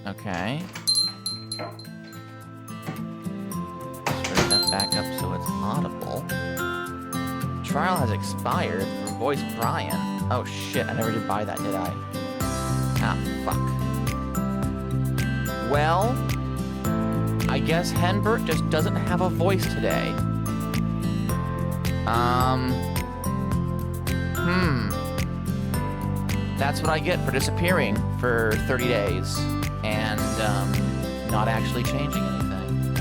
Okay. Straighten that back up so it's audible. Trial has expired for voice Brian. Oh shit, I never did buy that, did I? Ah, fuck. Well, I guess Henbert just doesn't have a voice today. That's what I get for disappearing for 30 days and not actually changing anything.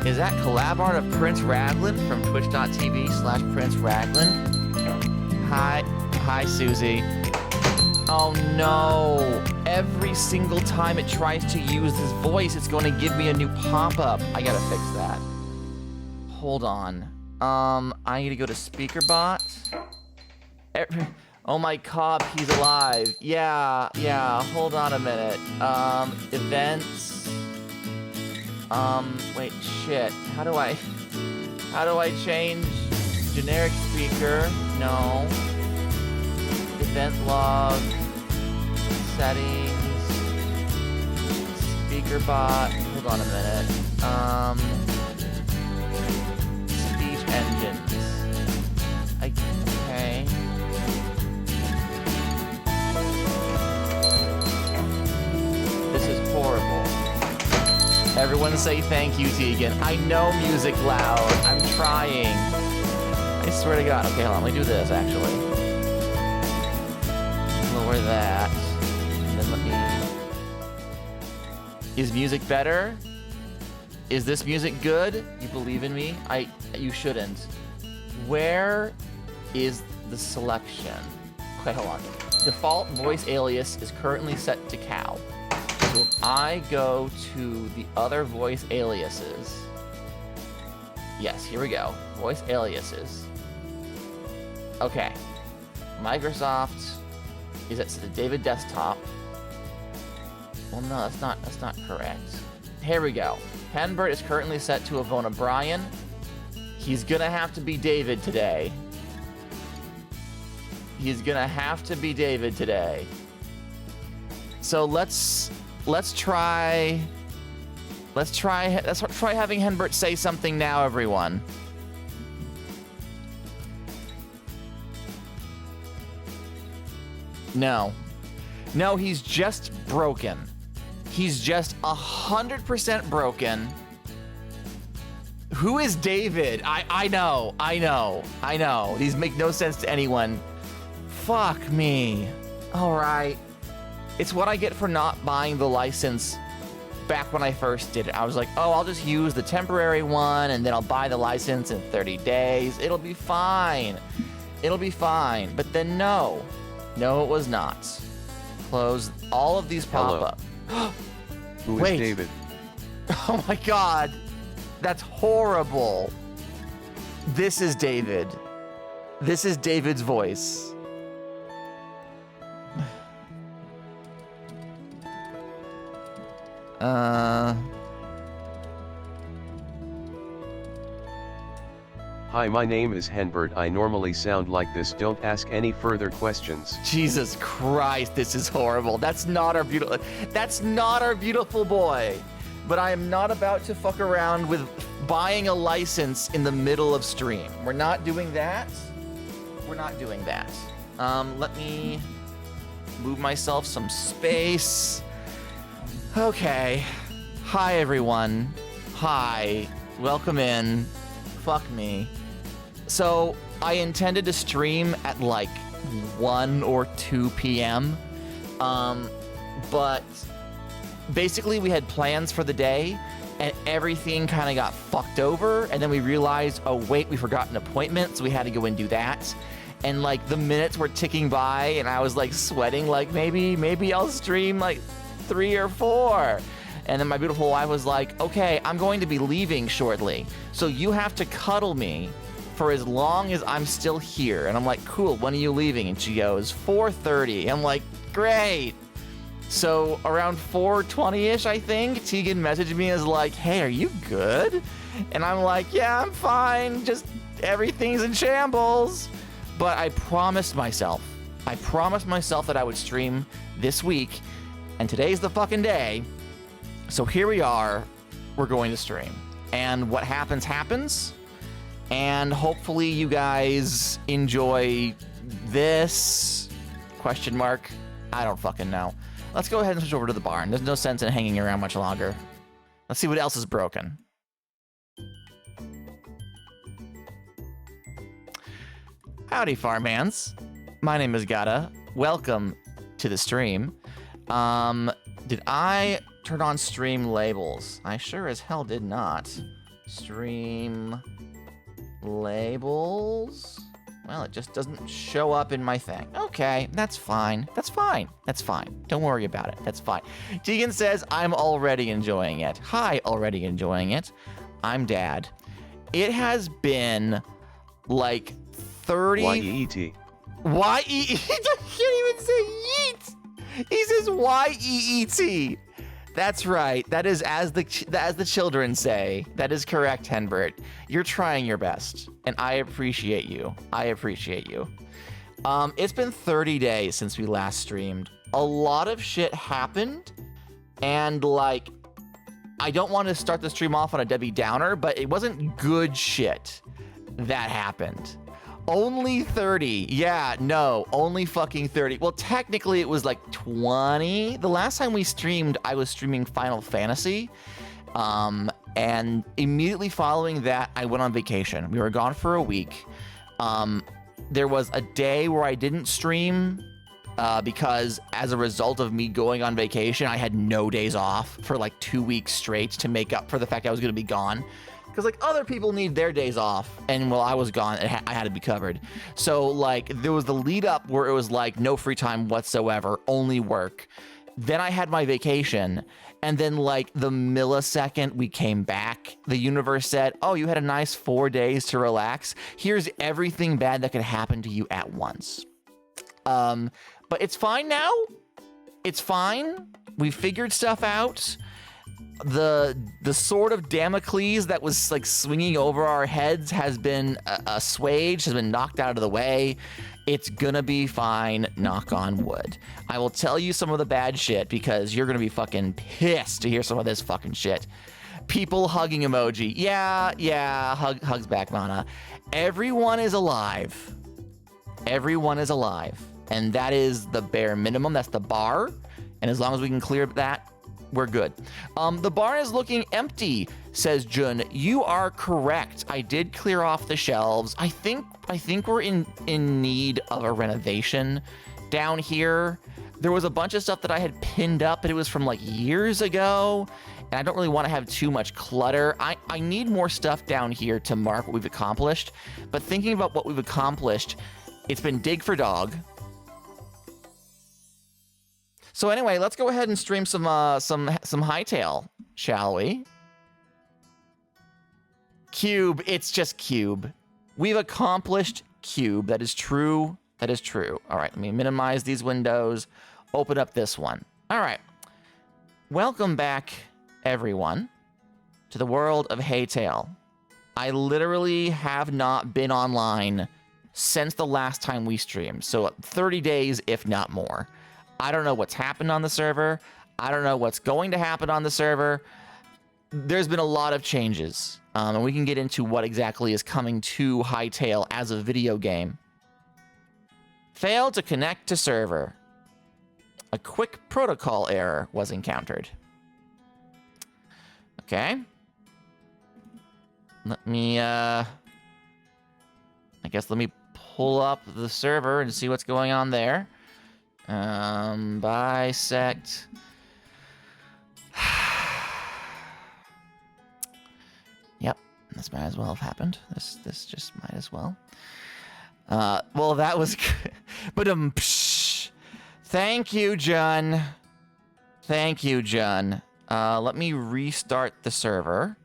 Is that collab art of Prince Raglan from twitch.tv/Prince Raglan? Hi, Susie. Oh no! Every single time it tries to use this voice, it's going to give me a new pop-up. I gotta fix that. Hold on. I need to go to SpeakerBot. Oh my Cobb, he's alive. Yeah, hold on a minute. Events. Wait, shit. How do I change generic speaker? No. Event log. Settings. SpeakerBot. Hold on a minute. Speech engines. Okay. This is horrible. Everyone say thank you, Tegan. I know music loud. I'm trying. I swear to God. Okay, hold on. Let me do this, actually. Lower that. And then let me... Is music better? Is this music good? You believe in me? You shouldn't. Where is the selection? Okay, hold on. Default voice alias is currently set to cow. So if I go to the other voice aliases, yes, here we go. Voice aliases. Okay. Microsoft is at the David desktop. Well, no, that's not correct. Here we go. Henbert is currently set to Avona Brian. He's gonna have to be David today. He's gonna have to be David today. So let's try having Henbert say something now, everyone. No, he's just broken. He's just 100% broken. Who is David? I know. These make no sense to anyone. Fuck me. All right. It's what I get for not buying the license back when I first did it. I was like, oh, I'll just use the temporary one and then I'll buy the license in 30 days. It'll be fine. But then no, it was not. Close all of these pop-up. Who is David? Oh my God. That's horrible. This is David. This is David's voice. Hi, my name is Henbert. I normally sound like this. Don't ask any further questions. Jesus Christ, this is horrible. That's not our beautiful boy. But I am not about to fuck around with buying a license in the middle of stream. We're not doing that. We're not doing that. Let me move myself some space. Okay. Hi, everyone. Hi. Welcome in. Fuck me. So, I intended to stream at like 1 or 2 p.m. But basically we had plans for the day and everything kind of got fucked over. And then we realized, oh wait, we forgot an appointment. So we had to go and do that. And like the minutes were ticking by and I was like sweating, like maybe I'll stream like 3 or 4. And then my beautiful wife was like, okay, I'm going to be leaving shortly. So you have to cuddle me for as long as I'm still here. And I'm like, cool, when are you leaving? And she goes, 4:30. I'm like, great. So around 4:20-ish, I think, Tegan messaged me as like, hey, are you good? And I'm like, yeah, I'm fine. Just everything's in shambles. But I promised myself that I would stream this week. And today's the fucking day. So here we are. We're going to stream. And what happens, happens. And hopefully you guys enjoy this, question mark. I don't fucking know. Let's go ahead and switch over to the barn. There's no sense in hanging around much longer. Let's see what else is broken. Howdy, farmhands. My name is Gata. Welcome to the stream. Did I turn on stream labels? I sure as hell did not. Stream labels? Well, it just doesn't show up in my thing. Okay, that's fine. That's fine. That's fine. Don't worry about it. That's fine. Tegan says, I'm already enjoying it. Hi, already enjoying it. I'm Dad. It has been like 30... Y-E-E-T. Y-E-E-T? I can't even say yeet! He says Y-E-E-T. That's right. That is as the children say. That is correct, Henbert. You're trying your best, and I appreciate you. I appreciate you. It's been 30 days since we last streamed. A lot of shit happened, and like, I don't want to start the stream off on a Debbie Downer, but it wasn't good shit that happened. Only 30. Yeah, no, only fucking 30. Well, technically it was like 20. The last time we streamed, I was streaming Final Fantasy. And immediately following that, I went on vacation. We were gone for a week. There was a day where I didn't stream because as a result of me going on vacation, I had no days off for like 2 weeks straight to make up for the fact I was going to be gone. Because, like, other people need their days off, and while I was gone, I had to be covered. So, like, there was the lead up where it was, like, no free time whatsoever, only work. Then I had my vacation, and then, like, the millisecond we came back, the universe said, oh, you had a nice 4 days to relax. Here's everything bad that could happen to you at once. But it's fine now. It's fine. We figured stuff out. The sword of Damocles that was like swinging over our heads has been assuaged, has been knocked out of the way. It's gonna be fine, knock on wood. I will tell you some of the bad shit because you're gonna be fucking pissed to hear some of this fucking shit. People hugging emoji. Yeah, hugs back, Mana. Everyone is alive. Everyone is alive. And that is the bare minimum, that's the bar. And as long as we can clear that, we're good. The barn is looking empty, says Jun. You are correct. I did clear off the shelves. I think we're in need of a renovation down here. There was a bunch of stuff that I had pinned up, but it was from like years ago, and I don't really want to have too much clutter. I need more stuff down here to mark what we've accomplished. But thinking about what we've accomplished, it's been dig for dog. So anyway, let's go ahead and stream some Hightail, shall we? Cube, it's just Cube. We've accomplished Cube. That is true. That is true. All right, let me minimize these windows. Open up this one. All right. Welcome back everyone, to the world of Haytail. I literally have not been online since the last time we streamed, so 30 days, if not more. I don't know what's happened on the server. I don't know what's going to happen on the server. There's been a lot of changes, and we can get into what exactly is coming to Hytale as a video game. Failed to connect to server. A quick protocol error was encountered. Okay. Let me, I guess let me pull up the server and see what's going on there. Bisect. Yep, this might as well have happened. This just might as well. Well, that was but thank you, John. Thank you, John. Let me restart the server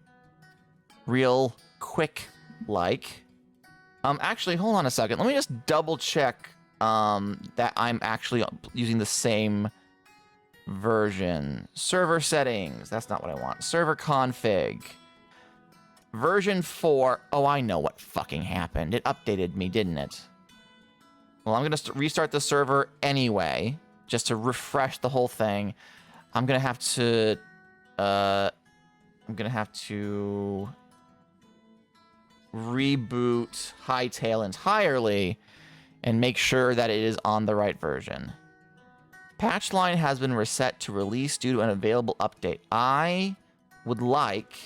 real quick like. Actually, hold on a second. Let me just double check that I'm actually using the same version. Server settings. That's not what I want. Server config. Version 4. Oh, I know what fucking happened. It updated me, didn't it? Well, I'm going to restart the server anyway, just to refresh the whole thing. I'm going to have to... reboot Hytale entirely and make sure that it is on the right version. Patch line has been reset to release due to an available update. I would like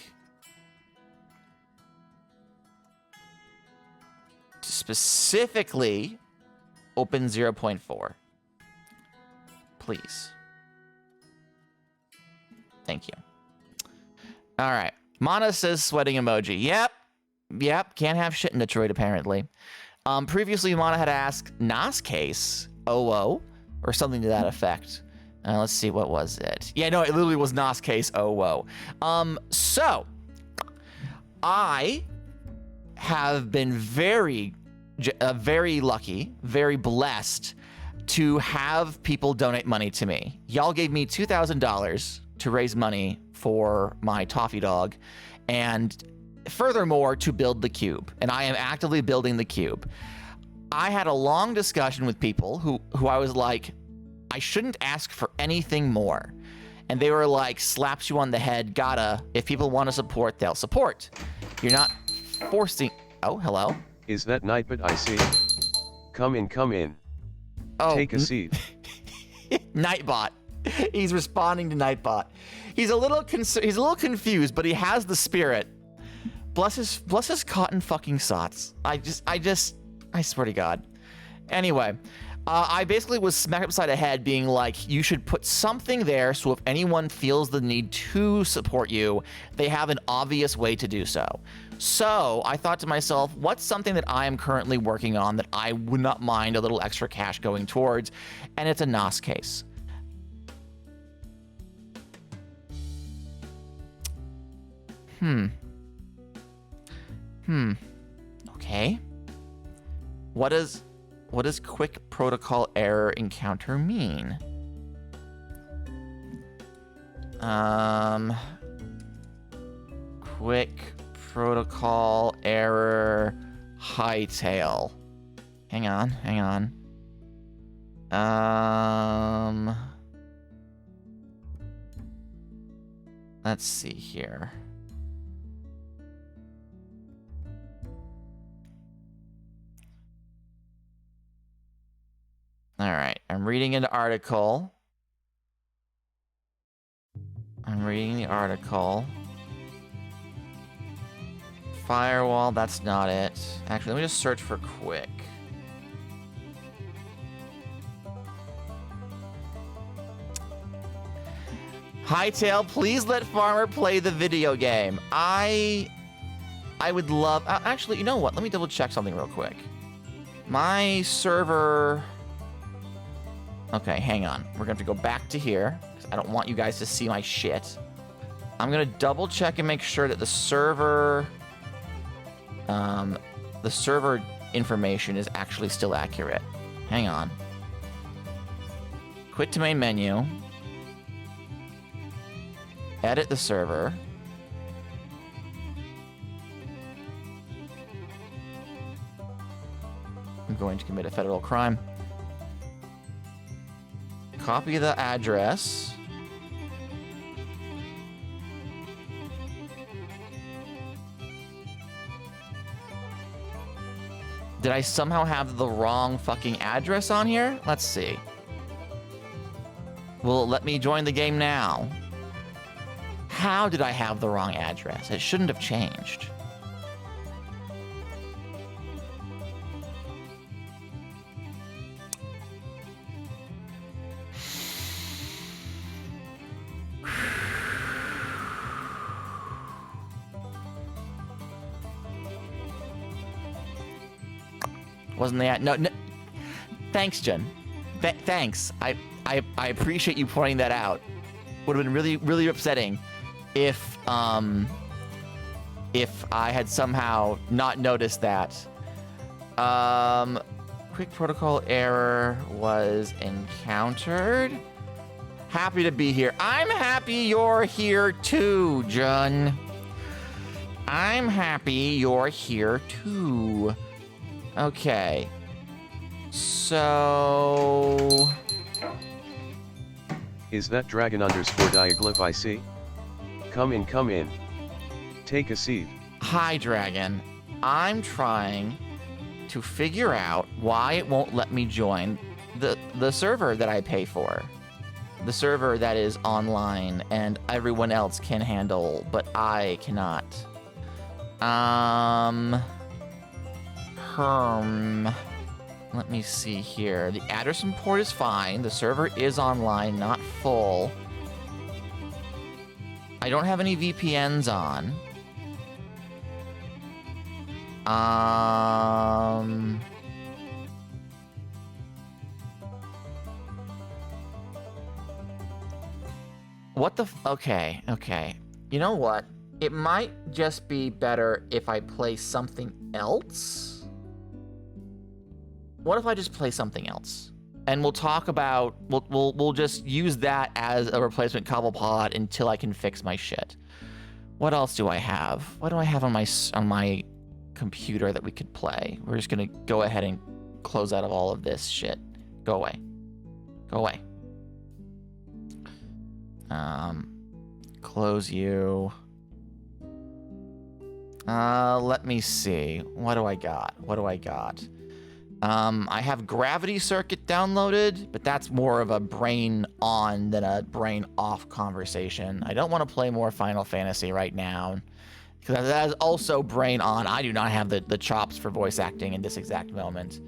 to specifically open 0.4. Please. Thank you. All right. Mana says sweating emoji. Yep. Can't have shit in Detroit, apparently. Previously, Mana had asked NAS case, OO, or something to that effect. Let's see, what was it? Yeah, no, it literally was NAS case, OO. So, I have been very lucky, very blessed to have people donate money to me. Y'all gave me $2,000 to raise money for my toffee dog, and furthermore, to build the cube. And I am actively building the cube. I had a long discussion with people who I was like, I shouldn't ask for anything more. And they were like, slaps you on the head, gotta. If people want to support, they'll support. You're not forcing... Oh, hello. Is that Nightbot I see? Come in. Oh, take a seat. Nightbot. He's responding to Nightbot. He's a little confused, but he has the spirit. Bless his cotton fucking sots. I swear to God. Anyway, I basically was smacked upside the head being like, you should put something there so if anyone feels the need to support you, they have an obvious way to do so. So I thought to myself, what's something that I am currently working on that I would not mind a little extra cash going towards? And it's a NAS case. Okay. What does quick protocol error encounter mean? Quick protocol error Hytale. Hang on. Let's see here. All right, I'm reading an article. I'm reading the article. Firewall, that's not it. Actually, let me just search for quick. Hytale, please let Farmer play the video game. I would love... actually, you know what? Let me double check something real quick. My server... Okay, hang on. We're going to have to go back to here, because I don't want you guys to see my shit. I'm going to double check and make sure that the server information is actually still accurate. Hang on. Quit to main menu. Edit the server. I'm going to commit a federal crime. Copy the address. Did I somehow have the wrong fucking address on here? Let's see. Will it let me join the game now? How did I have the wrong address? It shouldn't have changed. Wasn't the no? Thanks, Jen. Thanks. I appreciate you pointing that out. Would have been really upsetting if I had somehow not noticed that. Quick protocol error was encountered. Happy to be here. I'm happy you're here too, Jen. I'm happy you're here too. Okay. So... Is that dragon_diaglyph I see? Come in, come in. Take a seat. Hi, Dragon. I'm trying to figure out why it won't let me join the server that I pay for. The server that is online and everyone else can handle, but I cannot. Let me see here. The address and port is fine. The server is online, not full. I don't have any VPNs on. What the okay. You know what? It might just be better if I play something else. What if I just play something else? And we'll talk about, we'll just use that as a replacement Cobblepod until I can fix my shit. What else do I have? What do I have on my computer that we could play? We're just gonna go ahead and close out of all of this shit. Go away. Go away. Close you. Let me see. What do I got? I have Gravity Circuit downloaded, but that's more of a brain on than a brain off conversation. I don't want to play more Final Fantasy right now, because that is also brain on. I do not have the chops for voice acting in this exact moment.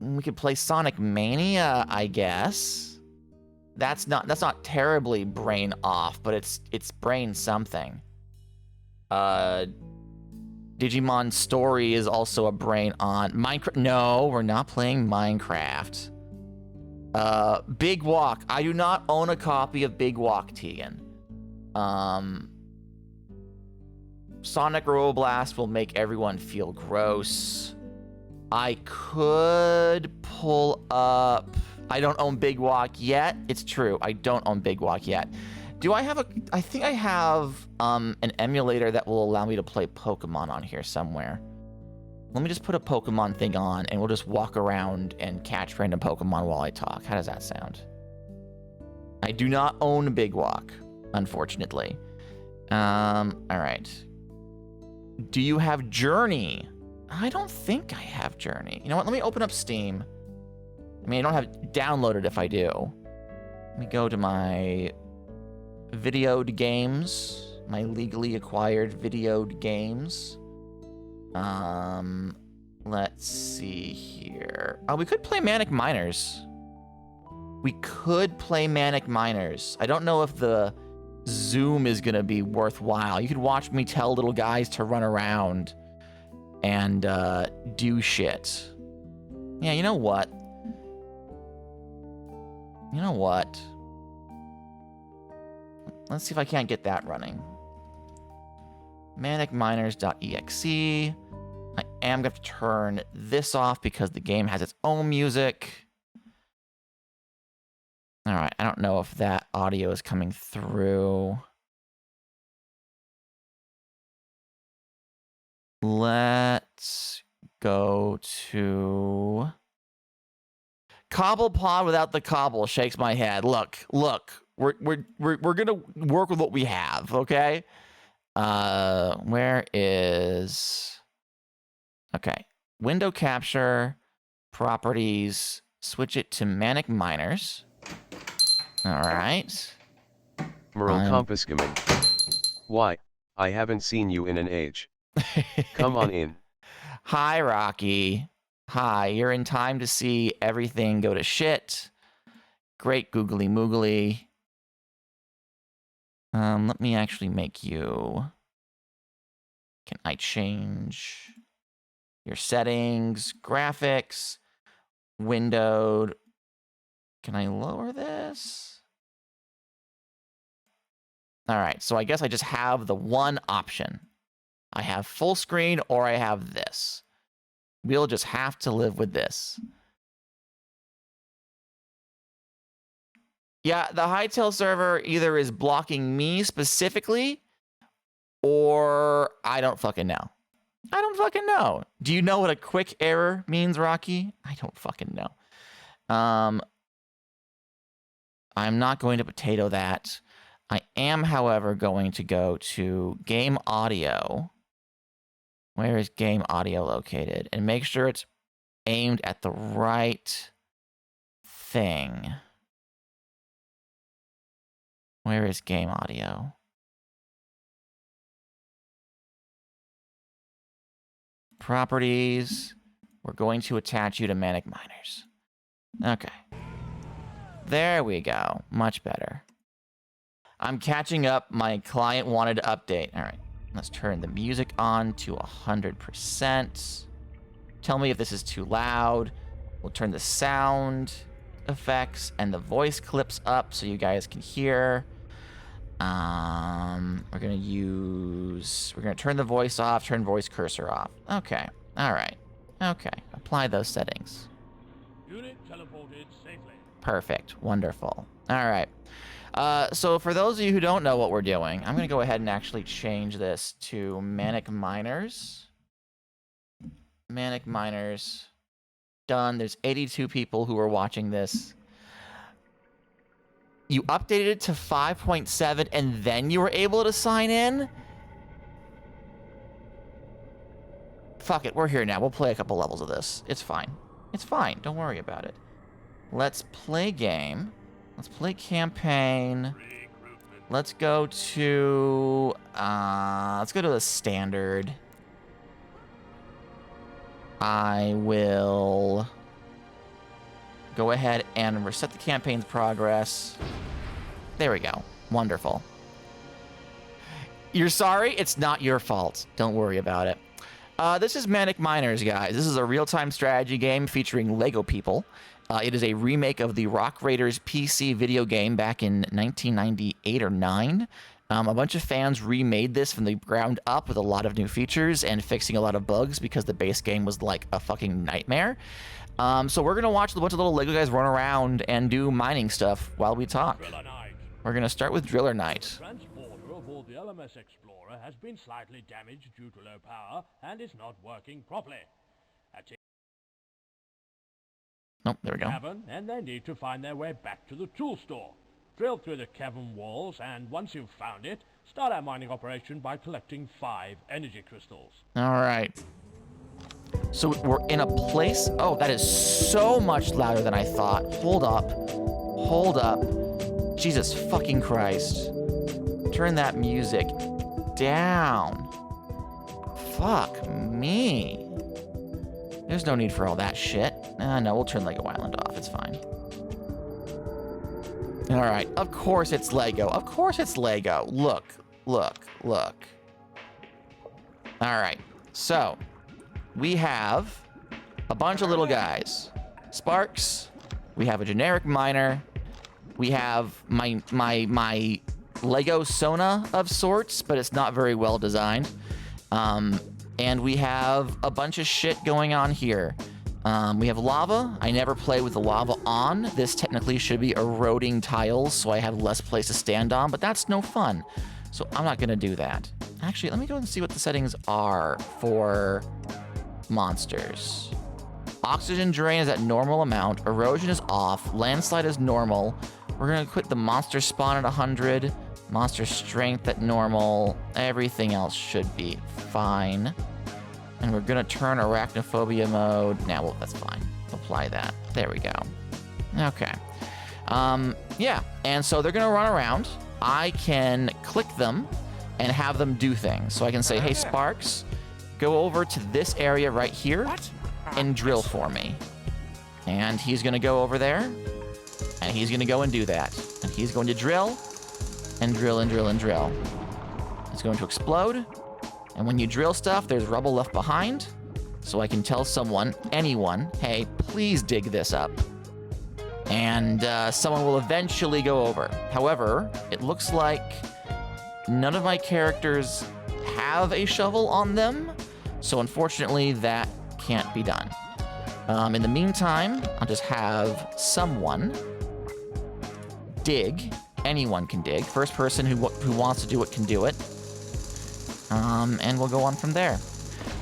We could play Sonic Mania, I guess. That's not terribly brain off, but it's brain something. Digimon Story is also a brain on. Minecraft, no, we're not playing Minecraft. Big Walk, I do not own a copy of Big Walk, Tegan. Sonic Roboblast will make everyone feel gross. I could pull up, I don't own Big Walk yet. It's true, I don't own Big Walk yet. Do I have I think I have an emulator that will allow me to play Pokemon on here somewhere. Let me just put a Pokemon thing on and we'll just walk around and catch random Pokemon while I talk. How does that sound? I do not own Big Walk, unfortunately. All right. Do you have Journey? I don't think I have Journey. You know what? Let me open up Steam. I mean, I don't have it downloaded if I do. Let me go to my videoed games, my legally acquired videoed games. Let's see here. Oh, we could play Manic Miners. I don't know if the Zoom is gonna be worthwhile. You could watch me tell little guys to run around and do shit. Yeah, you know what? Let's see if I can't get that running. Manicminers.exe. I am going to have to turn this off because the game has its own music. All right, I don't know if that audio is coming through. Let's go to Cobblepod without the cobble shakes my head. Look, we're gonna work with what we have, okay? Where is okay? Window capture, properties, switch it to Manic Miners. All right. Merle Compaskaman. Why? I haven't seen you in an age. Come on in. Hi, Rocky. Hi, you're in time to see everything go to shit. Great googly moogly. Let me actually make you. Can I change your settings, graphics, windowed? Can I lower this? All right, so I guess I just have the one option. I have full screen or I have this. We'll just have to live with this. Yeah, the Hightail server either is blocking me specifically or I don't fucking know. I don't fucking know. Do you know what a quick error means, Rocky? I don't fucking know. I'm not going to potato that. I am, however, going to go to game audio. Where is game audio located? And make sure it's aimed at the right thing. Where is game audio? Properties. We're going to attach you to Manic Miners. Okay. There we go. Much better. I'm catching up. My client wanted to update. All right. Let's turn the music on to 100%. Tell me if this is too loud. We'll turn the sound effects and the voice clips up so you guys can hear. We're gonna turn the voice off, turn voice cursor off. Okay. All right. Okay. Apply those settings. Unit teleported safely. Perfect. Wonderful. All right. So for those of you who don't know what we're doing, I'm going to go ahead and actually change this to Manic Miners. Manic Miners. Done. There's 82 people who are watching this. You updated it to 5.7 and then you were able to sign in? Fuck it. We're here now. We'll play a couple levels of this. It's fine. It's fine. Don't worry about it. Let's play game. Let's play campaign. Let's go to the standard. I will go ahead and reset the campaign's progress. There we go. Wonderful. You're sorry? It's not your fault. Don't worry about it. This is Manic Miners, guys. This is a real-time strategy game featuring Lego people. It is a remake of the Rock Raiders PC video game back in 1998 or 9. A bunch of fans remade this from the ground up with a lot of new features and fixing a lot of bugs because the base game was like a fucking nightmare. So we're going to watch a bunch of little Lego guys run around and do mining stuff while we talk. We're going to start with Driller Knight. The transporter aboard the LMS Explorer has been slightly damaged due to low power and is not working properly. Nope, there we go. Cavern, and they need to find their way back to the tool store. Drill through the cavern walls, and once you've found it, start our mining operation by collecting 5 energy crystals. All right. So we're in a place... Oh, that is so much louder than I thought. Hold up. Hold up. Jesus fucking Christ. Turn that music down. Fuck me. There's no need for all that shit. No, we'll turn Lego Island off. It's fine. All right. Of course it's Lego. Of course it's Lego. Look, look, look. All right. So, we have a bunch of little guys. Sparks. We have a generic miner. We have my Lego Sona of sorts, but it's not very well designed. And we have a bunch of shit going on here. We have lava. I never play with the lava on. This technically should be eroding tiles, so I have less place to stand on, but that's no fun. So I'm not gonna do that. Actually, let me go and see what the settings are for monsters. Oxygen drain is at normal amount. Erosion is off. Landslide is normal. We're gonna quit the monster spawn at 100. Monster strength at normal. Everything else should be fine. And we're gonna turn arachnophobia mode. Nah, well, that's fine. Apply that. There we go. Okay. Yeah, and so they're gonna run around. I can click them and have them do things. So I can say, hey, Sparks, go over to this area right here and drill for me. And he's gonna go over there, and he's gonna go and do that. And he's going to drill, and drill, and drill, and drill. It's going to explode. And when you drill stuff, there's rubble left behind. So I can tell someone, anyone, hey, please dig this up. And someone will eventually go over. However, it looks like none of my characters have a shovel on them. So unfortunately, that can't be done. In the meantime, I'll just have someone dig. Anyone can dig. First person who wants to do it can do it. And we'll go on from there.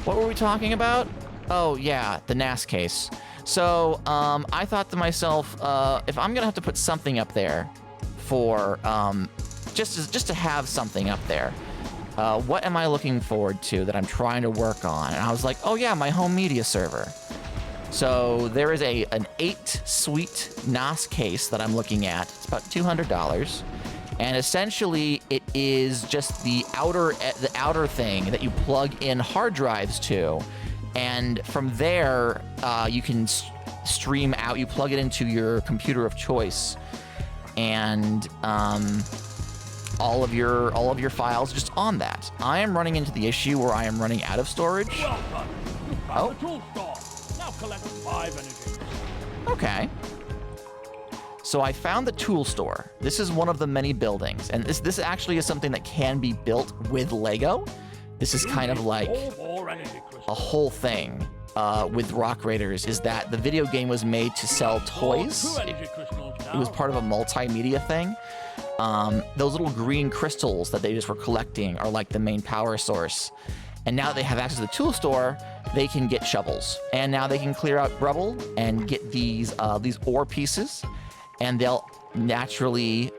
What were we talking about? Oh, yeah, the NAS case. So, I thought to myself, if I'm gonna have to put something up there for, just to have something up there, what am I looking forward to that I'm trying to work on? And I was like, oh yeah, my home media server. So there is an 8-suite NAS case that I'm looking at. It's about $200. And essentially, it is just the outer thing that you plug in hard drives to, and from there you can stream out. You plug it into your computer of choice, and all of your files just on that. I am running into the issue where I am running out of storage. Well done. You found the tool store. Now collect 5 energy. Okay. So I found the tool store. This is one of the many buildings, and this actually is something that can be built with Lego. This is kind of like a whole thing with Rock Raiders, is that the video game was made to sell toys. It was part of a multimedia thing. Those little green crystals that they just were collecting are like the main power source. And now they have access to the tool store, they can get shovels. And now they can clear out rubble and get these ore pieces. And they'll naturally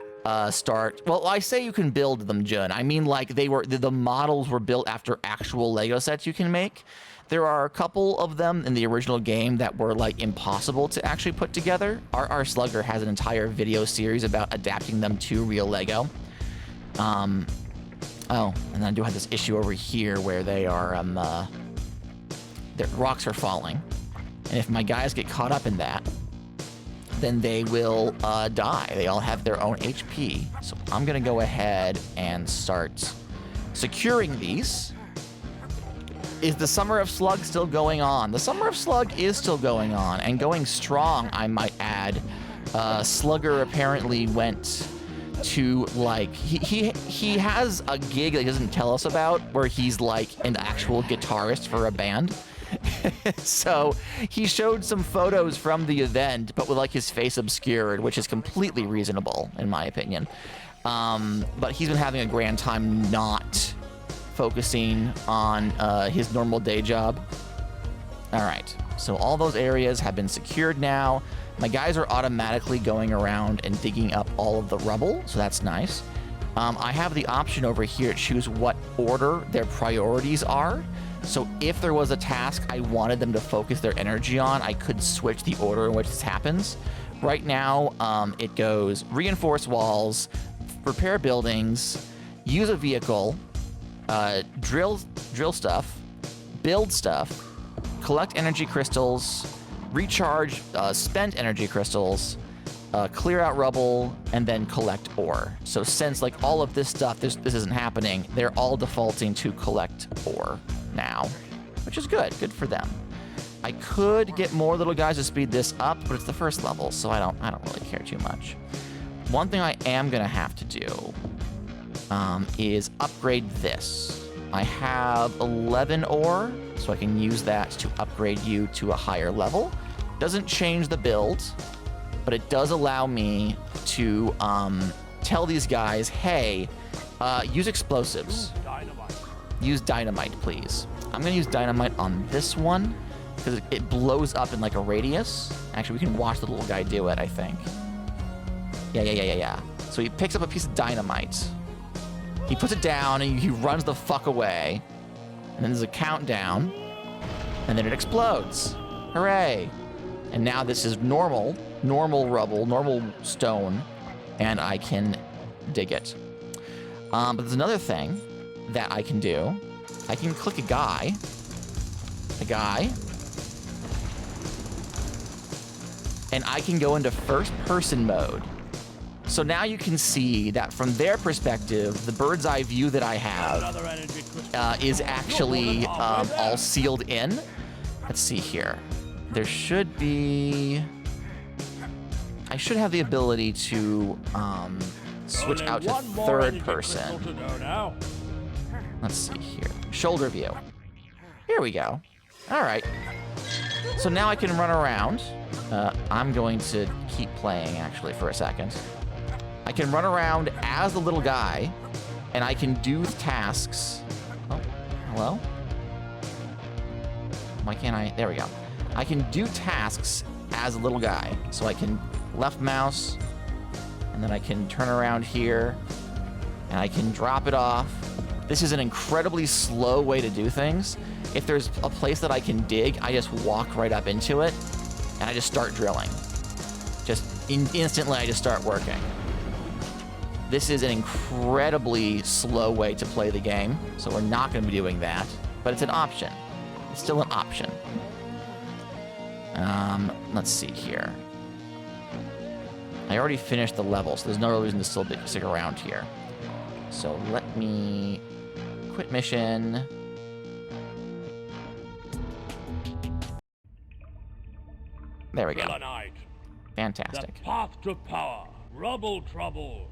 start. Well, I say you can build them, Jun. I mean, like the models were built after actual Lego sets you can make. There are a couple of them in the original game that were like impossible to actually put together. R.R. Slugger has an entire video series about adapting them to real Lego. Oh, and I do have this issue over here where they are their rocks are falling, and if my guys get caught up in that, then they will die. They all have their own HP. So I'm gonna go ahead and start securing these. Is the Summer of Slug still going on? The Summer of Slug is still going on, and going strong, I might add. Slugger apparently went to, like, he has a gig that he doesn't tell us about, where he's like an actual guitarist for a band. So he showed some photos from the event, but with like his face obscured, which is completely reasonable in my opinion. But he's been having a grand time not focusing on his normal day job. All right, so all those areas have been secured now. My guys are automatically going around and digging up all of the rubble, so that's nice. I have the option over here to choose what order their priorities are. So if there was a task I wanted them to focus their energy on, I could switch the order in which this happens. Right now, it goes reinforce walls, repair buildings, use a vehicle, drill stuff, build stuff, collect energy crystals, recharge spent energy crystals, clear out rubble, and then collect ore. So since like all of this stuff, this isn't happening, they're all defaulting to collect ore now, which is good for them. I could get more little guys to speed this up, but it's the first level, so I don't really care too much. One thing I am gonna have to do is upgrade this. I have 11 ore, So I can use that to upgrade you to a higher level. Doesn't change the build, but it does allow me to tell these guys, hey, use explosives. Dynamite. Use dynamite, please. I'm gonna use dynamite on this one because it blows up in like a radius. Actually, we can watch the little guy do it, I think. Yeah. So he picks up a piece of dynamite. He puts it down and he runs the fuck away. And then there's a countdown. And then it explodes. Hooray. And now this is normal rubble, normal stone. And I can dig it. But there's another thing that I can do. I can click a guy. And I can go into first person mode. So now you can see that from their perspective, the bird's eye view that I have is actually all sealed in. Let's see here. There should be... I should have the ability to switch out to third person. Let's see here. Shoulder view. Here we go. All right. So now I can run around. I'm going to keep playing, actually, for a second. I can run around as the little guy, and I can do tasks. Oh, hello? Why can't I? There we go. I can do tasks as a little guy. So I can left mouse, and then I can turn around here, and I can drop it off. This is an incredibly slow way to do things. If there's a place that I can dig, I just walk right up into it, and I just start drilling. Just instantly, I just start working. This is an incredibly slow way to play the game, so we're not going to be doing that, but it's an option. It's still an option. Let's see here. I already finished the level, so there's no reason to still stick around here. So let me quit mission. There we go. Fantastic. The path to power. Rubble trouble.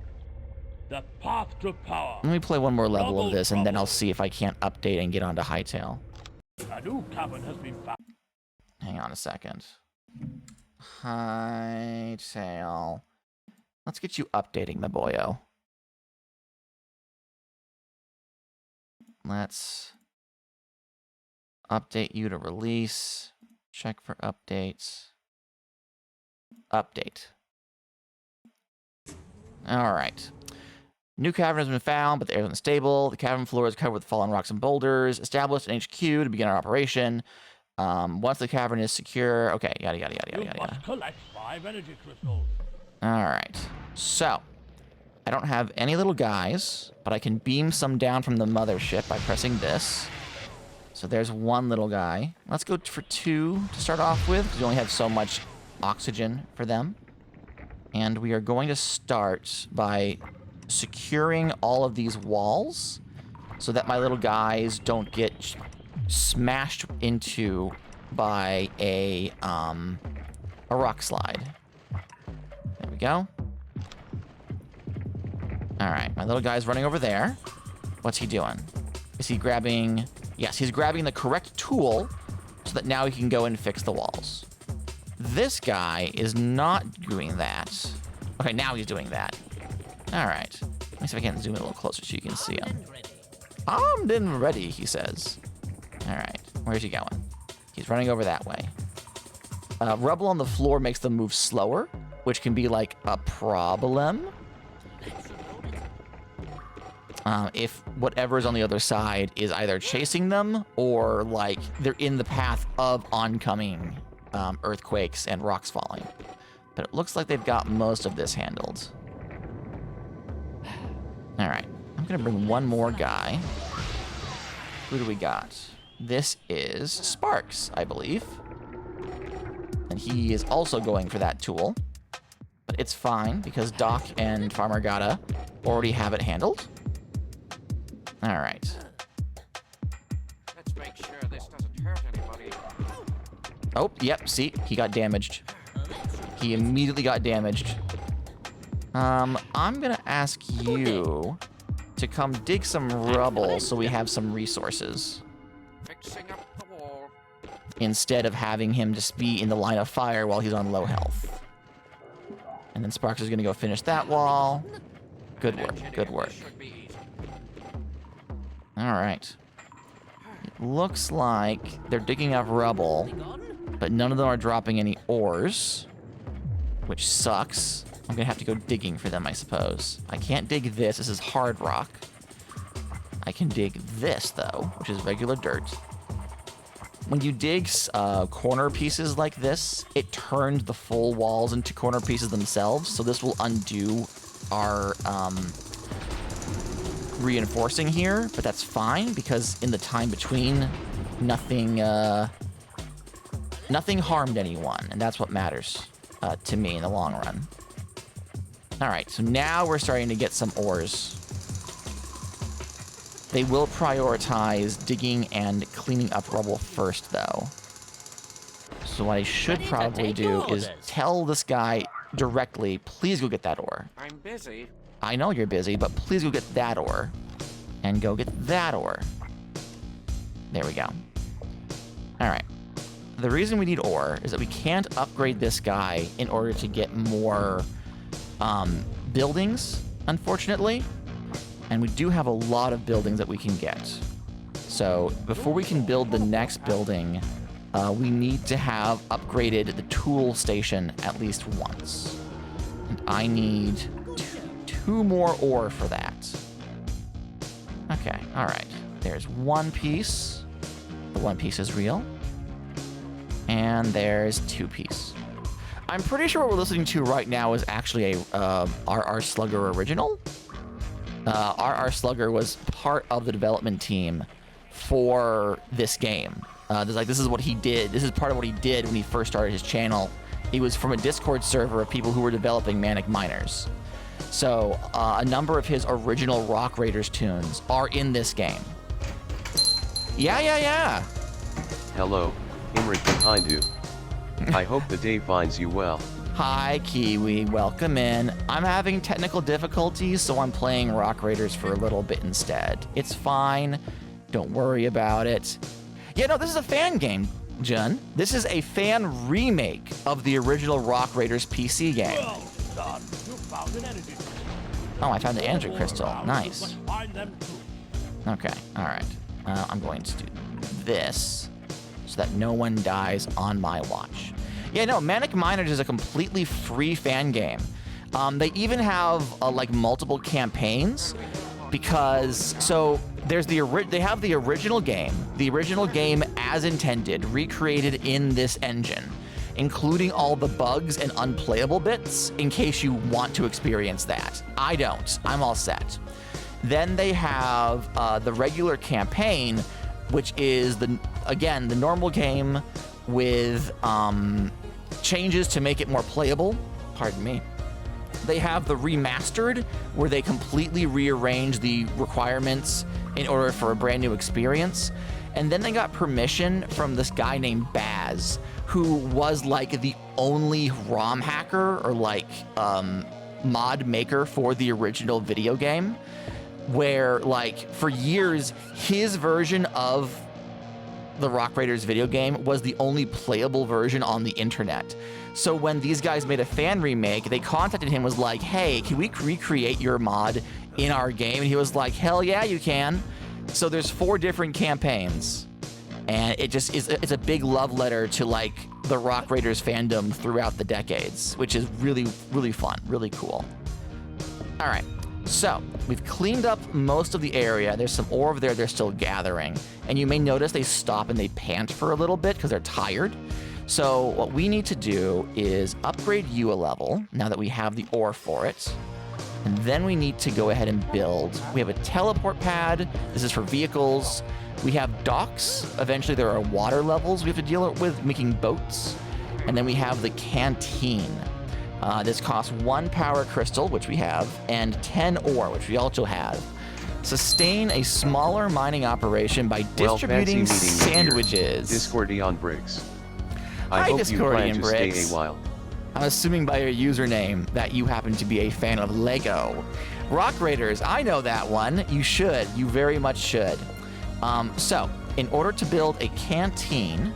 The path to power. Let me play one more level of this, and then I'll see if I can't update and get onto Hightail. A new cavern has been found. Hang on a second. Hightail. Let's get you updating the boyo. Let's update you to release. Check for updates. Update. All right. New cavern has been found, but the air is unstable. The cavern floor is covered with fallen rocks and boulders. Established an HQ to begin our operation. Once the cavern is secure, okay, yada. You must collect 5 energy crystals. All right. So, I don't have any little guys, but I can beam some down from the mothership by pressing this. So there's one little guy. Let's go for 2 to start off with, because we only have so much oxygen for them. And we are going to start by securing all of these walls so that my little guys don't get smashed into by a rock slide. There we go. All right, my little guy's running over there. What's he doing? Is he grabbing... Yes, he's grabbing the correct tool so that now he can go and fix the walls. This guy is not doing that. Okay, now he's doing that. All right. Let me see if I can zoom in a little closer so you can see him. Armed and ready, he says. All right, where's he going? He's running over that way. Rubble on the floor makes them move slower, which can be like a problem. If whatever's on the other side is either chasing them or like they're in the path of oncoming earthquakes and rocks falling. But it looks like they've got most of this handled. All right, I'm gonna bring one more guy. Who do we got? This is Sparks, I believe. And he is also going for that tool. But it's fine because Doc and Farmer Gata already have it handled. All right. Let's make sure this doesn't hurt anybody. Oh, yep, see, he got damaged. He immediately got damaged. I'm gonna ask you to come dig some rubble so we have some resources. Fixing up the wall. instead of having him just be in the line of fire while he's on low health. And then Sparks is going to go finish that wall. Good work. Good work. All right. It looks like they're digging up rubble, but none of them are dropping any ores, which sucks. I'm going to have to go digging for them, I suppose. I can't dig this. This is hard rock. I can dig this, though, which is regular dirt. When you dig corner pieces like this, it turns the full walls into corner pieces themselves, so this will undo our reinforcing here, but that's fine, because in the time between, nothing harmed anyone, and that's what matters to me in the long run. All right, so now we're starting to get some ores. They will prioritize digging and cleaning up rubble first, though. So what I should probably do is tell this guy directly, please go get that ore. I'm busy. I know you're busy, but please go get that ore. And go get that ore. There we go. All right. The reason we need ore is that we can't upgrade this guy in order to get more buildings, unfortunately. And we do have a lot of buildings that we can get. So before we can build the next building, we need to have upgraded the tool station at least once. And I need two more ore for that. Okay, all right. There's one piece. The one piece is real. And there's 2 piece. I'm pretty sure what we're listening to right now is actually a RR Slugger original. RR Slugger was part of the development team for this game. This is what he did. This is part of what he did when he first started his channel. He was from a Discord server of people who were developing Manic Miners. So a number of his original Rock Raiders tunes are in this game. Yeah. Hello, Imrit behind you. I hope the day finds you well. Hi, Kiwi. Welcome in. I'm having technical difficulties, so I'm playing Rock Raiders for a little bit instead. It's fine. Don't worry about it. Yeah, no, this is a fan game, Jun. This is a fan remake of the original Rock Raiders PC game. Well done. You found an energy crystal. Oh, I found an energy crystal. Nice. Let's find them too. Okay, all right. I'm going to do this so that no one dies on my watch. Yeah, no, Manic Miners is a completely free fan game. They even have like multiple campaigns because there's they have the original game as intended, recreated in this engine, including all the bugs and unplayable bits in case you want to experience that. I don't. I'm all set. Then they have the regular campaign, which is the normal game with changes to make it more playable. Pardon me. They have the remastered, where they completely rearrange the requirements in order for a brand new experience. And then they got permission from this guy named Baz, who was like the only ROM hacker or like mod maker for the original video game, where like for years his version of the Rock Raiders video game was the only playable version on the internet. So when these guys made a fan remake, they contacted him, was like, hey, can we recreate your mod in our game? And he was like, hell yeah, you can. So there's 4 different campaigns. And it just is, it's a big love letter to like the Rock Raiders fandom throughout the decades, which is really, really fun, really cool. All right. So we've cleaned up most of the area. There's some ore over there they're still gathering. And you may notice they stop and they pant for a little bit because they're tired. So what we need to do is upgrade you a level now that we have the ore for it. And then we need to go ahead and build. We have a teleport pad. This is for vehicles. We have docks. Eventually there are water levels we have to deal with, making boats. And then we have the canteen. This costs 1 power crystal, which we have, and 10 ore, which we also have. Sustain a smaller mining operation by distributing sandwiches. Discordian Briggs. I Hi, hope you plan to stay Briggs. a while. I'm assuming by your username that you happen to be a fan of Lego. Rock Raiders, I know that one. You should. You very much should. So, in order to build a canteen,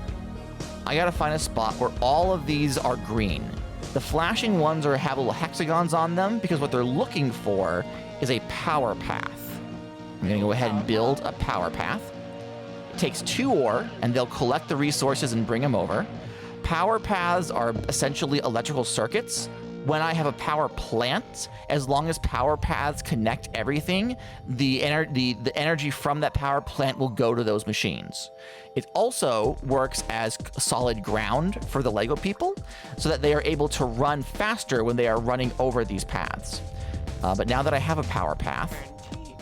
I gotta find a spot where all of these are green. The flashing ones have little hexagons on them because what they're looking for is a power path. I'm gonna go ahead and build a power path. It takes 2 ore, and they'll collect the resources and bring them over. Power paths are essentially electrical circuits. When I have a power plant, as long as power paths connect everything, the energy from that power plant will go to those machines. It also works as solid ground for the Lego people, so that they are able to run faster when they are running over these paths. But now that I have a power path,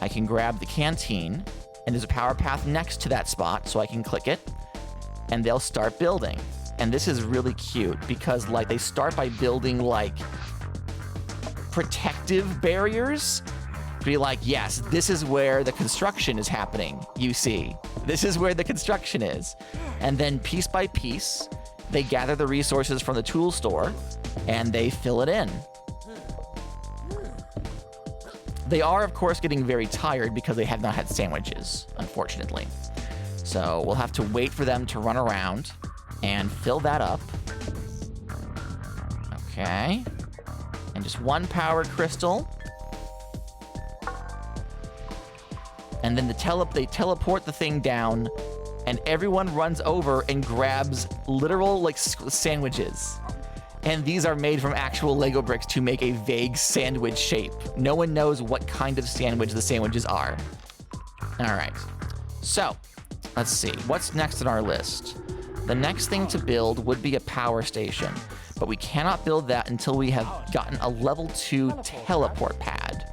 I can grab the canteen, and there's a power path next to that spot, so I can click it, and they'll start building. And this is really cute because like they start by building like protective barriers to be like, yes, this is where the construction is happening. You see, this is where the construction is. And then piece by piece, they gather the resources from the tool store and they fill it in. They are, of course, getting very tired because they have not had sandwiches, unfortunately. So we'll have to wait for them to run around and fill that up. Okay. And just 1 power crystal. And then they teleport the thing down, and everyone runs over and grabs literal, like, sandwiches. And these are made from actual Lego bricks to make a vague sandwich shape. No one knows what kind of sandwich the sandwiches are. All right. So, let's see. What's next on our list? The next thing to build would be a power station, but we cannot build that until we have gotten a level 2 teleport pad.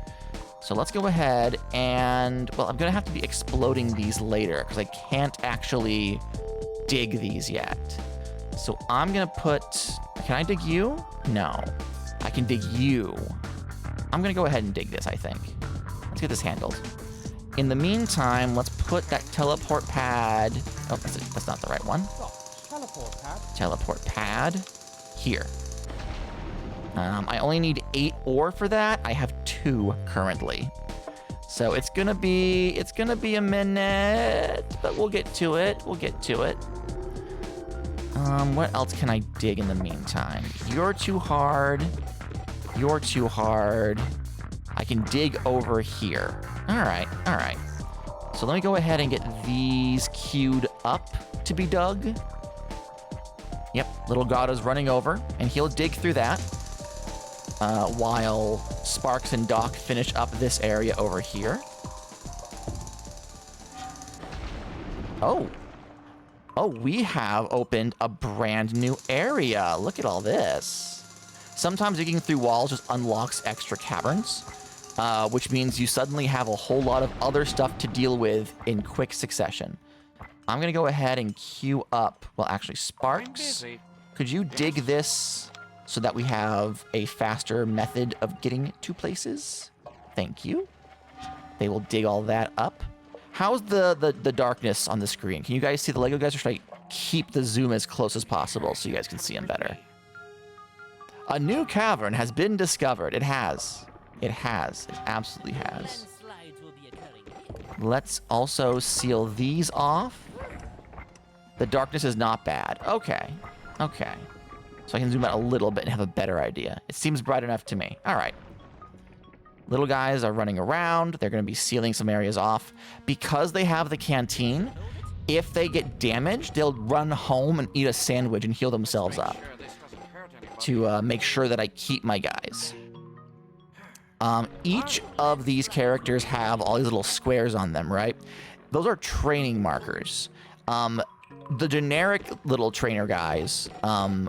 So let's go ahead and, well, I'm gonna have to be exploding these later because I can't actually dig these yet. So I'm gonna put, can I dig you? No, I can dig you. I'm gonna go ahead and dig this, I think. Let's get this handled. In the meantime, let's put that teleport pad, oh, that's not the right one. Teleport pad here. I only need 8 ore for that. I have 2 currently. So it's gonna be a minute, but we'll get to it. We'll get to it. What else can I dig in the meantime? You're too hard. You're too hard. I can dig over here. All right, all right. So let me go ahead and get these queued up to be dug. Yep, little Gatta's running over, and he'll dig through that while Sparks and Doc finish up this area over here. Oh. Oh, we have opened a brand new area. Look at all this. Sometimes digging through walls just unlocks extra caverns, which means you suddenly have a whole lot of other stuff to deal with in quick succession. I'm gonna go ahead and queue up, well, actually, Sparks, could you dig this so that we have a faster method of getting to places? Thank you. They will dig all that up. How's the darkness on the screen? Can you guys see the Lego guys, or should I keep the zoom as close as possible so you guys can see them better? A new cavern has been discovered. It has. It has. It absolutely has. Let's also seal these off. The darkness is not bad. Okay. Okay. So I can zoom out a little bit and have a better idea. It seems bright enough to me. All right. Little guys are running around. They're going to be sealing some areas off. Because they have the canteen, if they get damaged, they'll run home and eat a sandwich and heal themselves up to make sure that I keep my guys. Each of these characters have all these little squares on them, right? Those are training markers. The generic little trainer guys,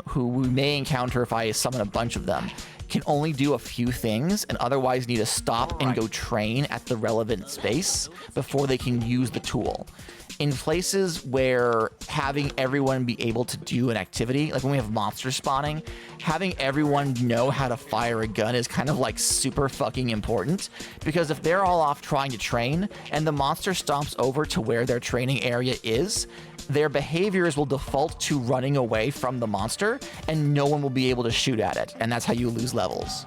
who we may encounter if I summon a bunch of them, can only do a few things and otherwise need to stop and go train at the relevant space before they can use the tool. In places where having everyone be able to do an activity, like when we have monsters spawning, having everyone know how to fire a gun is kind of like super fucking important, because if they're all off trying to train and the monster stomps over to where their training area is, their behaviors will default to running away from the monster and no one will be able to shoot at it, and that's how you lose levels.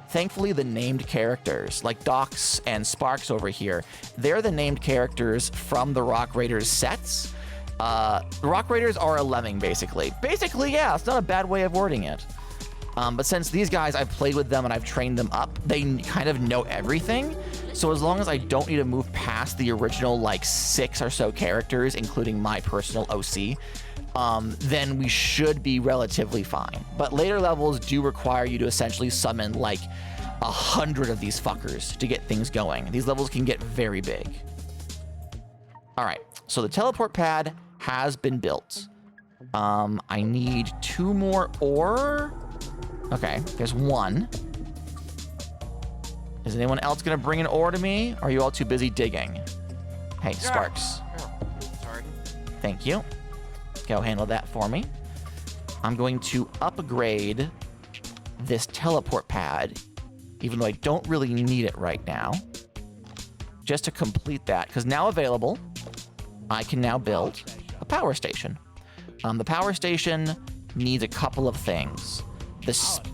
Thankfully, the named characters, like Docs and Sparks over here, they're the named characters from the Rock Raiders sets. The Rock Raiders are a lemming, basically. Basically, yeah, it's not a bad way of wording it. But since these guys, I've played with them and I've trained them up, they kind of know everything. So as long as I don't need to move past the original, like, 6 or so characters, including my personal OC, then we should be relatively fine. But later levels do require you to essentially summon, like, 100 of these fuckers to get things going. These levels can get very big. All right, so the teleport pad has been built. I need 2 more ore. Okay, there's 1. Is anyone else gonna bring an ore to me? Or are you all too busy digging? Hey, Sparks. Sorry. Thank you. Go handle that for me. I'm going to upgrade this teleport pad, even though I don't really need it right now, just to complete that, because now available, I can now build a power station. The power station needs a couple of things.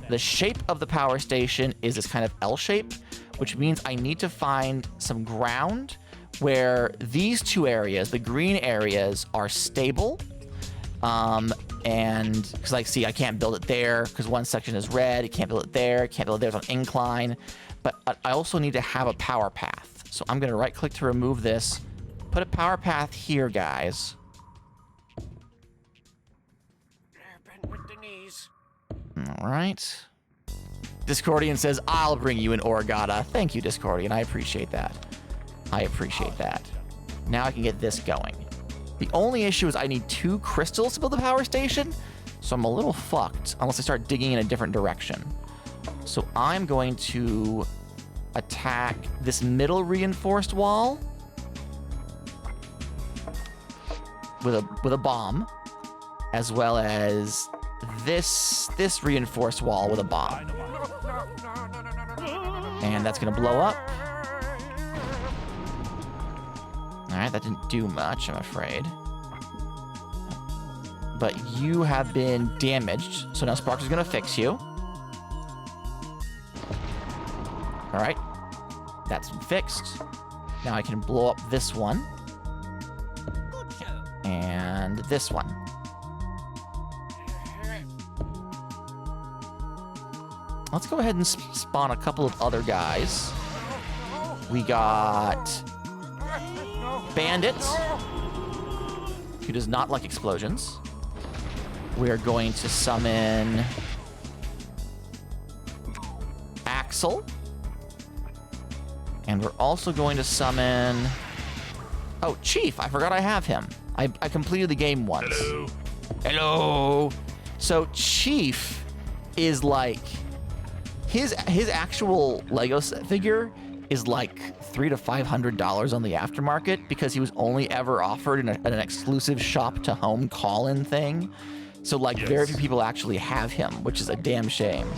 The shape of the power station is this kind of L shape, which means I need to find some ground where these 2 areas, the green areas, are stable. And because like, see, I can't build it there because one section is red. You can't build it there. Can't build it there. It's on incline. But I also need to have a power path. So I'm going to right click to remove this. Put a power path here, guys. Bend with the knees. All right. Discordian says, I'll bring you an Orgata. Thank you, Discordian. I appreciate that. I appreciate that. Now I can get this going. The only issue is I need 2 crystals to build the power station, so I'm a little fucked unless I start digging in a different direction. So I'm going to attack this middle reinforced wall with a bomb, as well as this reinforced wall with a bomb. And that's gonna blow up. Alright, that didn't do much, I'm afraid. But you have been damaged, so now Sparks is gonna fix you. Alright, that's been fixed. Now I can blow up this one. And this one. Let's go ahead and spawn a couple of other guys. We got Bandit, who does not like explosions. We are going to summon Axel. And we're also going to summon... Oh, Chief. I forgot I have him. I completed the game once. Hello. Hello. So Chief is like... His actual Lego figure is like $300 to $500 on the aftermarket because he was only ever offered in an exclusive shop-to-home call-in thing. So like very few people actually have him, which is a damn shame.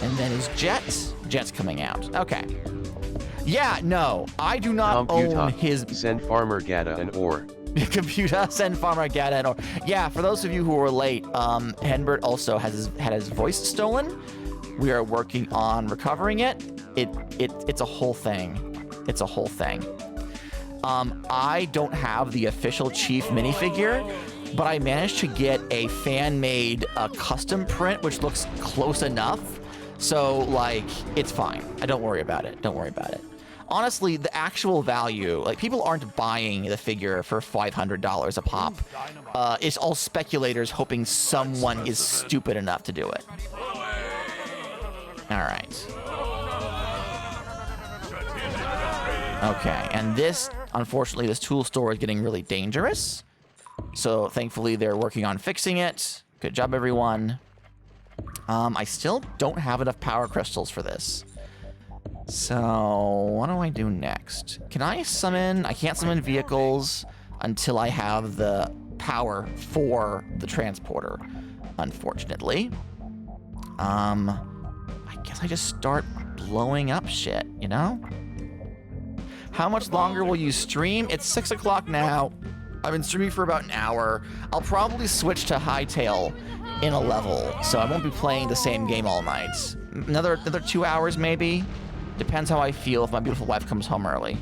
And then his Jet's coming out. Okay. Yeah, no, I do not own his... Send Farmer Gata an ore. Computer, send Farmer Gata an ore. Yeah, for those of you who were late, Henbert also had his voice stolen. We are working on recovering it. It's a whole thing. It's a whole thing. I don't have the official Chief minifigure, but I managed to get a fan-made custom print, which looks close enough. So, like, it's fine. Don't worry about it. Don't worry about it. Honestly, the actual value, like, people aren't buying the figure for $500 a pop. It's all speculators hoping someone is stupid enough to do it. All right. Okay, and this, unfortunately, this tool store is getting really dangerous. So thankfully, they're working on fixing it. Good job, everyone. I still don't have enough power crystals for this. So what do I do next? Can I summon? I can't summon vehicles until I have the power for the transporter, unfortunately. I guess I just start blowing up shit, you know? How much longer will you stream? It's 6 o'clock now. I've been streaming for about an hour. I'll probably switch to Hightail in a level, so I won't be playing the same game all night. Another 2 hours, maybe? Depends how I feel if my beautiful wife comes home early.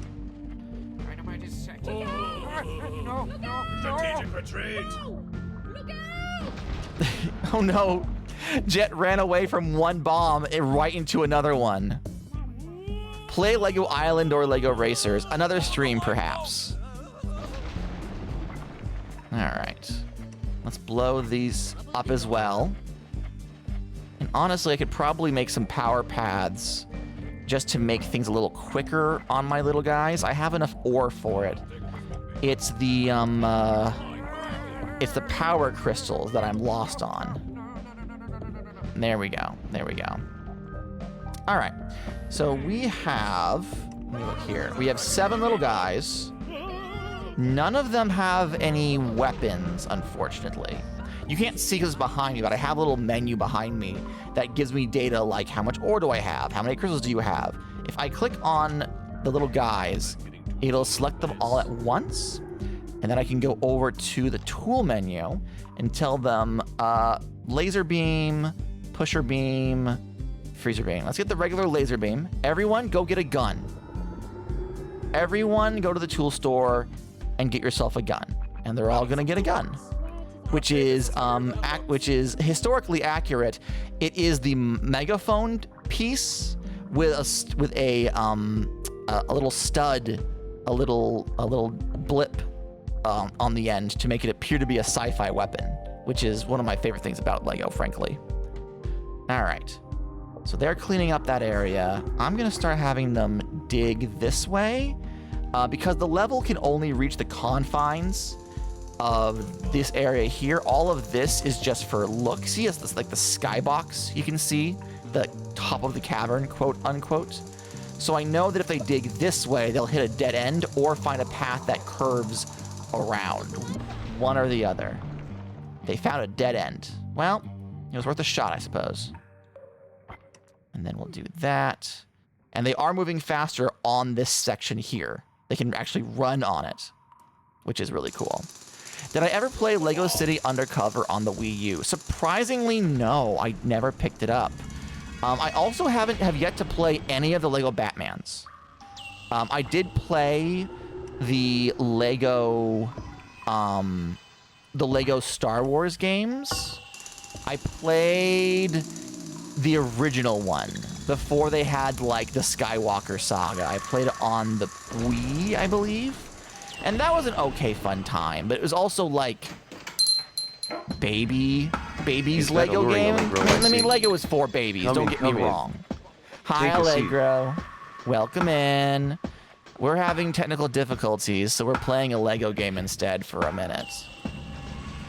Dynamite is set. Strategic retreat. Oh no. Jet ran away from one bomb and right into another one. Play Lego Island or Lego Racers. Another stream, perhaps. Alright. Let's blow these up as well. And honestly, I could probably make some power paths just to make things a little quicker on my little guys. I have enough ore for it. It's the power crystals that I'm lost on. There we go. There we go. All right. So we have, let me look here. We have 7 little guys. None of them have any weapons, unfortunately. You can't see because it's behind me, but I have a little menu behind me that gives me data like how much ore do I have? How many crystals do you have? If I click on the little guys, it'll select them all at once. And then I can go over to the tool menu and tell them laser beam, pusher beam, freezer beam. Let's get the regular laser beam. Everyone go get a gun. Everyone go to the tool store and get yourself a gun. And they're all gonna get a gun, which is historically accurate. It is the megaphone piece with a little stud, a little blip on the end to make it appear to be a sci-fi weapon, which is one of my favorite things about Lego, frankly. All right, so they're cleaning up that area. I'm gonna start having them dig this way because the level can only reach the confines of this area here. All of this is just for look. See, it's this, like the skybox. You can see the top of the cavern, quote unquote. So I know that if they dig this way, they'll hit a dead end or find a path that curves around. One or the other. They found a dead end. Well, it was worth a shot, I suppose. And then we'll do that. And they are moving faster on this section here. They can actually run on it, which is really cool. Did I ever play Lego City Undercover on the Wii U? Surprisingly, no. I never picked it up. I also have yet to play any of the Lego Batmans. I did play the Lego Star Wars games. I played the original one before they had like the Skywalker saga. I played it on the Wii, I believe. And that was an okay fun time, but it was also like baby's Lego game. I mean, Lego is for babies, don't get me wrong. Hi, Allegro. Welcome in. We're having technical difficulties, so we're playing a Lego game instead for a minute.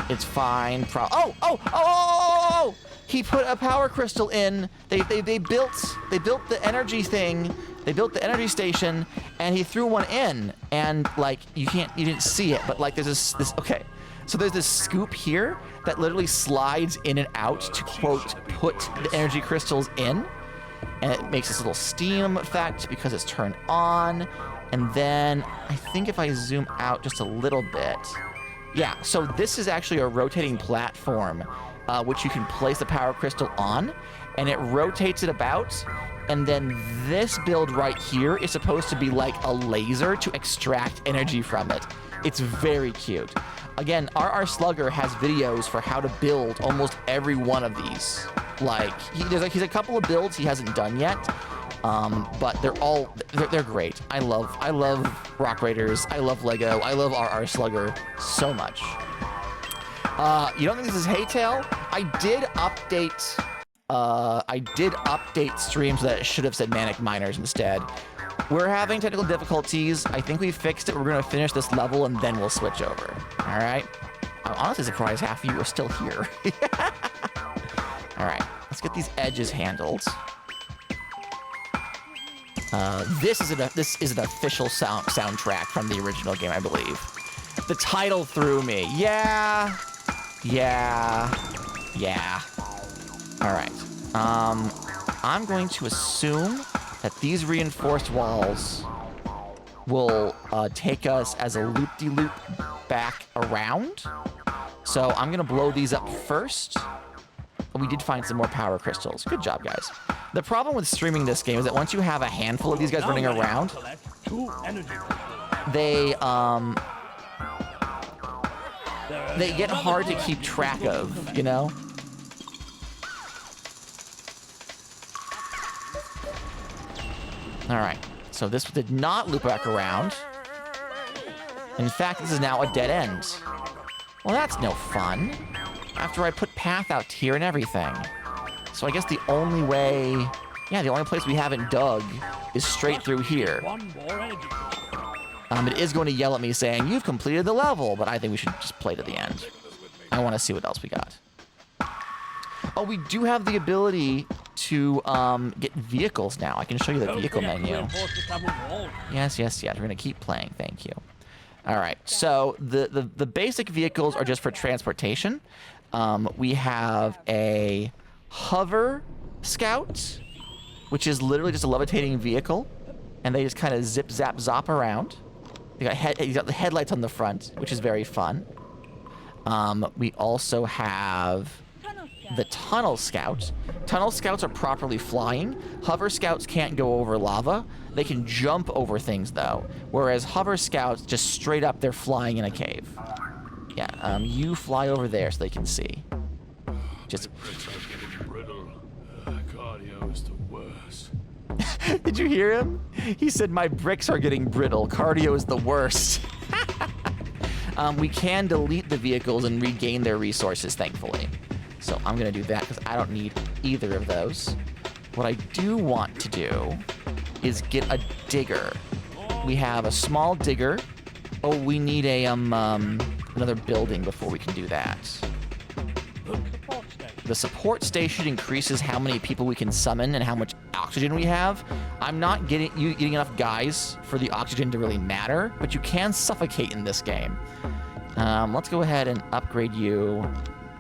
It's fine. Oh! He put a power crystal in. They built the energy thing. They built the energy station, and he threw one in. And like you didn't see it, but like there's this. Okay, so there's this scoop here that literally slides in and out to quote put the energy crystals in, and it makes this little steam effect because it's turned on. And then I think if I zoom out just a little bit, yeah. So this is actually a rotating platform, which you can place the power crystal on, and it rotates it about. And then this build right here is supposed to be like a laser to extract energy from it. It's very cute. Again, RR Slugger has videos for how to build almost every one of these. Like, he's a couple of builds he hasn't done yet, but they're great. I love Rock Raiders. I love Lego. I love RR Slugger so much. You don't think this is Haytail? I did update streams that it should have said Manic Miners instead. We're having technical difficulties. I think we fixed it. We're gonna finish this level and then we'll switch over. All right. I'm honestly surprised half of you are still here. All right, let's get these edges handled. This is an official soundtrack from the original game, I believe. The title threw me. Yeah. All right. I'm going to assume that these reinforced walls will take us as a loop-de-loop back around. So I'm gonna blow these up first. We did find some more power crystals. Good job, guys. The problem with streaming this game is that once you have a handful of these guys running around, they they get hard to keep track of, you know? All right, so this did not loop back around. In fact, this is now a dead end. Well, that's no fun. After I put path out here and everything. So I guess the only way, yeah, the only place we haven't dug is straight through here. It is going to yell at me saying, you've completed the level, but I think we should just play to the end. I want to see what else we got. Oh, we do have the ability to get vehicles now. I can show you the vehicle menu. Yes, yes, yes. We're going to keep playing. Thank you. All right. So the basic vehicles are just for transportation. We have a hover scout, which is literally just a levitating vehicle, and they just kind of zip, zap, zop around. You got the headlights on the front, which is very fun. We also have the tunnel scout. Tunnel scouts are properly flying. Hover scouts can't go over lava. They can jump over things though, whereas hover scouts just straight up they're flying in a cave. Yeah, you fly over there so they can see. Just. Cardio is the worst. Did you hear him? He said my bricks are getting brittle. Cardio is the worst. We can delete the vehicles and regain their resources, thankfully. So I'm going to do that because I don't need either of those. What I do want to do is get a digger. We have a small digger. Oh, we need a another building before we can do that. The support station increases how many people we can summon and how much oxygen we have. I'm not getting enough guys for the oxygen to really matter, but you can suffocate in this game. Let's go ahead and upgrade you.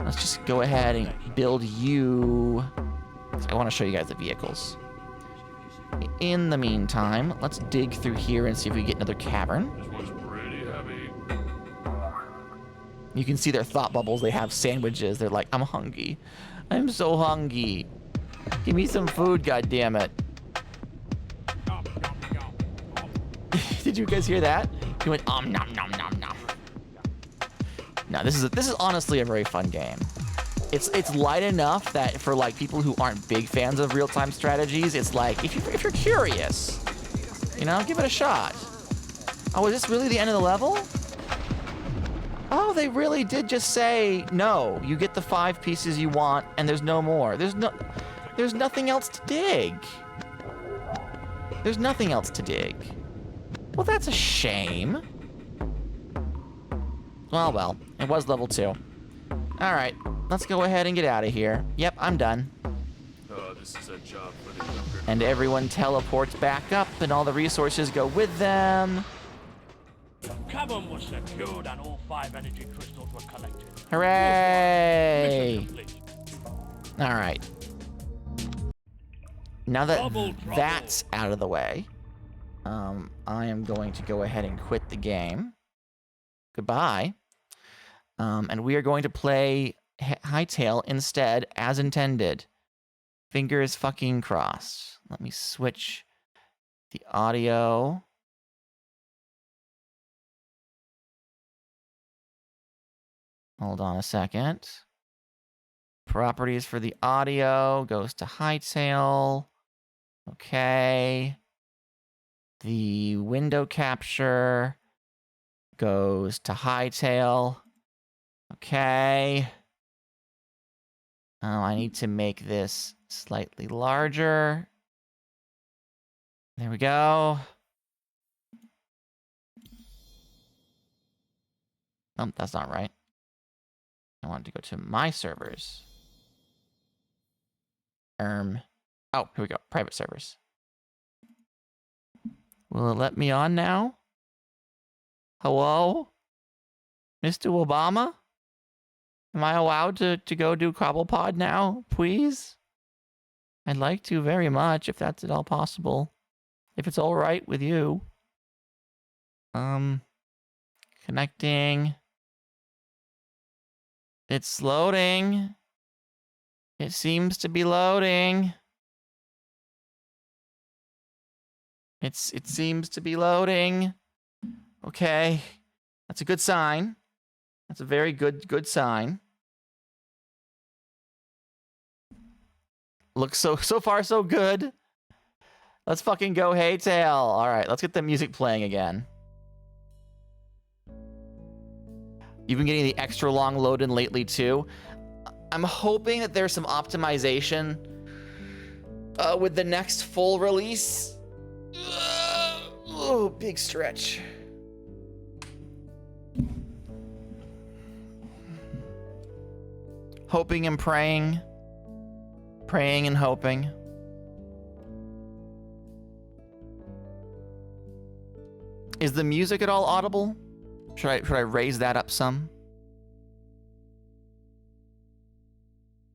Let's just go ahead and build you. I want to show you guys the vehicles. In the meantime, let's dig through here and see if we get another cavern. This one's pretty heavy. You can see their thought bubbles. They have sandwiches. They're like, I'm hungry. I'm so hungry. Give me some food, goddammit. Did you guys hear that? He went, nom nom nom nom. No, this is honestly a very fun game. It's light enough that for like people who aren't big fans of real-time strategies, it's like if you're curious, you know, give it a shot. Oh, is this really the end of the level? Oh, they really did just say no. You get the 5 pieces you want, and there's no more. There's nothing else to dig. There's nothing else to dig. Well, that's a shame. Well, it was level 2. All right, let's go ahead and get out of here. Yep, I'm done. This is a job for the younger. And everyone teleports back up, and all the resources go with them. The cavern was secured and all 5 energy crystals were collected. Hooray! Mission complete. All right. Now that Trouble. that's out of the way, I am going to go ahead and quit the game. Goodbye. And we are going to play Hightail instead, as intended. Fingers fucking crossed. Let me switch the audio. Hold on a second. Properties for the audio goes to Hightail. Okay. The window capture goes to Hightail. Okay. I need to make this slightly larger. There we go. Oh, that's not right. I want to go to my servers. Oh, here we go. Private servers. Will it let me on now? Hello? Mr. Obama? Am I allowed to go do Cobblepod now, please? I'd like to very much, if that's at all possible. If it's all right with you. Connecting. It's loading. It seems to be loading. It seems to be loading. Okay. That's a good sign. That's a very good sign. Looks so far so good. Let's fucking go Hey Tail. All right, let's get the music playing again. You've been getting the extra long load in lately too. I'm hoping that there's some optimization with the next full release. Oh, big stretch. Hoping and praying. Praying and hoping. Is the music at all audible? Should I raise that up some?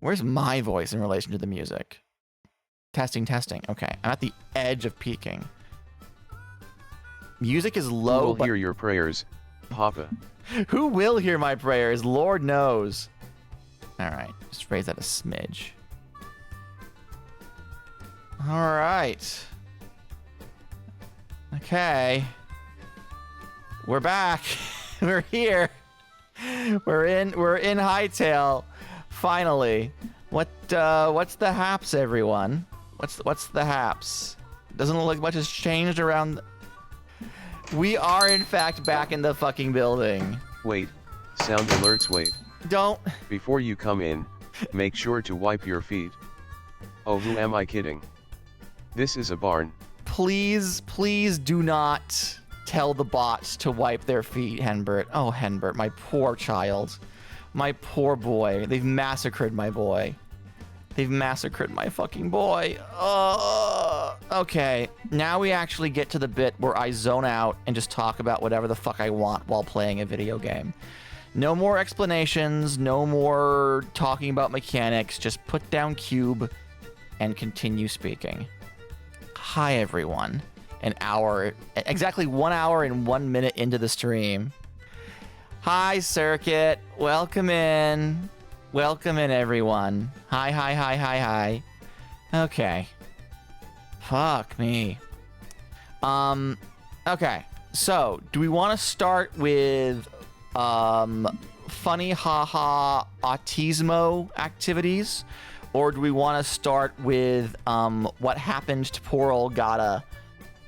Where's my voice in relation to the music? Testing. Okay, I'm at the edge of peaking. Music is low, Who will but hear your prayers, Papa? who will hear my prayers? Lord knows. All right, just raise that a smidge. All right. Okay. We're back. We're here. We're in Hightail. Finally. What's the haps, everyone? What's the haps? Doesn't look like much has changed around. We are in fact back in the fucking building. Wait, sound alerts wait. Don't. Before you come in, make sure to wipe your feet. Oh, who am I kidding? This is a barn. Please do not tell the bots to wipe their feet, Henbert. Oh, Henbert, my poor child. My poor boy. They've massacred my boy. They've massacred my fucking boy. Okay, now we actually get to the bit where I zone out and just talk about whatever the fuck I want while playing a video game. No more explanations, no more talking about mechanics, just put down cube and continue speaking. Hi, everyone. Exactly 1 hour and 1 minute into the stream. Hi, Circuit. Welcome in. Welcome in, everyone. Hi. Okay. Fuck me. Okay. So, do we want to start with funny haha autismo activities? Or do we want to start with what happened to poor old Gata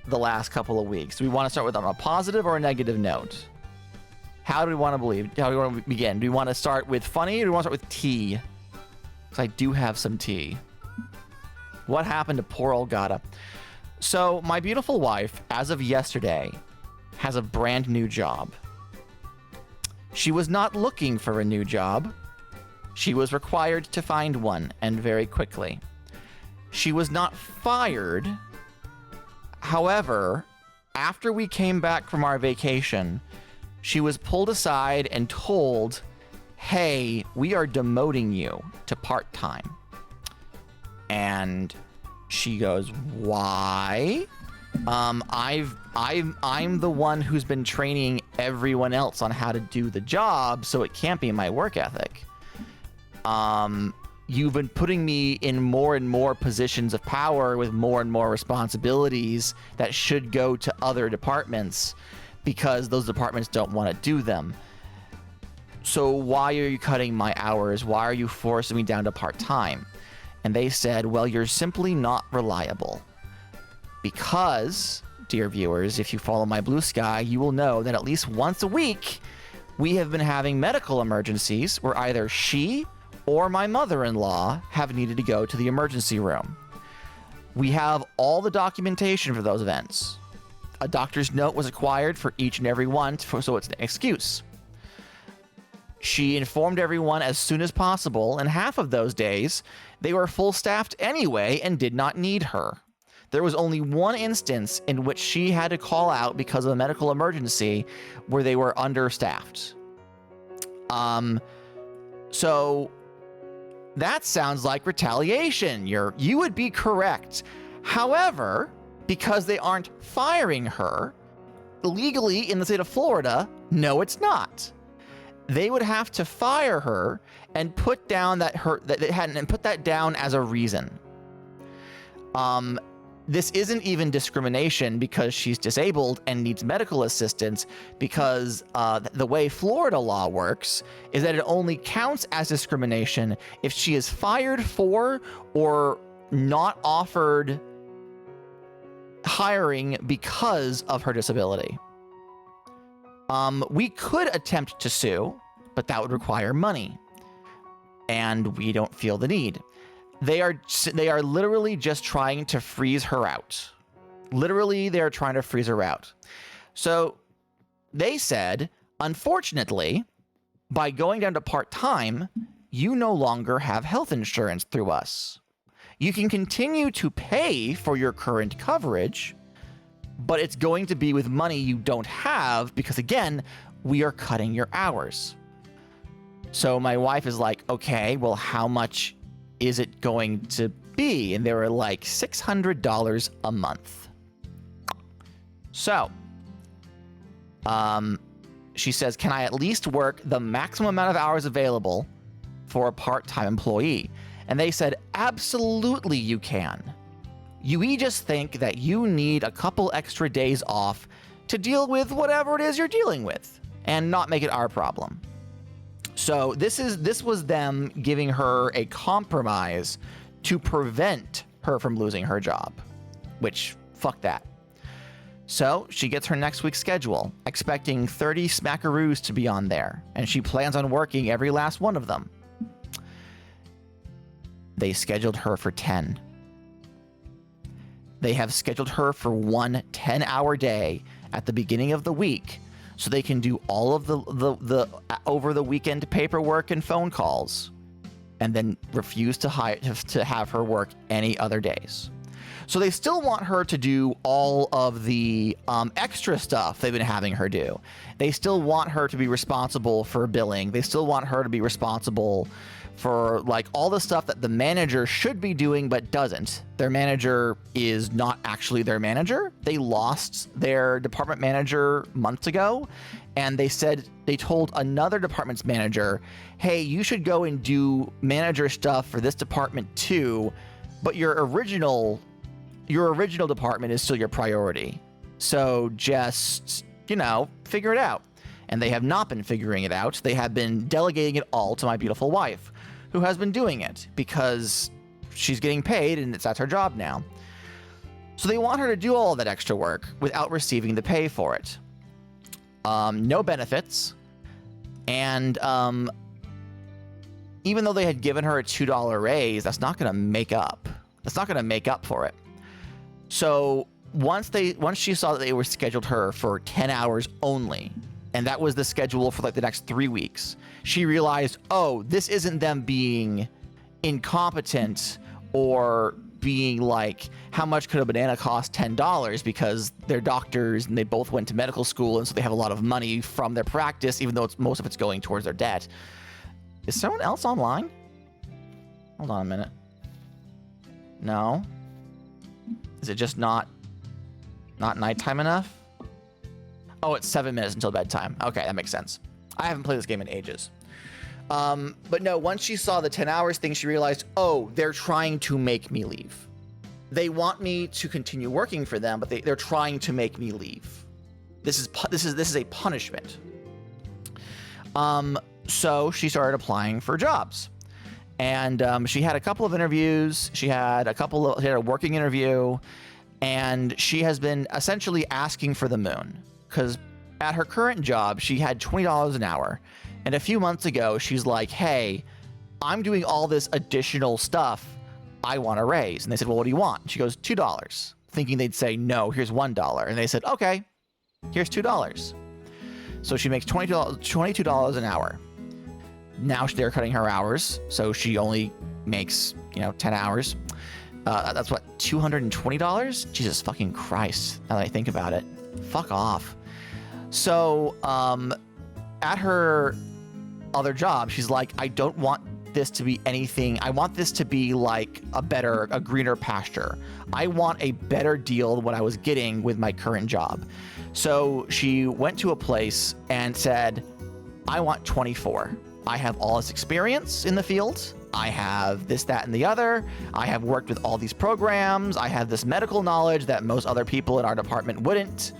the last couple of weeks? Do we want to start with on a positive or a negative note? How do we want to begin? Do we want to start with funny or do we want to start with tea? Because I do have some tea. What happened to poor old Gata? So, my beautiful wife, as of yesterday, has a brand new job. She was not looking for a new job. She was required to find one, and very quickly. She was not fired. However, after we came back from our vacation, she was pulled aside and told, hey, we are demoting you to part-time. And she goes, why? I'm the one who's been training everyone else on how to do the job, so it can't be my work ethic. You've been putting me in more and more positions of power with more and more responsibilities that should go to other departments because those departments don't want to do them. So why are you cutting my hours? Why are you forcing me down to part-time? And they said, well, you're simply not reliable. Because, dear viewers, if you follow my Blue Sky, you will know that at least once a week, we have been having medical emergencies where either she or my mother-in-law have needed to go to the emergency room. We have all the documentation for those events. A doctor's note was acquired for each and every one, so it's an excuse. She informed everyone as soon as possible, and half of those days, they were full-staffed anyway and did not need her. There was only one instance in which she had to call out because of a medical emergency where they were understaffed. So that sounds like retaliation. You would be correct. However, because they aren't firing her, legally in the state of Florida, no, it's not. They would have to fire her and put down put that down as a reason. this isn't even discrimination because she's disabled and needs medical assistance, because the way Florida law works is that it only counts as discrimination if she is fired for or not offered hiring because of her disability. We could attempt to sue, but that would require money, and we don't feel the need. They are literally just trying to freeze her out. Literally, they're trying to freeze her out. So they said, unfortunately, by going down to part-time, you no longer have health insurance through us. You can continue to pay for your current coverage, but it's going to be with money you don't have because, again, we are cutting your hours. So my wife is like, okay, well, how much is it going to be? And they were like $600 a month. So, she says, can I at least work the maximum amount of hours available for a part-time employee? And they said, absolutely you can. We just think that you need a couple extra days off to deal with whatever it is you're dealing with and not make it our problem. So this was them giving her a compromise to prevent her from losing her job, which, fuck that. So she gets her next week's schedule, expecting 30 smackaroos to be on there, and she plans on working every last one of them. They scheduled her for 10. They have scheduled her for one 10-hour day at the beginning of the week, so they can do all of the over the weekend paperwork and phone calls, and then refuse to have her work any other days. So they still want her to do all of the extra stuff they've been having her do. They still want her to be responsible for billing. They still want her to be responsible for like all the stuff that the manager should be doing but doesn't. Their manager is not actually their manager. They lost their department manager months ago, and they told another department's manager, hey, you should go and do manager stuff for this department too, but your original department is still your priority. So just, figure it out. And they have not been figuring it out. They have been delegating it all to my beautiful wife, who has been doing it because she's getting paid and that's her job now. So they want her to do all that extra work without receiving the pay for it. No benefits. And even though they had given her a $2 raise, that's not going to make up. That's not going to make up for it. So once she saw that they were scheduled her for 10 hours only, and that was the schedule for like the next 3 weeks, she realized, oh, this isn't them being incompetent or being like, how much could a banana cost? $10, because they're doctors and they both went to medical school, and so they have a lot of money from their practice, even though most of it's going towards their debt. Is someone else online? Hold on a minute. No? Is it just not nighttime enough? Oh, it's 7 minutes until bedtime. Okay, that makes sense. I haven't played this game in ages. But no, once she saw the 10 hours thing, she realized, oh, they're trying to make me leave. They want me to continue working for them, but they're trying to make me leave. This is a punishment. So she started applying for jobs. And she had a couple of interviews. She had a working interview, and she has been essentially asking for the moon, because at her current job, she had $20 an hour. And a few months ago, she's like, hey, I'm doing all this additional stuff. I want a raise. And they said, well, what do you want? She goes, $2, thinking they'd say, no, here's $1. And they said, okay, here's $2. So she makes $22 an hour. Now they're cutting her hours, so she only makes, 10 hours. That's what, $220? Jesus fucking Christ, now that I think about it. Fuck off. So, at her other job, she's like, I don't want this to be anything. I want this to be like a greener pasture. I want a better deal than what I was getting with my current job. So she went to a place and said, I want 24. I have all this experience in the field. I have this, that, and the other. I have worked with all these programs. I have this medical knowledge that most other people in our department wouldn't.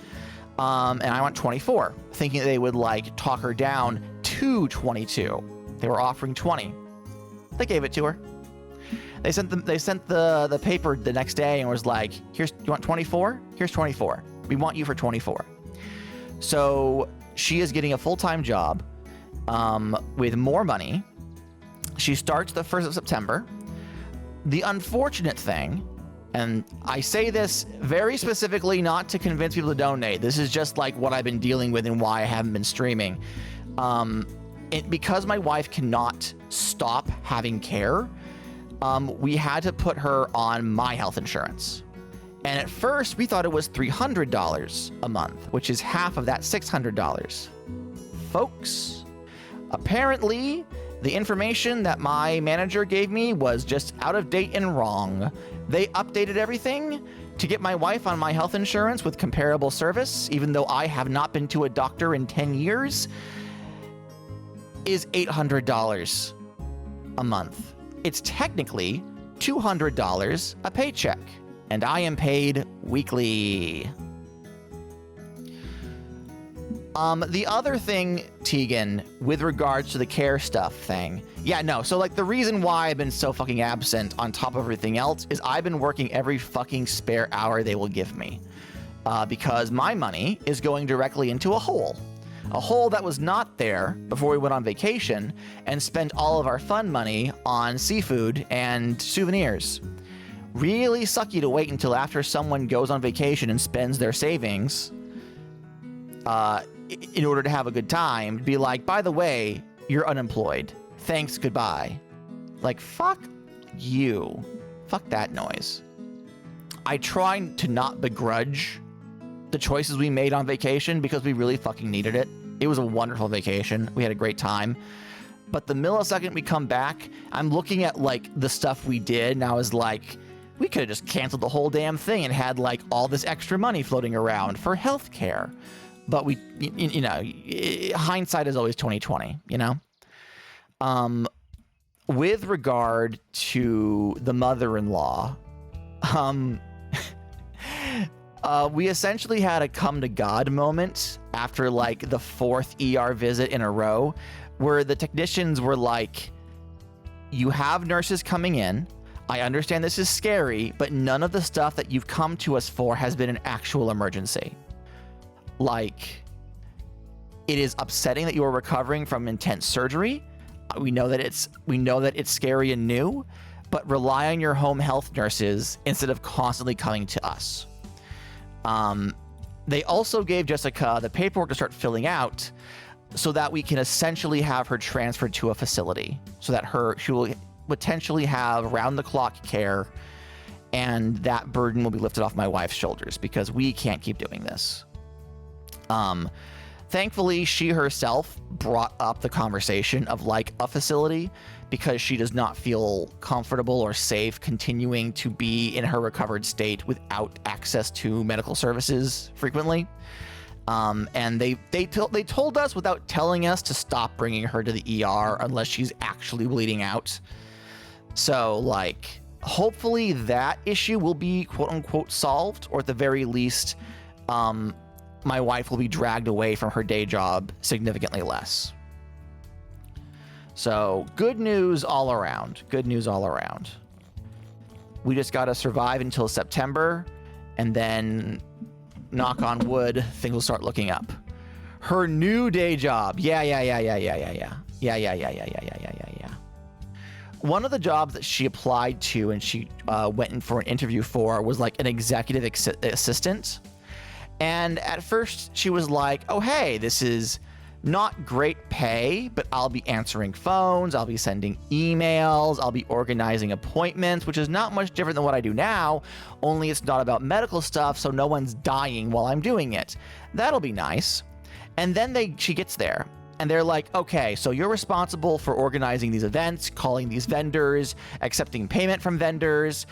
And I want 24, thinking they would like talk her down to 22. They were offering 20. They gave it to her. They sent the paper the next day and was like, you want 24? Here's 24. We want you for 24. So she is getting a full-time job with more money. She starts the 1st of September. The unfortunate thing, and I say this very specifically not to convince people to donate. This is just like what I've been dealing with and why I haven't been streaming. Because my wife cannot stop having care, we had to put her on my health insurance. And at first, we thought it was $300 a month, which is half of that $600. Folks, apparently, the information that my manager gave me was just out of date and wrong. They updated everything to get my wife on my health insurance with comparable service, even though I have not been to a doctor in 10 years, is $800 a month. It's technically $200 a paycheck, and I am paid weekly. The other thing, Tegan, with regards to the care stuff thing. Yeah, no, so like the reason why I've been so fucking absent on top of everything else is I've been working every fucking spare hour they will give me. Because my money is going directly into a hole. A hole that was not there before we went on vacation and spent all of our fun money on seafood and souvenirs. Really sucky to wait until after someone goes on vacation and spends their savings in order to have a good time, be like, by the way, you're unemployed. Thanks, goodbye. Like, fuck you. Fuck that noise. I try to not begrudge the choices we made on vacation because we really fucking needed it. It was a wonderful vacation. We had a great time. But the millisecond we come back, I'm looking at like the stuff we did and I was like, we could have just canceled the whole damn thing and had like all this extra money floating around for healthcare. But we, you know, hindsight is always 20/20, you know? With regard to the mother-in-law, we essentially had a come to God moment after like the 4th ER visit in a row where the technicians were like, you have nurses coming in. I understand this is scary, but none of the stuff that you've come to us for has been an actual emergency. Like, it is upsetting that you are recovering from intense surgery. We know that it's scary and new, but rely on your home health nurses instead of constantly coming to us. They also gave Jessica the paperwork to start filling out so that we can essentially have her transferred to a facility so that she will potentially have round-the-clock care, and that burden will be lifted off my wife's shoulders because we can't keep doing this. Thankfully, she herself brought up the conversation of like a facility because she does not feel comfortable or safe continuing to be in her recovered state without access to medical services frequently. And they told us without telling us to stop bringing her to the ER unless she's actually bleeding out. So like, hopefully that issue will be quote unquote solved, or at the very least, my wife will be dragged away from her day job significantly less. So good news all around. Good news all around. We just got to survive until September, and then knock on wood, things will start looking up. Her new day job. Yeah. One of the jobs that she applied to and she went in for an interview for was like an executive assistant. And at first she was like, oh, hey, this is not great pay, but I'll be answering phones, I'll be sending emails, I'll be organizing appointments, which is not much different than what I do now, only it's not about medical stuff, so no one's dying while I'm doing it. That'll be nice. And then she gets there, And they're like, okay, so you're responsible for organizing these events, calling these vendors, accepting payment from vendors.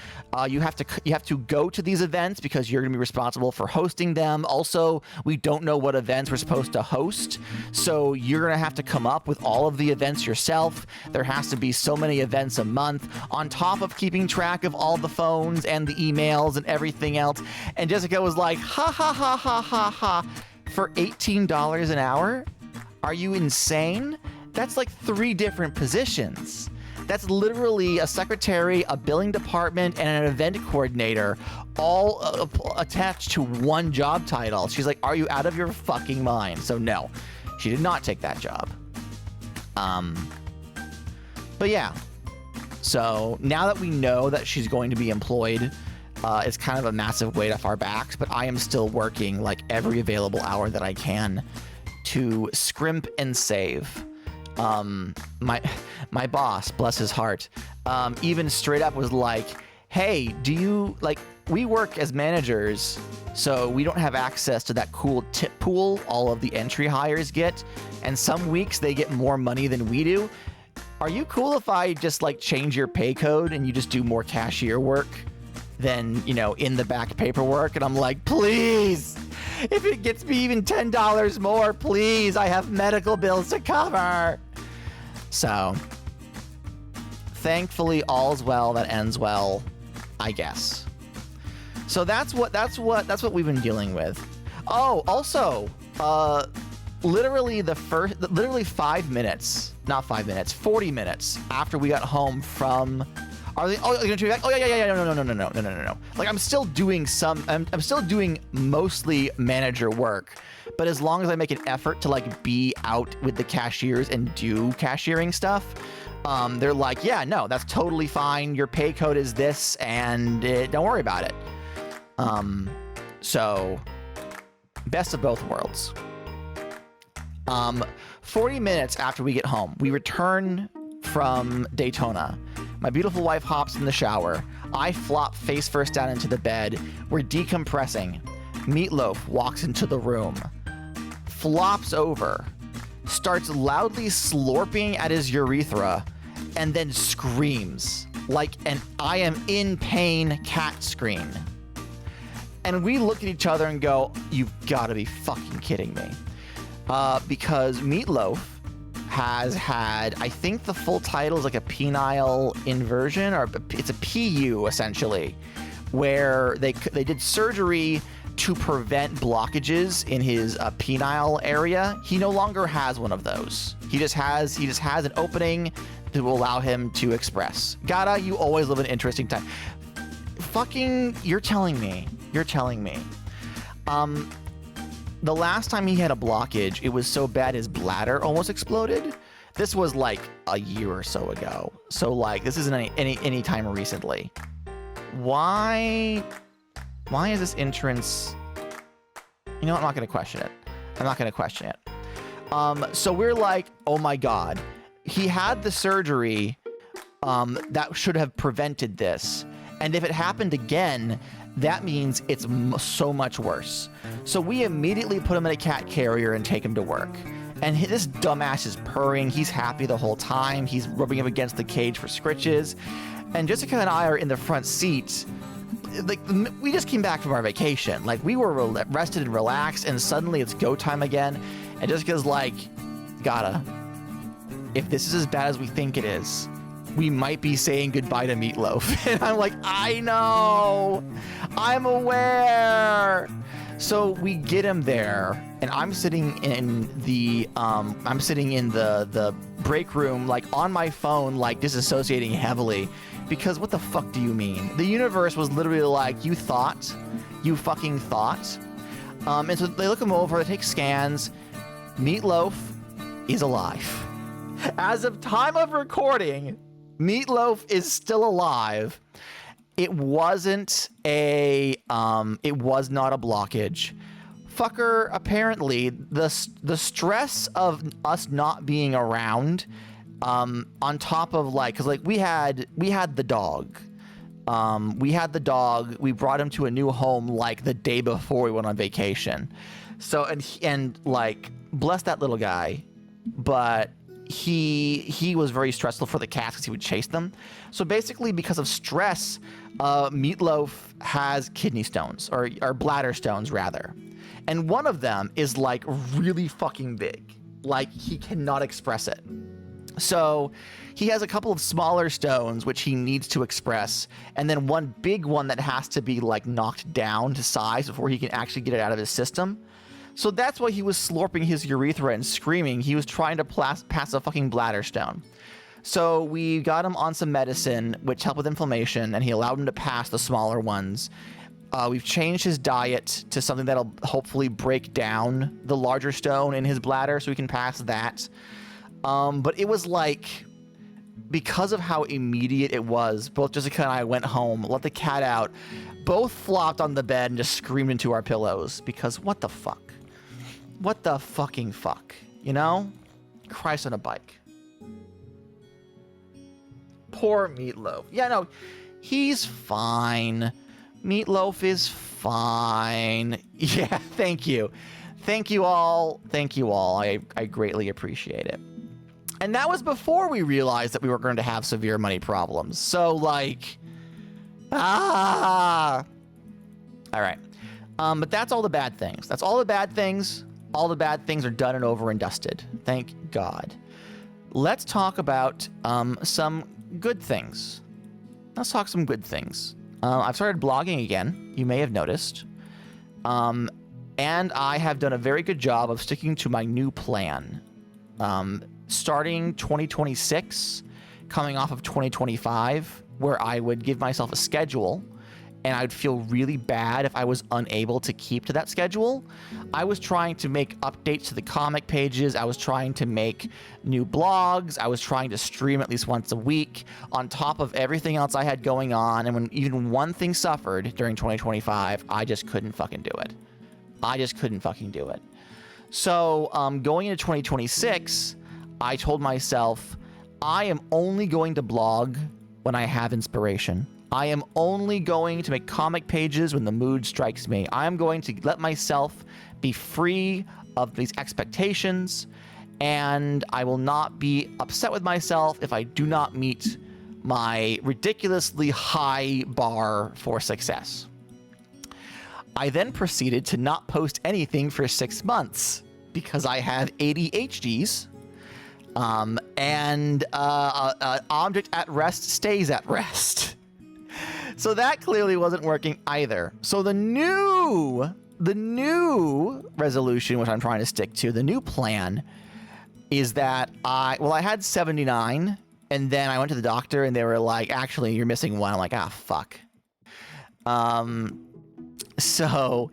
You have to go to these events because you're going to be responsible for hosting them. Also, we don't know what events we're supposed to host, so you're going to have to come up with all of the events yourself. There has to be so many events a month, on top of keeping track of all the phones and the emails and everything else. And Jessica was like, ha ha ha ha ha ha, for $18 an hour? Are you insane? That's like 3 different positions. That's literally a secretary, a billing department, and an event coordinator, all attached to one job title. She's like, are you out of your fucking mind? So no, she did not take that job. But yeah, so now that we know that she's going to be employed, it's kind of a massive weight off our backs, but I am still working like every available hour that I can to scrimp and save. My boss, bless his heart, even straight up was like, hey, do you, like, we work as managers, so we don't have access to that cool tip pool all of the entry hires get, and some weeks they get more money than we do. Are you cool if I just like change your pay code and you just do more cashier work than, you know, in the back paperwork? And I'm like, please, if it gets me even $10 more, please, I have medical bills to cover. So thankfully all's well that ends well, I guess. So that's what we've been dealing with. Oh, also, literally 5 minutes, not 5 minutes, 40 minutes after we got home from, are they gonna take me back? Oh yeah, no. Like I'm still doing I'm still doing mostly manager work, but as long as I make an effort to like be out with the cashiers and do cashiering stuff, they're like, yeah, no, that's totally fine. Your pay code is this, and don't worry about it. So best of both worlds. 40 minutes after we get home, we return from Daytona. My beautiful wife hops in the shower. I flop face first down into the bed. We're decompressing. Meatloaf walks into the room, flops over, starts loudly slurping at his urethra, and then screams like an I am in pain cat scream. And we look at each other and go, you've got to be fucking kidding me. Because Meatloaf has had, I think the full title is like a penile inversion, or it's a PU essentially, where they did surgery to prevent blockages in his penile area. He no longer has one of those. He just has an opening to allow him to express. Gata, you always live an interesting time. Fucking, you're telling me. The last time he had a blockage, it was so bad his bladder almost exploded. This was like a year or so ago. So like, this isn't any time recently. Why is this entrance? You know what? I'm not going to question it. So we're like, oh my God, he had the surgery that should have prevented this. And if it happened again, that means it's so much worse. So we immediately put him in a cat carrier and take him to work. And this dumbass is purring. He's happy the whole time. He's rubbing him against the cage for scritches. And Jessica and I are in the front seat. Like, we just came back from our vacation. Like, we were rested and relaxed, and suddenly it's go time again. And Jessica's like, Gata, if this is as bad as we think it is, we might be saying goodbye to Meatloaf. And I'm like, I know, I'm aware. So we get him there, and I'm sitting in the break room, like on my phone, like disassociating heavily, because what the fuck do you mean? The universe was literally like, you fucking thought. And so they look him over, they take scans. Meatloaf is alive. As of time of recording, Meatloaf is still alive. It was not a blockage. Fucker, apparently, the stress of us not being around, on top of like, cause like we had the dog. We brought him to a new home like the day before we went on vacation. So, and like, bless that little guy. but he was very stressful for the cats because he would chase them. So basically, because of stress, Meatloaf has kidney stones, or bladder stones rather, and one of them is like really fucking big, like he cannot express it. So he has a couple of smaller stones which he needs to express, and then one big one that has to be like knocked down to size before he can actually get it out of his system. So that's why he was slurping his urethra and screaming. He was trying to pass a fucking bladder stone. So we got him on some medicine which helped with inflammation, and he allowed him to pass the smaller ones. We've changed his diet to something that'll hopefully break down the larger stone in his bladder so he can pass that. But it was like, because of how immediate it was, both Jessica and I went home, let the cat out, both flopped on the bed and just screamed into our pillows because what the fuck? What the fucking fuck? You know? Christ on a bike. Poor Meatloaf. Yeah, no, he's fine. Meatloaf is fine. Yeah, thank you. Thank you all. Thank you all. I greatly appreciate it. And that was before we realized that we were going to have severe money problems. So, like, all right. But that's all the bad things. That's all the bad things. All the bad things are done and over and dusted. Thank God. Let's talk about some good things. Let's talk some good things. I've started blogging again. You may have noticed. And I have done a very good job of sticking to my new plan. Starting 2026, coming off of 2025, where I would give myself a schedule, and I'd feel really bad if I was unable to keep to that schedule. I was trying to make updates to the comic pages. I was trying to make new blogs. I was trying to stream at least once a week on top of everything else I had going on. And when even one thing suffered during 2025, I just couldn't fucking do it. I just couldn't fucking do it. So going into 2026, I told myself, I am only going to blog when I have inspiration. I am only going to make comic pages when the mood strikes me. I am going to let myself be free of these expectations, and I will not be upset with myself if I do not meet my ridiculously high bar for success. I then proceeded to not post anything for 6 months because I have ADHDs. And object at rest stays at rest. So that clearly wasn't working either. So the new resolution, which I'm trying to stick to, the new plan is that I had 79, and then I went to the doctor and they were like, actually, you're missing one. I'm like, fuck. So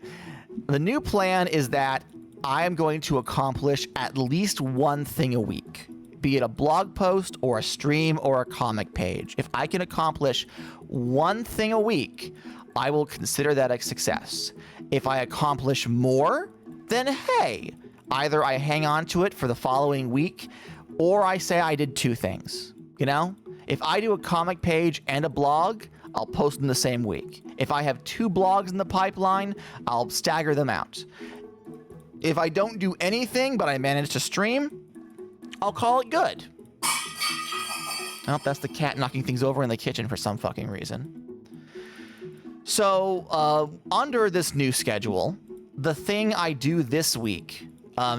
the new plan is that I am going to accomplish at least one thing a week, be it a blog post or a stream or a comic page. If I can accomplish one thing a week, I will consider that a success. If I accomplish more, then hey, either I hang on to it for the following week, or I say I did 2 things, you know? If I do a comic page and a blog, I'll post them the same week. If I have 2 blogs in the pipeline, I'll stagger them out. If I don't do anything, but I manage to stream, I'll call it good. Oh, that's the cat knocking things over in the kitchen for some fucking reason. So, under this new schedule, the thing I do this week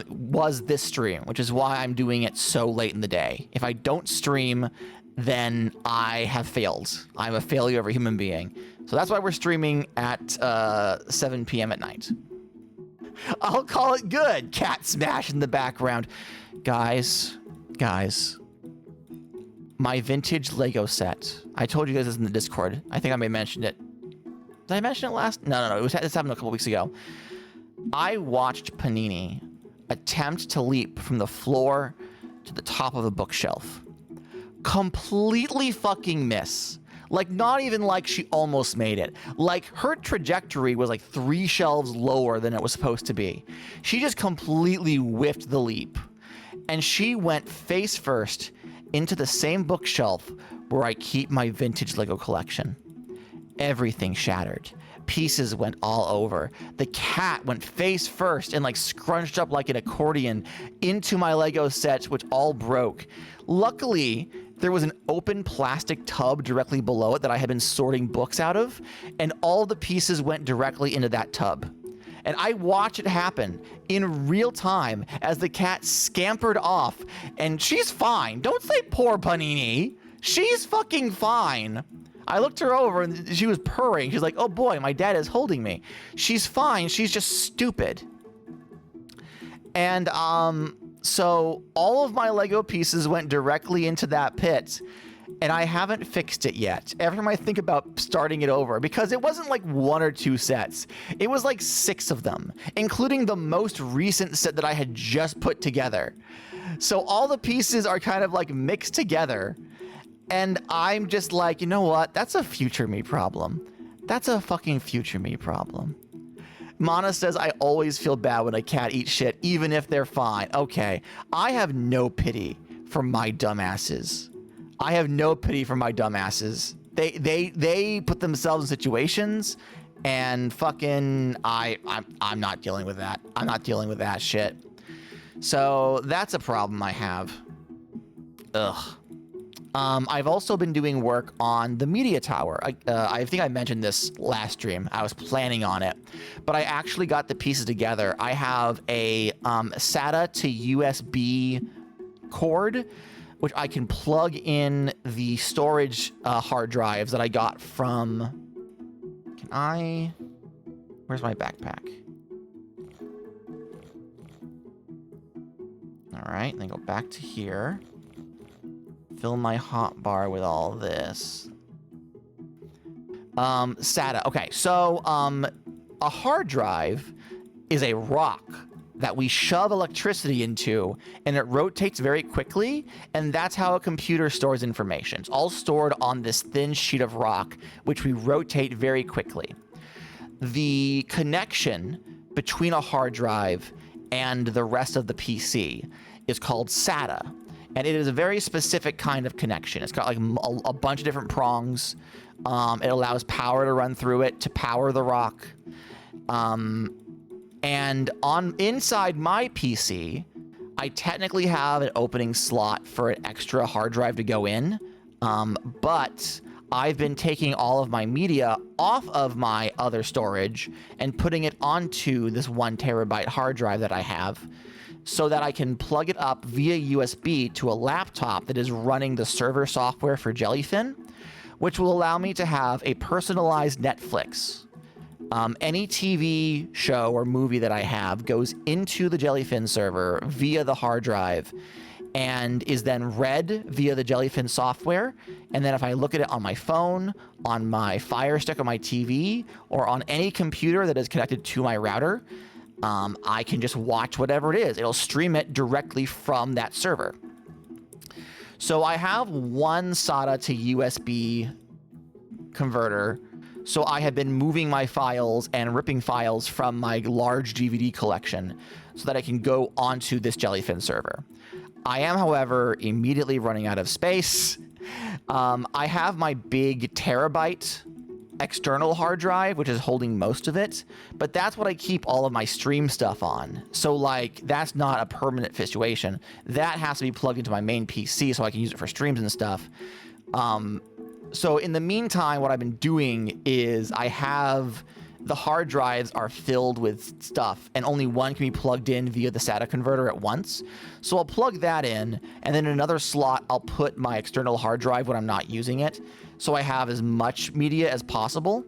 was this stream, which is why I'm doing it so late in the day. If I don't stream, then I have failed. I'm a failure of a human being. So that's why we're streaming at 7 p.m. at night. I'll call it good. Cat smash in the background. Guys, my vintage Lego set. I told you guys this in the Discord. I think I may have mentioned it. Did I mention it last? No. This happened a couple weeks ago. I watched Panini attempt to leap from the floor to the top of a bookshelf. Completely fucking miss. Like, not even like she almost made it. Like, her trajectory was like 3 shelves lower than it was supposed to be. She just completely whiffed the leap. And she went face first into the same bookshelf where I keep my vintage Lego collection. Everything shattered. pieces went all over. The cat went face first and like scrunched up like an accordion into my Lego sets, which all broke. Luckily, there was an open plastic tub directly below it that I had been sorting books out of, and all the pieces went directly into that tub. And I watched it happen in real time as the cat scampered off, and she's fine. Don't say poor Panini. She's fucking fine. I looked her over and she was purring. She's like, oh boy, my dad is holding me. She's fine. She's just stupid. And so all of my Lego pieces went directly into that pit, and I haven't fixed it yet. Every time I think about starting it over, because it wasn't like 1 or 2 sets. It was like 6 of them, including the most recent set that I had just put together. So all the pieces are kind of like mixed together. And I'm just like, you know what? That's a future me problem. That's a fucking future me problem. Mana says, I always feel bad when a cat eats shit, even if they're fine. Okay, I have no pity for my dumbasses. I have no pity for my dumbasses. They put themselves in situations, and fucking I'm not dealing with that. I'm not dealing with that shit. So that's a problem I have. Ugh. I've also been doing work on the media tower. I think I mentioned this last stream. I was planning on it, but I actually got the pieces together. I have a SATA to USB cord, which I can plug in the storage hard drives that I got from... Where's my backpack? All right, then go back to here. Fill my hotbar with all this. SATA. Okay, so a hard drive is a rock that we shove electricity into, and it rotates very quickly, and that's how a computer stores information. It's all stored on this thin sheet of rock, which we rotate very quickly. The connection between a hard drive and the rest of the PC is called SATA. And it is a very specific kind of connection. It's got like a bunch of different prongs. It allows power to run through it to power the rock. And inside my PC, I technically have an opening slot for an extra hard drive to go in. But I've been taking all of my media off of my other storage and putting it onto this 1 terabyte hard drive that I have, so that I can plug it up via USB to a laptop that is running the server software for Jellyfin, which will allow me to have a personalized Netflix. Any TV show or movie that I have goes into the Jellyfin server via the hard drive and is then read via the Jellyfin software. And then if I look at it on my phone, on my Fire Stick on my TV, or on any computer that is connected to my router, I can just watch whatever it is. It'll stream it directly from that server. So I have 1 SATA to USB converter. So I have been moving my files and ripping files from my large DVD collection so that I can go onto this Jellyfin server. I am, however, immediately running out of space. I have my big terabyte external hard drive, which is holding most of it, but that's what I keep all of my stream stuff on. So like, that's not a permanent situation. That has to be plugged into my main PC so I can use it for streams and stuff. So in the meantime, what I've been doing is I have the hard drives are filled with stuff, and only one can be plugged in via the SATA converter at once. So I'll plug that in, and then in another slot, I'll put my external hard drive when I'm not using it, so I have as much media as possible.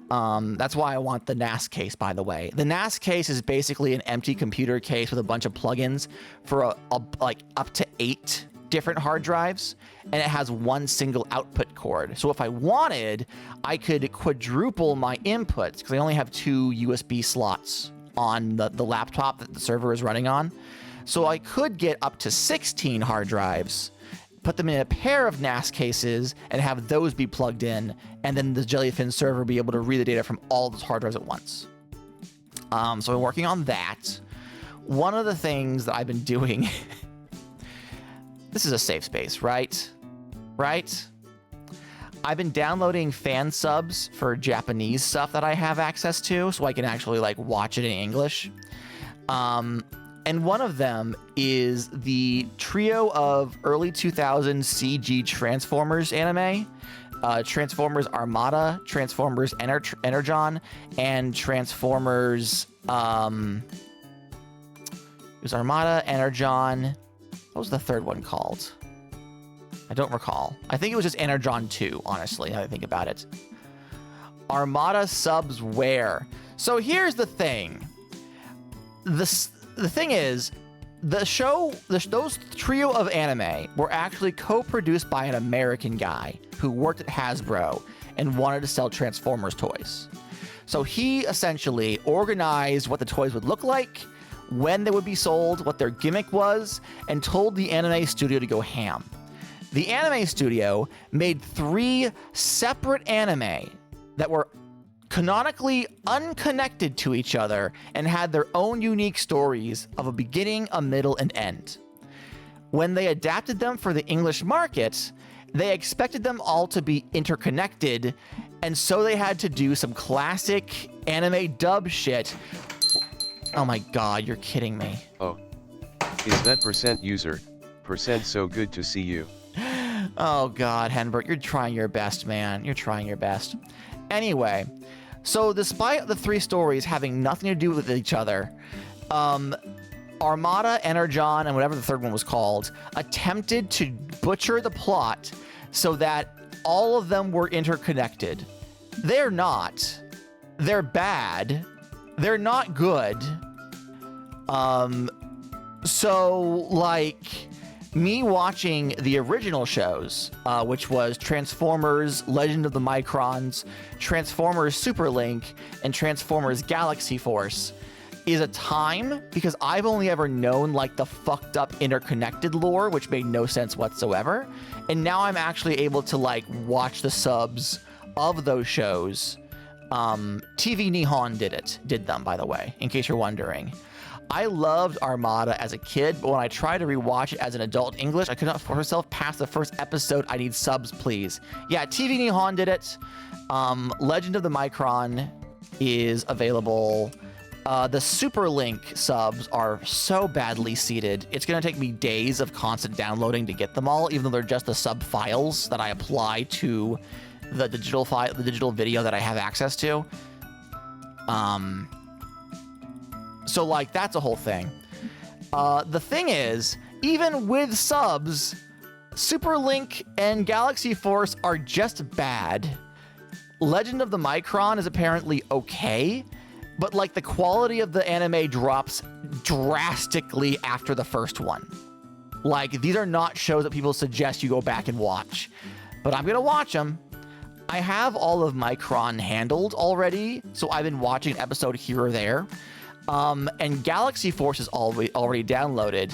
That's why I want the NAS case, by the way. The NAS case is basically an empty computer case with a bunch of plugins for like up to 8 different hard drives, and it has 1 single output cord. So if I wanted, I could quadruple my inputs, because I only have 2 USB slots on the laptop that the server is running on. So I could get up to 16 hard drives, put them in a pair of NAS cases, and have those be plugged in, and then the Jellyfin server be able to read the data from all those hard drives at once. So I'm working on that. One of the things that I've been doing... This is a safe space, right? Right? I've been downloading fan subs for Japanese stuff that I have access to, so I can actually like watch it in English. And one of them is the trio of early 2000s CG Transformers anime. Transformers Armada, Transformers Energon, and Transformers... it was Armada, Energon... What was the third one called? I don't recall. I think it was just Energon 2, honestly, now that I think about it. Armada subs where? So here's the thing. The thing is, those trio of anime were actually co-produced by an American guy who worked at Hasbro and wanted to sell Transformers toys. So he essentially organized what the toys would look like, when they would be sold, what their gimmick was, and told the anime studio to go ham. The anime studio made 3 separate anime that were canonically unconnected to each other and had their own unique stories of a beginning, a middle, and end. When they adapted them for the English market, they expected them all to be interconnected, and so they had to do some classic anime dub shit. Oh my god, you're kidding me. Oh. Is that % user? % so good to see you. Oh god, Henbert, you're trying your best, man. You're trying your best. Anyway, so despite the 3 stories having nothing to do with each other, Armada, Energon, and whatever the third one was called, attempted to butcher the plot so that all of them were interconnected. They're not. They're bad. They're not good. So, like, me watching the original shows, which was Transformers Legend of the Microns, Transformers Super Link, and Transformers Galaxy Force, is a time because I've only ever known like the fucked up interconnected lore, which made no sense whatsoever. And now I'm actually able to like watch the subs of those shows. TV Nihon did them, by the way, in case you're wondering. I loved Armada as a kid, but when I tried to rewatch it as an adult in English, I could not force myself past the first episode. I need subs, please. Yeah, TV Nihon did it. Legend of the Micron is available. The Super Link subs are so badly seated. It's going to take me days of constant downloading to get them all, even though they're just the sub files that I apply to the digital file, the digital video that I have access to. So like that's a whole thing. The thing is, even with subs, Super Link and Galaxy Force are just bad. Legend of the Micron is apparently okay, but like the quality of the anime drops drastically after the first one. Like these are not shows that people suggest you go back and watch, but I'm gonna watch them. I have all of Micron handled already, so I've been watching an episode here or there. And Galaxy Force is already downloaded.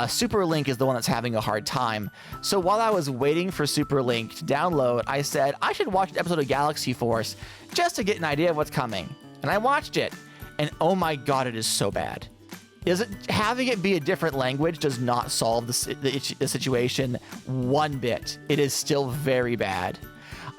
Super Link is the one that's having a hard time. So while I was waiting for Super Link to download, I said I should watch an episode of Galaxy Force just to get an idea of what's coming. And I watched it, and oh my god, it is so bad. Having it be a different language does not solve the situation one bit. It is still very bad.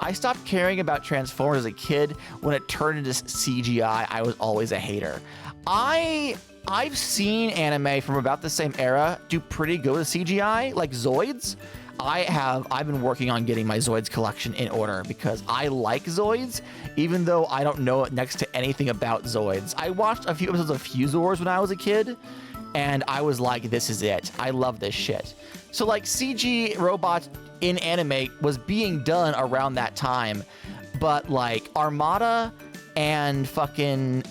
I stopped caring about Transformers as a kid. When it turned into CGI, I was always a hater. I've seen anime from about the same era do pretty good with CGI, like Zoids. I've been working on getting my Zoids collection in order because I like Zoids, even though I don't know next to anything about Zoids. I watched a few episodes of Fuzors when I was a kid, and I was like, this is it. I love this shit. So like CG robots in anime was being done around that time, but like Armada and fucking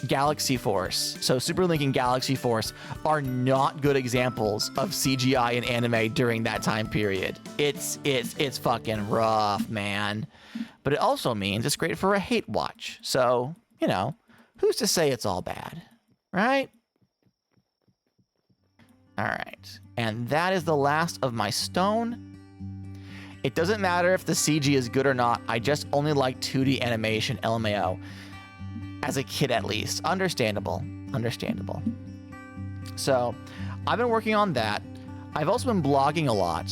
Galaxy Force, so Super Link and Galaxy Force, are not good examples of CGI in anime during that time period. It's fucking rough, man. But it also means it's great for a hate watch. So, you know, who's to say it's all bad, right? All right, and that is the last of my stone. It doesn't matter if the CG is good or not. I just only like 2D animation, LMAO. As a kid, at least. Understandable. Understandable. So, I've been working on that. I've also been blogging a lot.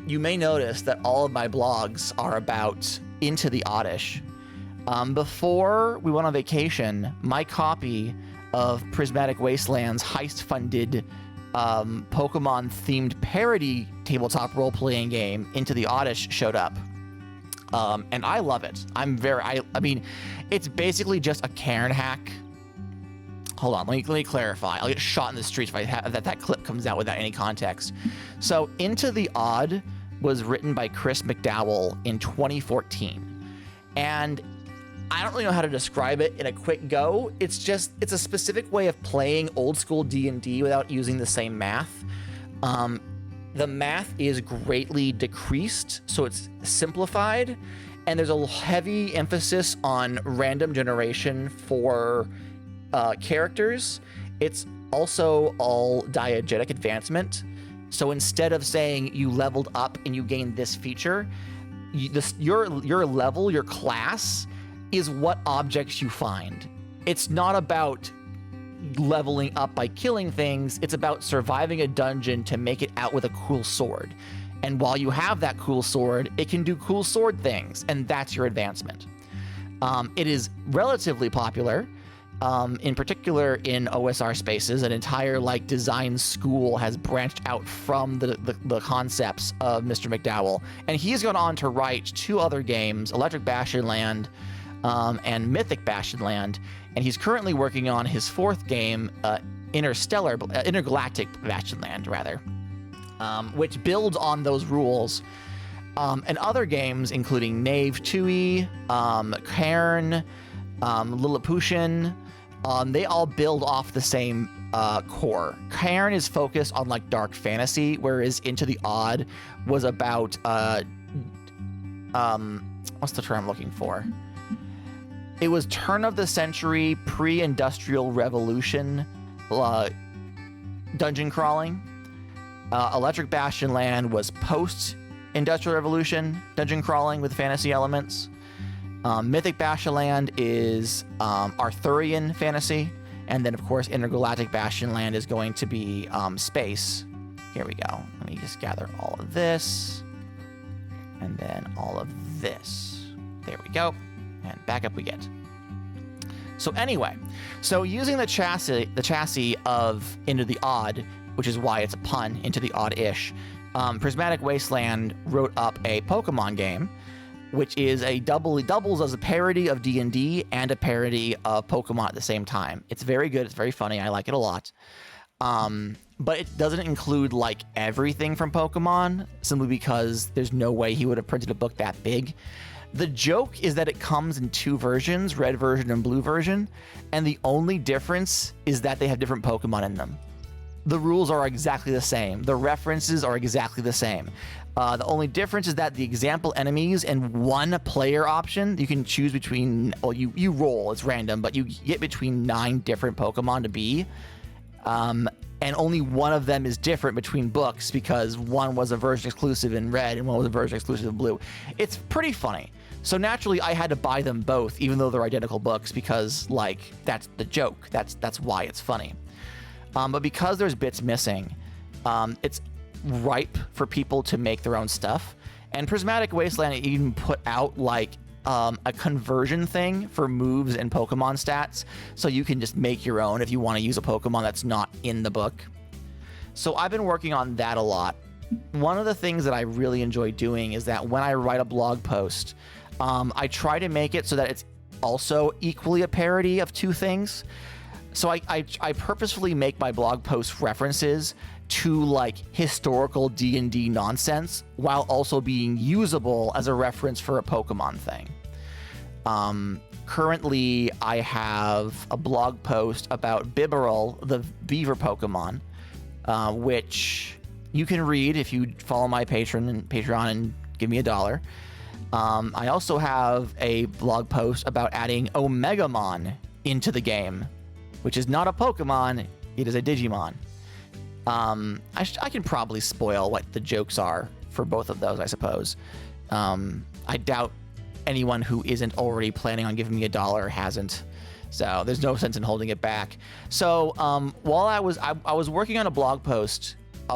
you may notice that all of my blogs are about Into the Oddish. Before we went on vacation, my copy of Prismatic Wasteland's heist-funded Pokemon-themed parody tabletop role-playing game, Into the Oddish, showed up. And I love it. I mean, it's basically just a Karen hack. Hold on, let me clarify. I'll get shot in the streets if that clip comes out without any context. So, Into the Odd was written by Chris McDowell in 2014. And I don't really know how to describe it in a quick go. It's a specific way of playing old school D&D without using the same math. The math is greatly decreased, so it's simplified, and there's a heavy emphasis on random generation for characters. It's also all diegetic advancement. So instead of saying you leveled up and you gained this feature, your level, your class, is what objects you find. It's not about leveling up by killing things. It's about surviving a dungeon to make it out with a cool sword. And while you have that cool sword, it can do cool sword things, and that's your advancement. It is relatively popular. In particular in OSR spaces, an entire design school has branched out from the concepts of Mr. McDowell, and he's gone on to write 2 other games, Electric Bastionland and Mythic Bastionland, and he's currently working on his 4th game, Intergalactic Bastionland, rather, which builds on those rules. And other games, including Knave Tui, Cairn, Lilliputian, they all build off the same core. Cairn is focused on dark fantasy, whereas Into the Odd was about what's the term I'm looking for? It was turn of the century, pre-industrial revolution dungeon crawling. Electric Bastionland was post-industrial revolution dungeon crawling with fantasy elements. Mythic Bastionland is Arthurian fantasy, and then of course Intergalactic Bastionland is going to be space. Here we go. Let me just gather all of this, and then all of this. There we go, and back up we get. So anyway, using the chassis of Into the Odd, which is why it's a pun, Into the Odd-ish, Prismatic Wasteland wrote up a Pokemon game, which is doubles as a parody of D&D and a parody of Pokemon at the same time. It's very good. It's very funny. I like it a lot. But it doesn't include everything from Pokemon, simply because there's no way he would have printed a book that big. The joke is that it comes in 2 versions, red version and blue version, and the only difference is that they have different Pokemon in them. The rules are exactly the same. The references are exactly the same. The only difference is that the example enemies and 1 player option, you can choose between, you roll, it's random, but you get between 9 different Pokemon to be. And only 1 of them is different between books because 1 was a version exclusive in red and 1 was a version exclusive in blue. It's pretty funny. So naturally, I had to buy them both, even though they're identical books, because that's the joke. That's why it's funny. But because there's bits missing, it's ripe for people to make their own stuff. And Prismatic Wasteland even put out a conversion thing for moves and Pokemon stats, so you can just make your own if you want to use a Pokemon that's not in the book. So I've been working on that a lot. One of the things that I really enjoy doing is that when I write a blog post, I try to make it so that it's also equally a parody of 2 things. So I purposefully make my blog post references to historical D&D nonsense while also being usable as a reference for a Pokemon thing. Currently, I have a blog post about Bibarel, the beaver Pokemon, which you can read if you follow my Patreon and give me $1. I also have a blog post about adding Omegamon into the game, which is not a Pokemon, it is a Digimon. I can probably spoil what the jokes are for both of those, I suppose. I doubt anyone who isn't already planning on giving me $1 hasn't. So there's no sense in holding it back. So while I was working on a blog post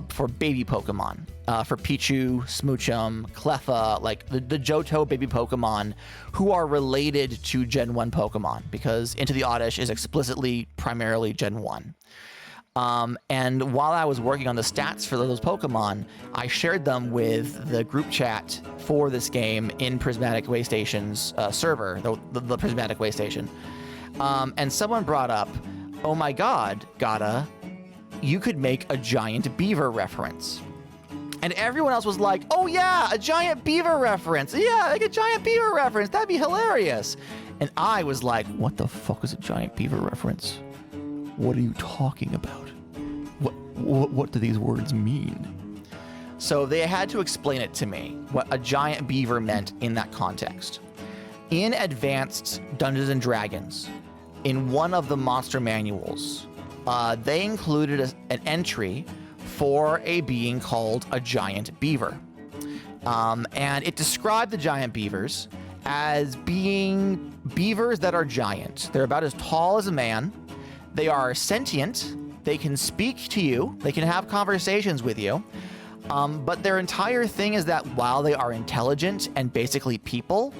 for baby Pokemon, for Pichu, Smoochum, Cleffa, like the Johto baby Pokemon who are related to Gen 1 Pokemon, because Into the Oddish is explicitly primarily Gen 1. And while I was working on the stats for those Pokemon, I shared them with the group chat for this game in Prismatic Waystation's server, the Prismatic Waystation. And someone brought up, oh my god, Gata, you could make a giant beaver reference. And everyone else was like, oh yeah, a giant beaver reference. Yeah, like a giant beaver reference. That'd be hilarious. And I was like, what the fuck is a giant beaver reference? What are you talking about? What do these words mean? So they had to explain it to me, what a giant beaver meant in that context. In Advanced Dungeons and Dragons, in one of the monster manuals, they included an entry for a being called a giant beaver. And it described the giant beavers as being beavers that are giant. They're about as tall as a man. They are sentient. They can speak to you. They can have conversations with you. But their entire thing is that while they are intelligent and basically people,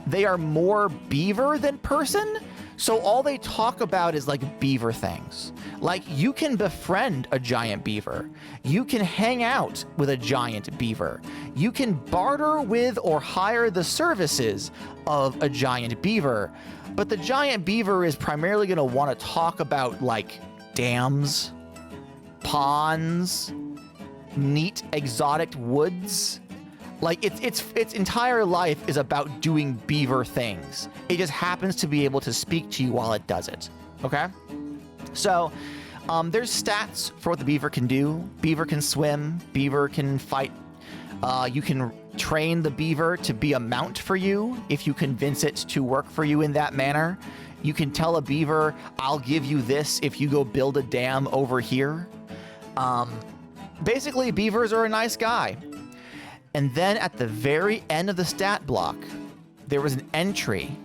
they are more beaver than person. So all they talk about is like beaver things. Like you can befriend a giant beaver. You can hang out with a giant beaver. You can barter with or hire the services of a giant beaver. But the giant beaver is primarily going to want to talk about like dams, ponds, neat exotic woods. Like its entire life is about doing beaver things. It just happens to be able to speak to you while it does it. Okay? So there's stats for what the beaver can do. Beaver can swim. Beaver can fight. You can train the beaver to be a mount for you if you convince it to work for you in that manner. You can tell a beaver, I'll give you this if you go build a dam over here. Basically, beavers are a nice guy. And then at the very end of the stat block, there was an entry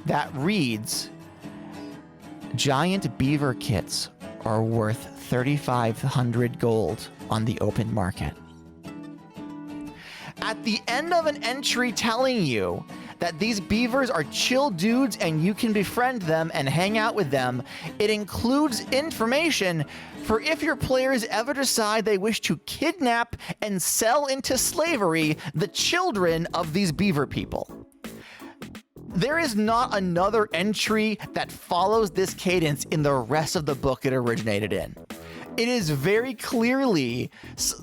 that reads, giant beaver kits are worth 3,500 gold on the open market. At the end of an entry telling you that these beavers are chill dudes and you can befriend them and hang out with them, it includes information for if your players ever decide they wish to kidnap and sell into slavery the children of these beaver people. There is not another entry that follows this cadence in the rest of the book it originated in. It is very clearly,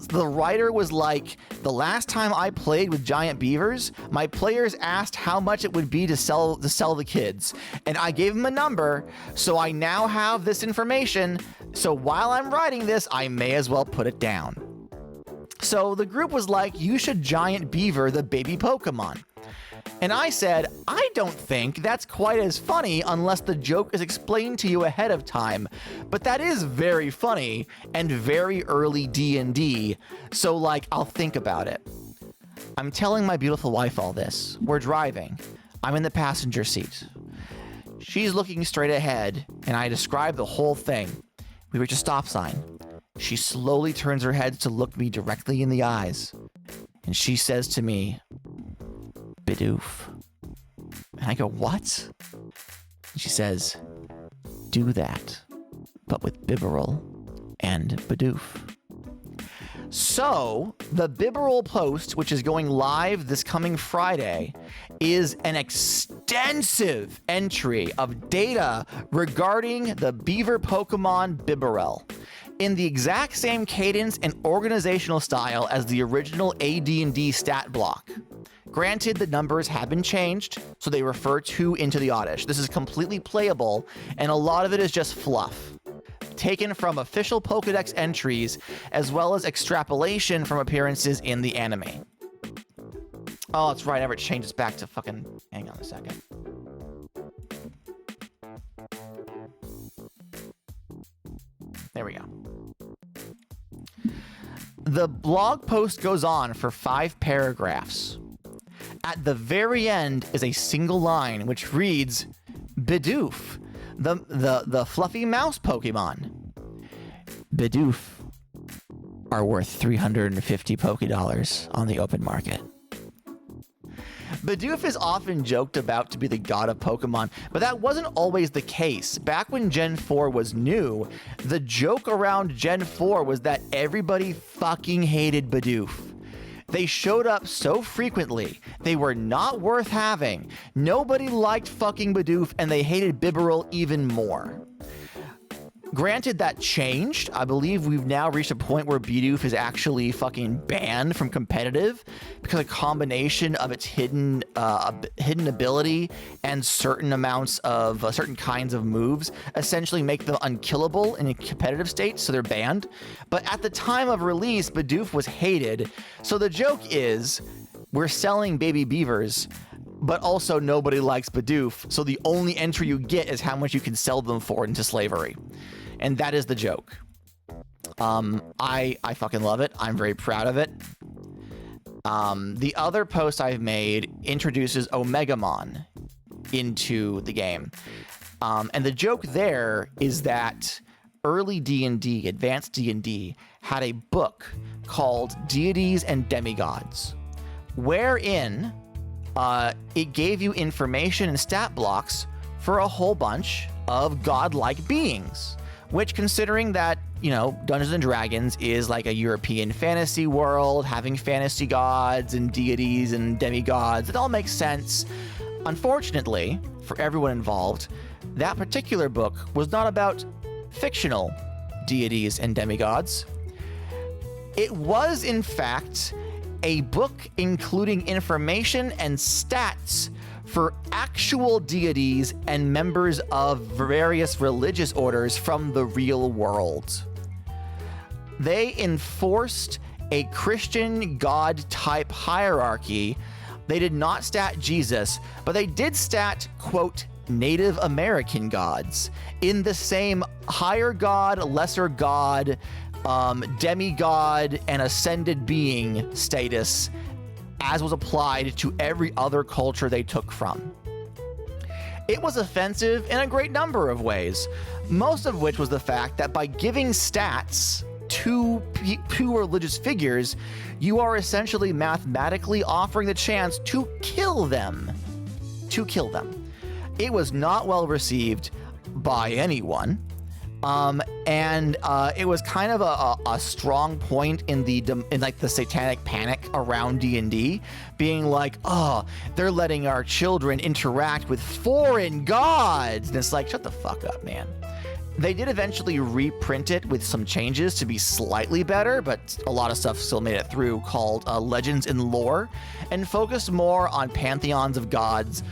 the writer was like, the last time I played with giant beavers, my players asked how much it would be to sell the kids. And I gave them a number, so I now have this information. So while I'm writing this, I may as well put it down. So the group was like, you should giant beaver the baby Pokemon. And I said, I don't think that's quite as funny unless the joke is explained to you ahead of time. But that is very funny and very early D&D, so like, I'll think about it. I'm telling my beautiful wife all this. We're driving. I'm in the passenger seat. She's looking straight ahead, and I describe the whole thing. We reach a stop sign. She slowly turns her head to look me directly in the eyes. And she says to me, Bidoof. And I go, what? And she says, do that, but with Bibarel and Bidoof. So, the Bibarel post, which is going live this coming Friday, is an extensive entry of data regarding the beaver Pokemon Bibarel, in the exact same cadence and organizational style as the original AD&D stat block. Granted, the numbers have been changed, so they refer to Into the Oddish. This is completely playable, and a lot of it is just fluff, taken from official Pokedex entries, as well as extrapolation from appearances in the anime. Oh, that's right, Everett changes back to fucking... Hang on a second. There we go. The blog post goes on for 5 paragraphs. At the very end is a single line which reads, Bidoof, the fluffy mouse Pokemon. Bidoof are worth 350 Poké-Dollars on the open market. Bidoof is often joked about to be the god of Pokemon, but that wasn't always the case. Back when Gen 4 was new, the joke around Gen 4 was that everybody fucking hated Bidoof. They showed up so frequently, they were not worth having. Nobody liked fucking Bidoof, and they hated Bibarel even more. Granted, that changed. I believe we've now reached a point where Bidoof is actually fucking banned from competitive because a combination of its hidden ability and certain amounts of certain kinds of moves essentially make them unkillable in a competitive state, so they're banned. But at the time of release, Bidoof was hated. So the joke is, we're selling baby beavers, but also nobody likes Bidoof, so the only entry you get is how much you can sell them for into slavery. And that is the joke. I fucking love it. I'm very proud of it. The other post I've made introduces Omegamon into the game. And the joke there is that early D&D, advanced D&D, had a book called Deities and Demigods, wherein it gave you information and stat blocks for a whole bunch of godlike beings. Which, considering that, you know, Dungeons & Dragons is like a European fantasy world, having fantasy gods and deities and demigods, it all makes sense. Unfortunately, for everyone involved, that particular book was not about fictional deities and demigods. It was, in fact, a book including information and stats for actual deities and members of various religious orders from the real world. They enforced a Christian God-type hierarchy. They did not stat Jesus, but they did stat, quote, Native American gods in the same higher god, lesser god, demigod, and ascended being status as was applied to every other culture they took from. It was offensive in a great number of ways, most of which was the fact that by giving stats to religious figures, you are essentially mathematically offering the chance to kill them. It was not well received by anyone. And it was kind of a strong point in like the satanic panic around D&D, being like, oh, they're letting our children interact with foreign gods. And it's like, shut the fuck up, man. They did eventually reprint it with some changes to be slightly better, but a lot of stuff still made it through, called Legends in Lore, and focused more on pantheons of gods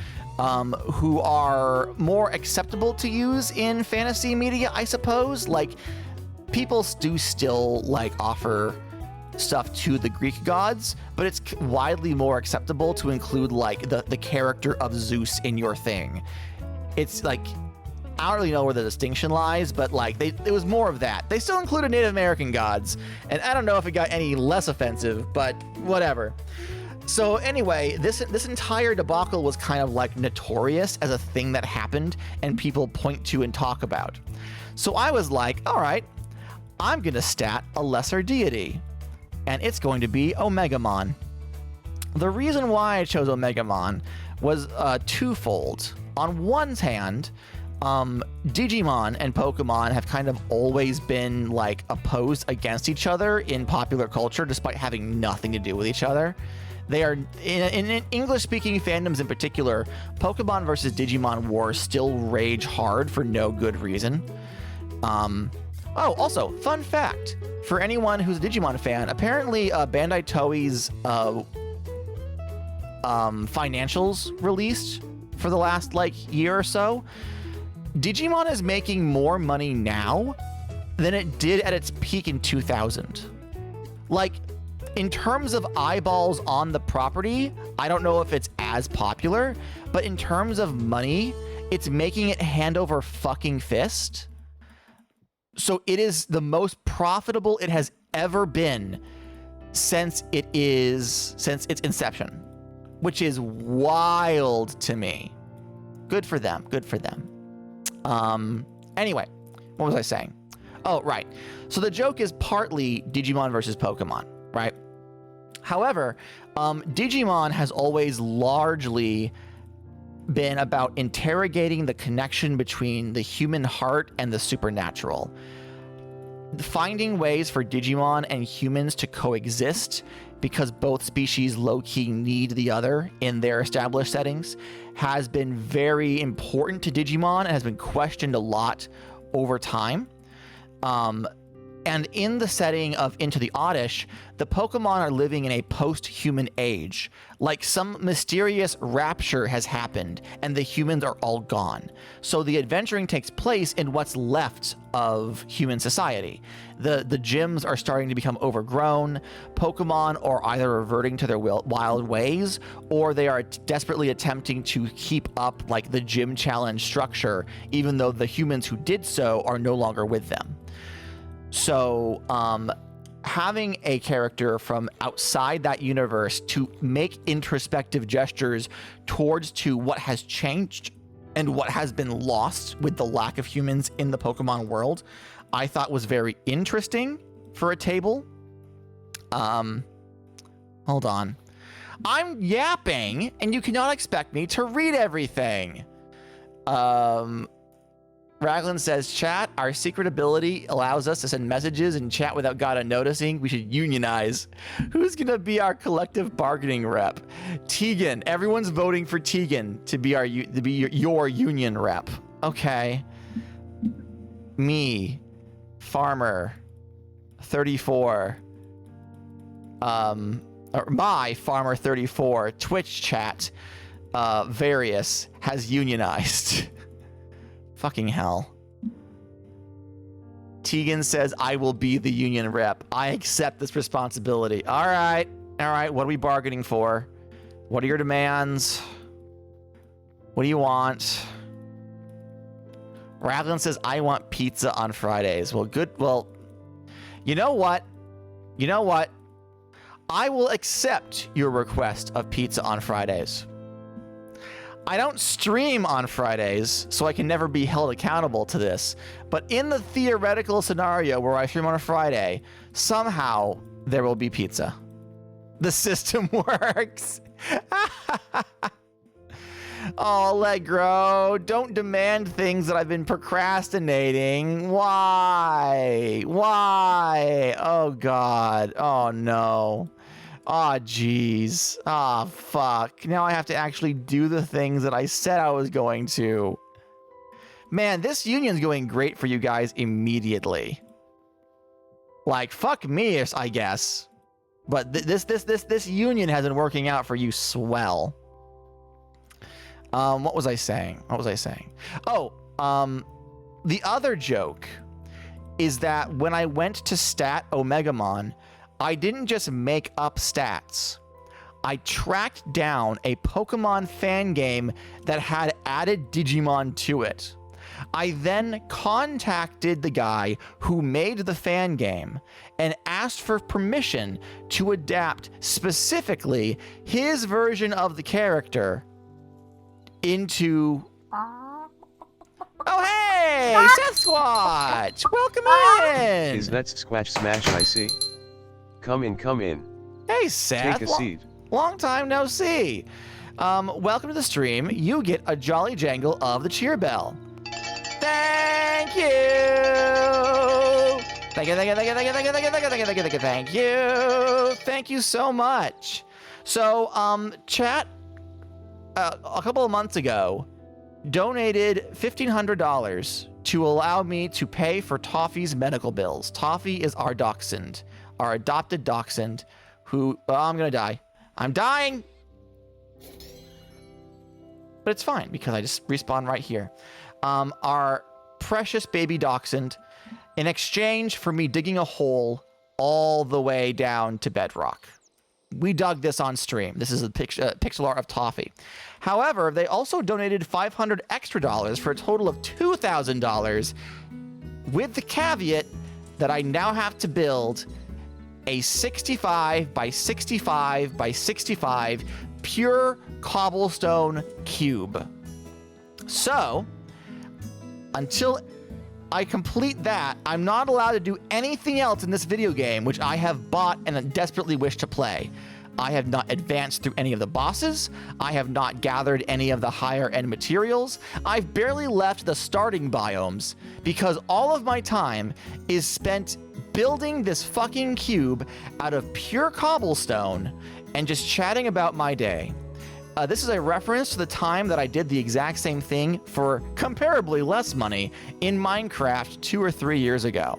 who are more acceptable to use in fantasy media, I suppose. Like, people do still like offer stuff to the Greek gods, but it's widely more acceptable to include like the character of Zeus in your thing. It's like, I don't really know where the distinction lies, but like it was more of that. They still included Native American gods, and I don't know if it got any less offensive, but whatever. So anyway, this entire debacle was kind of like notorious as a thing that happened and people point to and talk about. So I was like, all right, I'm gonna stat a lesser deity, and it's going to be Omegamon. The reason why I chose Omegamon was twofold. On one hand, Digimon and Pokemon have kind of always been like opposed against each other in popular culture, despite having nothing to do with each other. They are, in English-speaking fandoms in particular, Pokemon versus Digimon wars still rage hard for no good reason. Oh, also, fun fact, for anyone who's a Digimon fan, apparently Bandai Toei's financials released for the last like year or so, Digimon is making more money now than it did at its peak in 2000. Like, in terms of eyeballs on the property, I don't know if it's as popular, but in terms of money, it's making it hand over fucking fist. So it is the most profitable it has ever been since its inception, which is wild to me. Good for them. Good for them. Anyway, what was I saying? Oh, right. So the joke is partly Digimon versus Pokemon, right? However, Digimon has always largely been about interrogating the connection between the human heart and the supernatural. Finding ways for Digimon and humans to coexist because both species low-key need the other in their established settings has been very important to Digimon and has been questioned a lot over time. And in the setting of Into the Oddish, the Pokemon are living in a post-human age. Like some mysterious rapture has happened and the humans are all gone. So the adventuring takes place in what's left of human society. The gyms are starting to become overgrown. Pokemon are either reverting to their wild ways, or they are desperately attempting to keep up like the gym challenge structure, even though the humans who did so are no longer with them. So, having a character from outside that universe to make introspective gestures towards to what has changed and what has been lost with the lack of humans in the Pokemon world, I thought was very interesting for a table. Hold on. I'm yapping, and you cannot expect me to read everything. Raglan says, chat, our secret ability allows us to send messages and chat without Gata noticing. We should unionize. Who's going to be our collective bargaining rep? Tegan. Everyone's voting for Tegan to be your union rep. Okay. Me. Farmer. 34. Or my Farmer 34. Twitch chat. Various has unionized. Fucking hell. Tegan says, I will be the union rep. I accept this responsibility. All right. All right. What are we bargaining for? What are your demands? What do you want? Raglan says, I want pizza on Fridays. Well, good. Well, you know what? You know what? I will accept your request of pizza on Fridays. I don't stream on Fridays, so I can never be held accountable to this. But in the theoretical scenario where I stream on a Friday, somehow there will be pizza. The system works. Oh, Allegro, don't demand things that I've been procrastinating. Why? Why? Oh, God. Oh, no. Aw, jeez. Ah, fuck. Now I have to actually do the things that I said I was going to. Man, this union's going great for you guys immediately. Like, fuck me, I guess. But this union has been working out for you swell. What was I saying? What was I saying? Oh, the other joke is that when I went to stat Omegamon, I didn't just make up stats. I tracked down a Pokemon fan game that had added Digimon to it. I then contacted the guy who made the fan game and asked for permission to adapt specifically his version of the character into... Oh, hey! Sasquatch! Welcome in! Is that Squatch Smash I see? Come in, come in. Hey, Seth. Take a seat. Long time no see. Welcome to the stream. You get a jolly jangle of the cheer bell. Thank you! Thank you, thank you, thank you, thank you, thank you, thank you, thank you, thank you, thank you, thank you. Thank you so much. So, chat, a couple of months ago, donated $1,500 to allow me to pay for Toffee's medical bills. Toffee is our dachshund, our adopted dachshund, who, I'm gonna die. I'm dying! But it's fine, because I just respawn right here. Our precious baby dachshund, in exchange for me digging a hole all the way down to bedrock. We dug this on stream. This is a pixel art of Toffee. However, they also donated $500 extra for a total of $2,000, with the caveat that I now have to build a 65 by 65 by 65 pure cobblestone cube. So, until I complete that, I'm not allowed to do anything else in this video game, which I have bought and desperately wish to play. I have not advanced through any of the bosses. I have not gathered any of the higher end materials. I've barely left the starting biomes because all of my time is spent building this fucking cube out of pure cobblestone and just chatting about my day. This is a reference to the time that I did the exact same thing for comparably less money in Minecraft 2 or 3 years ago.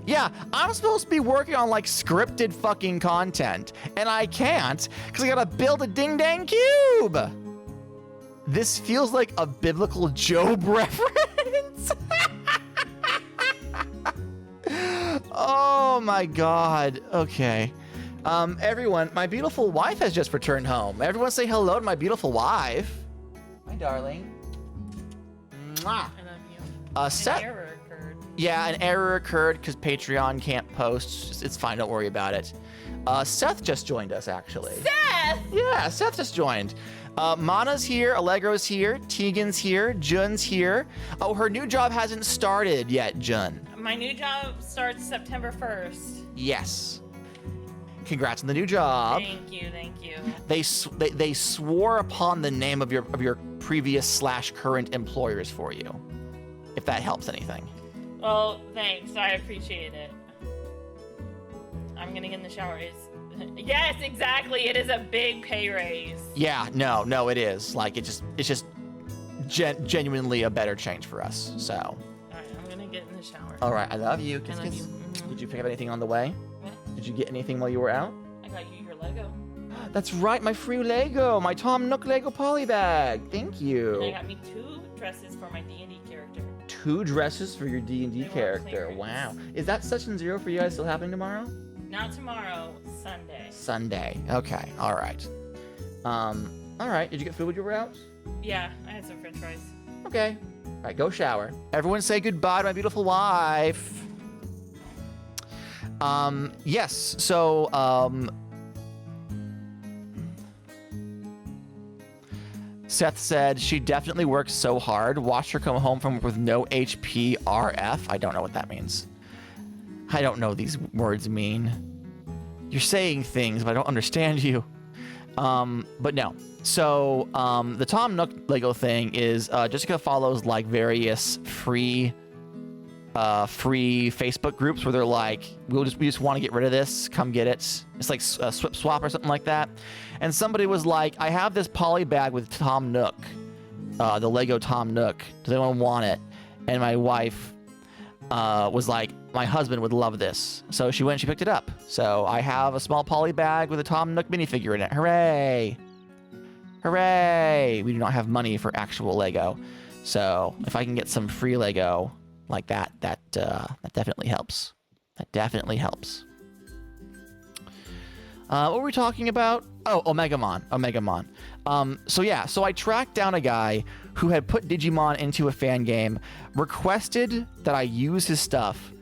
Yeah, I'm supposed to be working on like scripted fucking content, and I can't because I gotta build a ding-dang cube. This feels like a biblical Job reference. Oh my God. Okay. Everyone, my beautiful wife has just returned home. Everyone say hello to my beautiful wife. Hi, darling. Mwah. I love you. Seth. An error occurred. Yeah, an error occurred because Patreon can't post. It's fine, don't worry about it. Seth just joined us, actually. Seth! Yeah, Seth just joined. Mana's here, Allegro's here, Tegan's here, Jun's here. Oh, her new job hasn't started yet, Jun. My new job starts September 1st. Yes. Congrats on the new job. Thank you, thank you. They swore upon the name of your previous / current employers for you, if that helps anything. Well, thanks. I appreciate it. I'm gonna get in the shower. Yes, exactly. It is a big pay raise. Yeah, no, it is. Like it's just genuinely a better change for us. So. All right, I'm gonna get in the shower. All right, I love you. I love you. Did you pick up anything on the way? What? Did you get anything while you were out? I got you your Lego. That's right, my free Lego, my Tom Nook Lego poly bag. Thank And you. I got me 2 dresses for my D&D character. 2 dresses for your D&D They were character. clearance. Wow. Is that Such and Zero for you guys still happening tomorrow? Not tomorrow, Sunday. Sunday. Okay. All right. All right. Did you get food when you were out? Yeah, I had some french fries. Okay. All right. Go shower. Everyone say goodbye to my beautiful wife. Yes. So, Seth said she definitely works so hard. Watched her come home from work with no HP RF. I don't know what that means. I don't know what these words mean. You're saying things, but I don't understand you. But no. So, the Tom Nook Lego thing is Jessica follows like various free Facebook groups where they're like, we just want to get rid of this. Come get it. It's like Swip Swap or something like that. And somebody was like, I have this poly bag with Tom Nook, the Lego Tom Nook. Does anyone want it? And my wife was like, my husband would love this. So she went and she picked it up. So I have a small poly bag with a Tom Nook minifigure in it. Hooray! Hooray! We do not have money for actual Lego. So if I can get some free Lego like that, that definitely helps. That definitely helps. What were we talking about? Oh, Omegamon. So I tracked down a guy who had put Digimon into a fan game, requested that I use his stuff,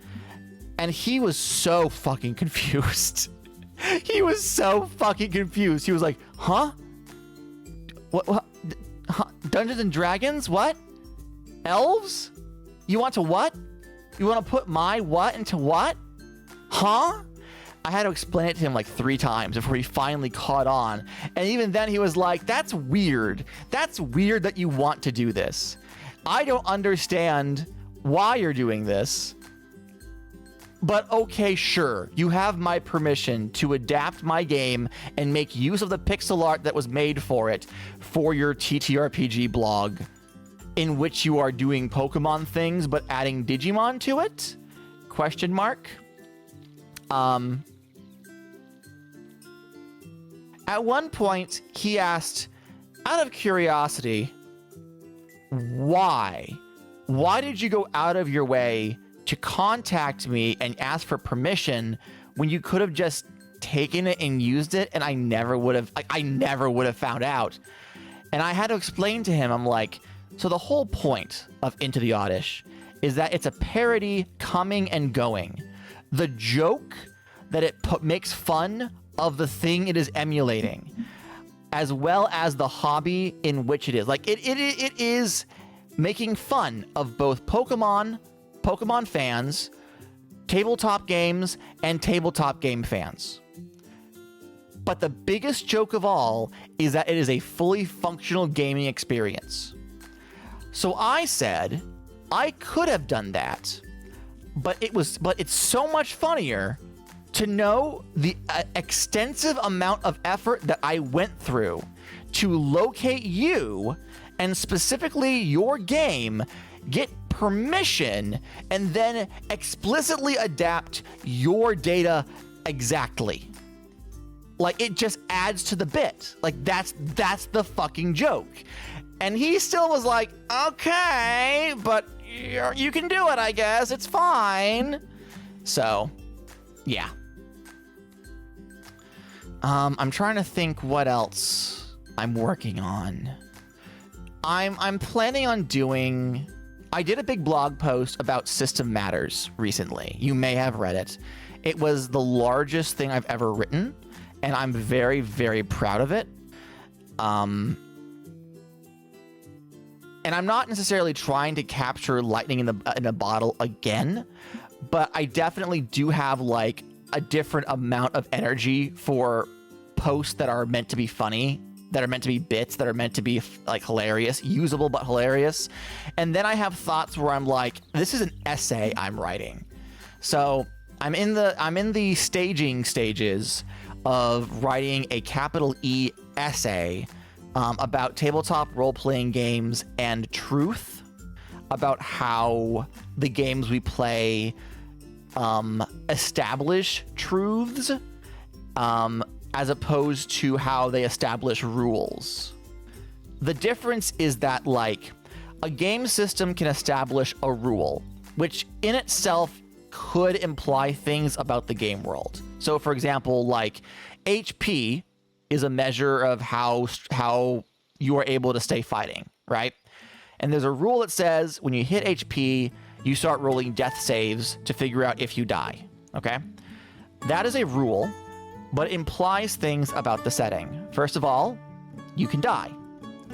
and he was so fucking confused. He was so fucking confused. He was like, huh? What? Huh? Dungeons and Dragons? What? Elves? You want to what? You want to put my what into what? Huh? I had to explain it to him like 3 times before he finally caught on. And even then he was like, that's weird. That's weird that you want to do this. I don't understand why you're doing this. But okay, sure. You have my permission to adapt my game and make use of the pixel art that was made for it for your TTRPG blog, in which you are doing Pokemon things but adding Digimon to it? Question mark. At one point, he asked, out of curiosity, why? Why did you go out of your way to contact me and ask for permission when you could have just taken it and used it and I never would have found out? And I had to explain to him, I'm like, so the whole point of Into the Oddish is that it's a parody coming and going. The joke that it makes fun of the thing it is emulating, as well as the hobby in which it is. Like it is making fun of both Pokemon fans, tabletop games, and tabletop game fans. But the biggest joke of all is that it is a fully functional gaming experience. So I said I could have done that, but it's so much funnier to know the extensive amount of effort that I went through to locate you and specifically your game, get permission, and then explicitly adapt your data exactly. Like, it just adds to the bit. Like, that's the fucking joke. And he still was like, okay, but you can do it, I guess. It's fine. So, yeah. I'm trying to think what else I'm working on. I'm planning on doing... I did a big blog post about System Matters recently. You may have read it. It was the largest thing I've ever written, and I'm very, very proud of it. And I'm not necessarily trying to capture lightning in a bottle again, but I definitely do have like a different amount of energy for posts that are meant to be funny, that are meant to be bits, that are meant to be like hilarious, usable but hilarious. And then I have thoughts where I'm like, this is an essay I'm writing. So I'm in the staging stages of writing a capital E essay about tabletop role-playing games and truth, about how the games we play establish truths as opposed to how they establish rules. The difference is that, like, a game system can establish a rule, which in itself could imply things about the game world. So, for example, like, HP is a measure of how you are able to stay fighting, right? And there's a rule that says when you hit HP, you start rolling death saves to figure out if you die, okay? That is a rule, but it implies things about the setting. First of all, you can die.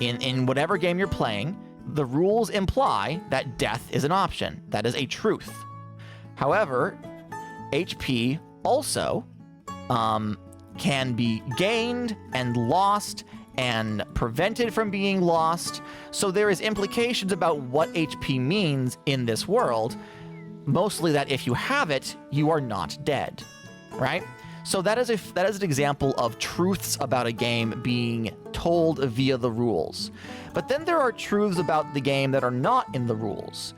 In whatever game you're playing, the rules imply that death is an option. That is a truth. However, HP also can be gained and lost and prevented from being lost. So there is implications about what HP means in this world. Mostly that if you have it, you are not dead, right? So that is an example of truths about a game being told via the rules. But then there are truths about the game that are not in the rules.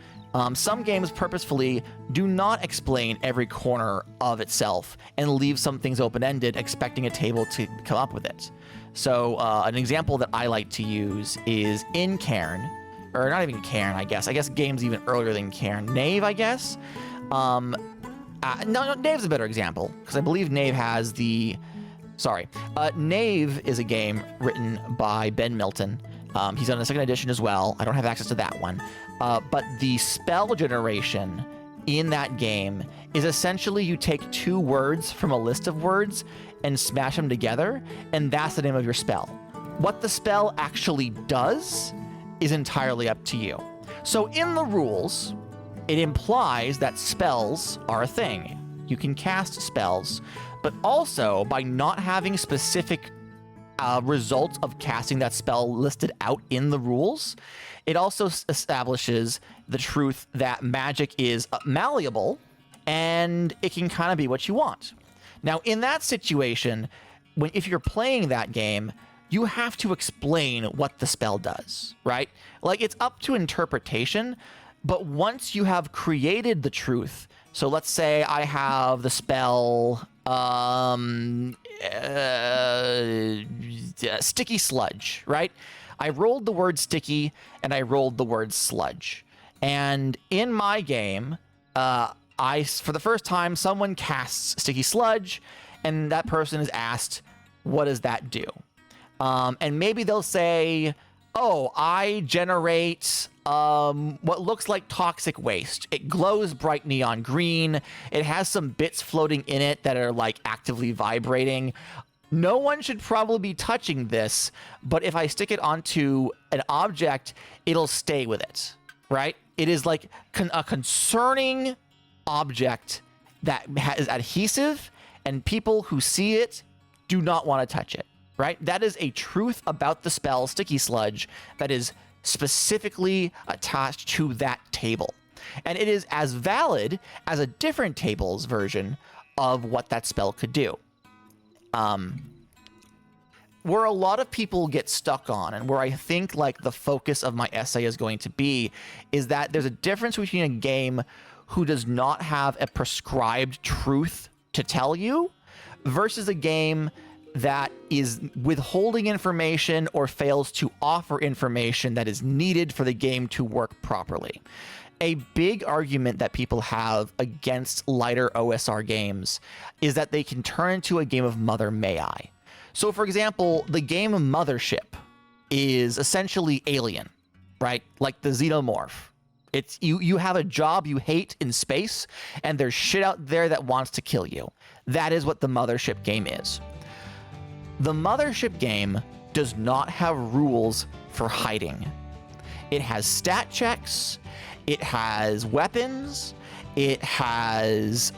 Some games purposefully do not explain every corner of itself and leave some things open-ended, expecting a table to come up with it. So an example that I like to use is in Cairn, or not even Cairn, I guess. I guess games even earlier than Cairn. Knave, I guess. No, Knave's a better example, because I believe Knave has the... Sorry. Knave is a game written by Ben Milton. He's on the second edition as well. I don't have access to that one. But the spell generation in that game is essentially you take two words from a list of words and smash them together, and that's the name of your spell. What the spell actually does is entirely up to you. So in the rules, it implies that spells are a thing. You can cast spells, but also by not having specific results of casting that spell listed out in the rules, it also establishes the truth that magic is malleable and it can kind of be what you want. Now, in that situation, if you're playing that game, you have to explain what the spell does, right? Like, it's up to interpretation, but once you have created the truth, so let's say I have the spell sticky sludge, right? I rolled the word sticky and I rolled the word sludge. And in my game, for the first time, someone casts sticky sludge, and that person is asked, what does that do? And maybe they'll say, oh, I generate what looks like toxic waste. It glows bright neon green. It has some bits floating in it that are like actively vibrating. no one should probably be touching this, but if I stick it onto an object, it'll stay with it, right? It is like a concerning object that is adhesive, and people who see it do not want to touch it, right? That is a truth about the spell Sticky Sludge that is specifically attached to that table. And it is as valid as a different table's version of what that spell could do. Where a lot of people get stuck on, and where I think like the focus of my essay is going to be, is that there's a difference between a game who does not have a prescribed truth to tell you versus a game that is withholding information or fails to offer information that is needed for the game to work properly. A big argument that people have against lighter OSR games is that they can turn into a game of Mother May I. So for example, the game Mothership is essentially Alien, right? Like the Xenomorph. It's you have a job you hate in space, and there's shit out there that wants to kill you. That is what the Mothership game is. The Mothership game does not have rules for hiding. It has stat checks, it has weapons, it has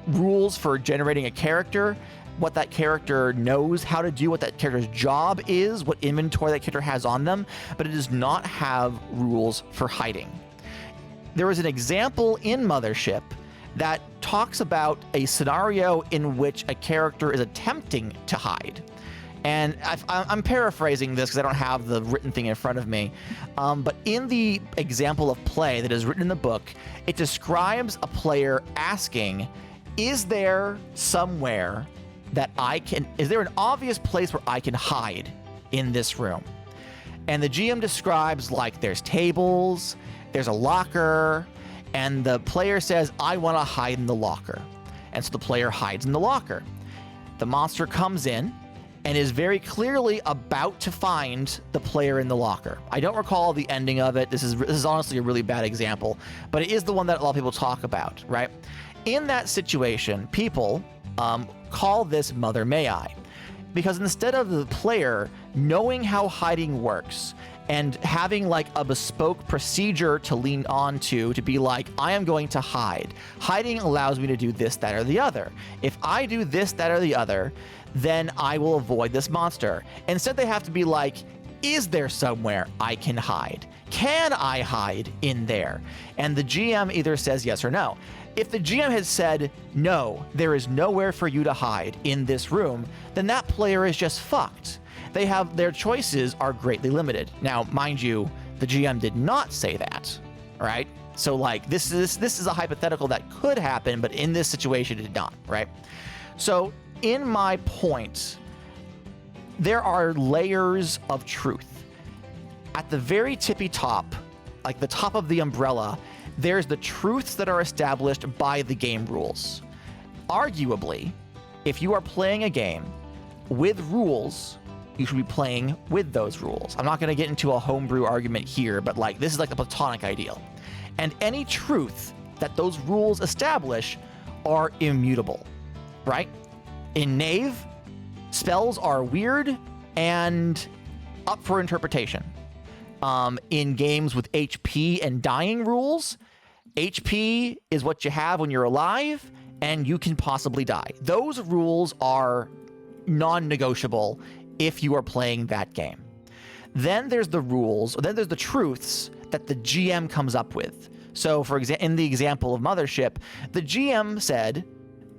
rules for generating a character, what that character knows how to do, what that character's job is, what inventory that character has on them, but it does not have rules for hiding. There is an example in Mothership that talks about a scenario in which a character is attempting to hide. And I'm paraphrasing this because I don't have the written thing in front of me. But in the example of play that is written in the book, it describes a player asking, is there somewhere that is there an obvious place where I can hide in this room? And the GM describes like there's tables, there's a locker, and the player says, I want to hide in the locker. And so the player hides in the locker. The monster comes in and is very clearly about to find the player in the locker. I don't recall the ending of it. This is honestly a really bad example, but it is the one that a lot of people talk about, right? In that situation, people call this Mother May I, because instead of the player knowing how hiding works and having like a bespoke procedure to lean on to be like, I am going to hide. Hiding allows me to do this, that, or the other. If I do this, that, or the other, then I will avoid this monster. Instead, they have to be like, is there somewhere I can hide? Can I hide in there? And the GM either says yes or no. If the GM had said, no, there is nowhere for you to hide in this room, then that player is just fucked. Their choices are greatly limited. Now, mind you, the GM did not say that, right? So like this is a hypothetical that could happen, but in this situation it did not, right? So in my point, there are layers of truth. At the very tippy top, like the top of the umbrella, there's the truths that are established by the game rules. Arguably, if you are playing a game with rules, you should be playing with those rules. I'm not going to get into a homebrew argument here, but like this is like the platonic ideal. And any truth that those rules establish are immutable, right? In Knave, spells are weird and up for interpretation. In games with HP and dying rules, HP is what you have when you're alive, and you can possibly die. Those rules are non-negotiable if you are playing that game. Then there's the rules, or then there's the truths that the GM comes up with. So for example, in the example of Mothership, the GM said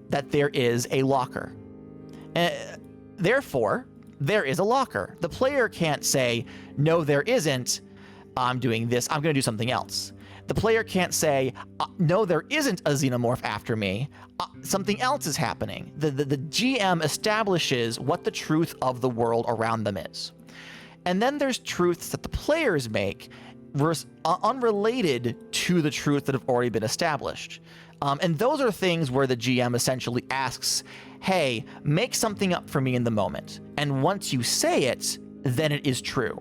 that there is a locker. Therefore, there is a locker. The player can't say, no, there isn't. I'm doing this. I'm going to do something else. The player can't say, no, there isn't a xenomorph after me. Something else is happening. The GM establishes what the truth of the world around them is. And then there's truths that the players make unrelated to the truth that have already been established. And those are things where the GM essentially asks, hey, make something up for me in the moment. And once you say it, then it is true.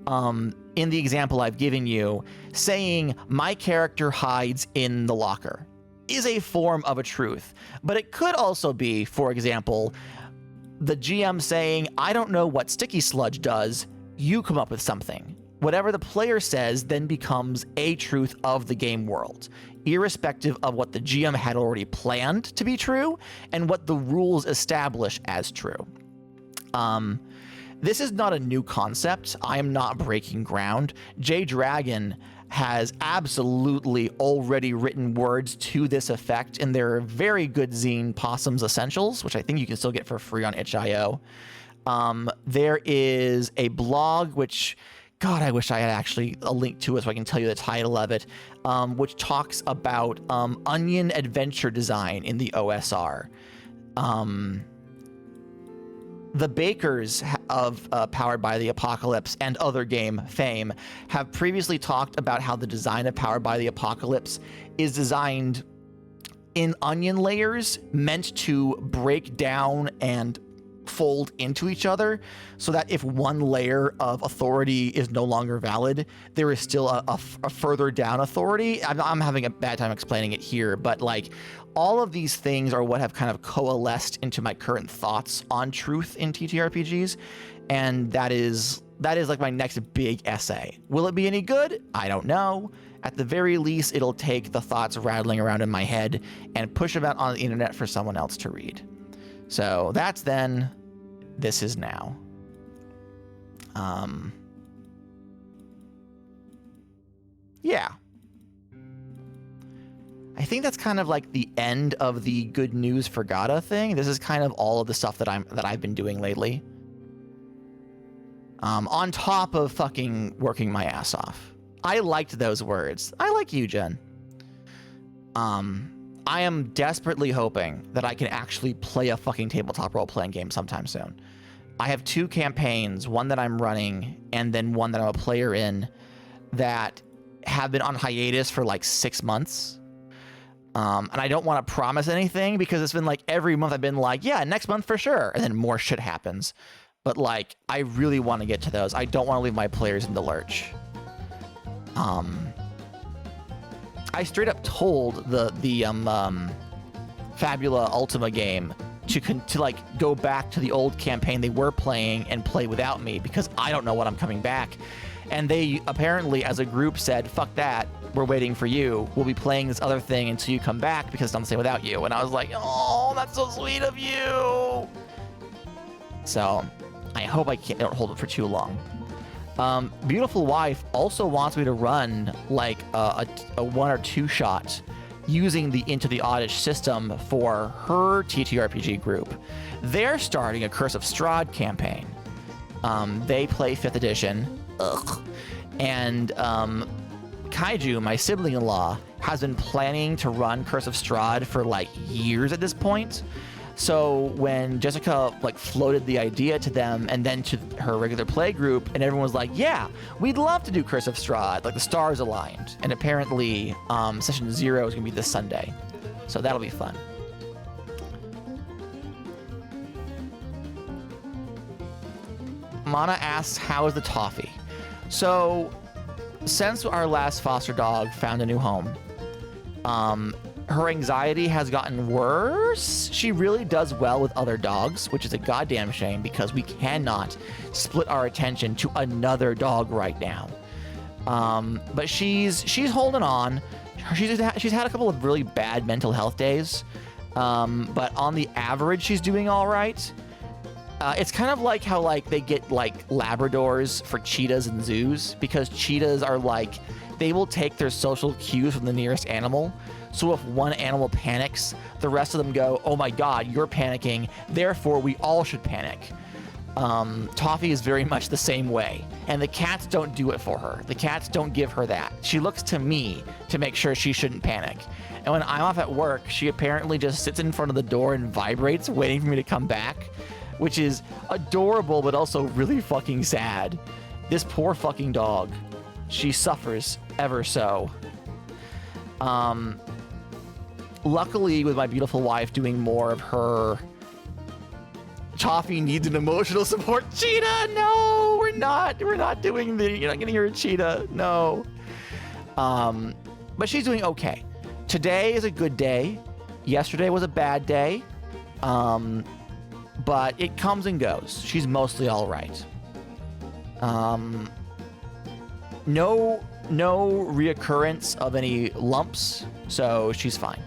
In the example I've given you, saying my character hides in the locker is a form of a truth, but it could also be, for example, the GM saying, I don't know what sticky sludge does, you come up with something. Whatever the player says then becomes a truth of the game world, irrespective of what the GM had already planned to be true and what the rules establish as true. This is not a new concept. I am not breaking ground. J Dragon has absolutely already written words to this effect in their very good zine Possum's Essentials, which I think you can still get for free on itch.io. There is a blog, which, God, I wish I had actually a link to it so I can tell you the title of it, which talks about onion adventure design in the OSR. The bakers of Powered by the Apocalypse and other game fame have previously talked about how the design of Powered by the Apocalypse is designed in onion layers meant to break down and fold into each other, so that if one layer of authority is no longer valid, there is still a further down authority. I'm having a bad time explaining it here, but like all of these things are what have kind of coalesced into my current thoughts on truth in TTRPGs, and that is like my next big essay. Will it be any good? I don't know. At the very least, it'll take the thoughts rattling around in my head and push them out on the internet for someone else to read. So that's then, this is now. Yeah. I think that's kind of like the end of the good news for Gata thing. This is kind of all of the stuff that I've been doing lately. On top of fucking working my ass off. I liked those words. I like you, Jen. I am desperately hoping that I can actually play a fucking tabletop role-playing game sometime soon. I have 2 campaigns, one that I'm running, and then one that I'm a player in, that have been on hiatus for like 6 months. And I don't want to promise anything because it's been like every month I've been like, yeah, next month for sure. And then more shit happens. But like, I really want to get to those. I don't want to leave my players in the lurch. I straight up told the Fabula Ultima game to like go back to the old campaign they were playing and play without me because I don't know when I'm coming back. And they apparently, as a group, said, fuck that, we're waiting for you. We'll be playing this other thing until you come back because it's not the same without you. And I was like, oh, that's so sweet of you. So I hope I don't hold it for too long. Beautiful Wife also wants me to run like a 1 or 2 shot using the Into the Oddish system for her TTRPG group. They're starting a Curse of Strahd campaign. They play 5th edition. Ugh. And Kaiju, my sibling-in-law, has been planning to run Curse of Strahd for like years at this point. So when Jessica like floated the idea to them and then to her regular play group, and everyone was like, yeah, we'd love to do Curse of Strahd, like the stars aligned. And apparently session 0 is gonna be this Sunday. So that'll be fun. Mana asks, how is the toffee? So since our last foster dog found a new home, her anxiety has gotten worse. She really does well with other dogs, which is a goddamn shame because we cannot split our attention to another dog right now. But she's holding on. She's had a couple of really bad mental health days, but on the average, she's doing all right. It's kind of like how like they get like Labradors for cheetahs in zoos, because cheetahs are like, they will take their social cues from the nearest animal. So if one animal panics, the rest of them go, oh my God, you're panicking, therefore we all should panic. Toffee is very much the same way. And the cats don't do it for her. The cats don't give her that. She looks to me to make sure she shouldn't panic. And when I'm off at work, she apparently just sits in front of the door and vibrates, waiting for me to come back, which is adorable, but also really fucking sad. This poor fucking dog. She suffers ever so. Luckily, with my beautiful wife doing more of her, Toffee needs an emotional support. Cheetah, no, we're not doing the, you're not getting her a cheetah, no. But she's doing okay. Today is a good day. Yesterday was a bad day. but it comes and goes. She's mostly all right. No reoccurrence of any lumps, so she's fine.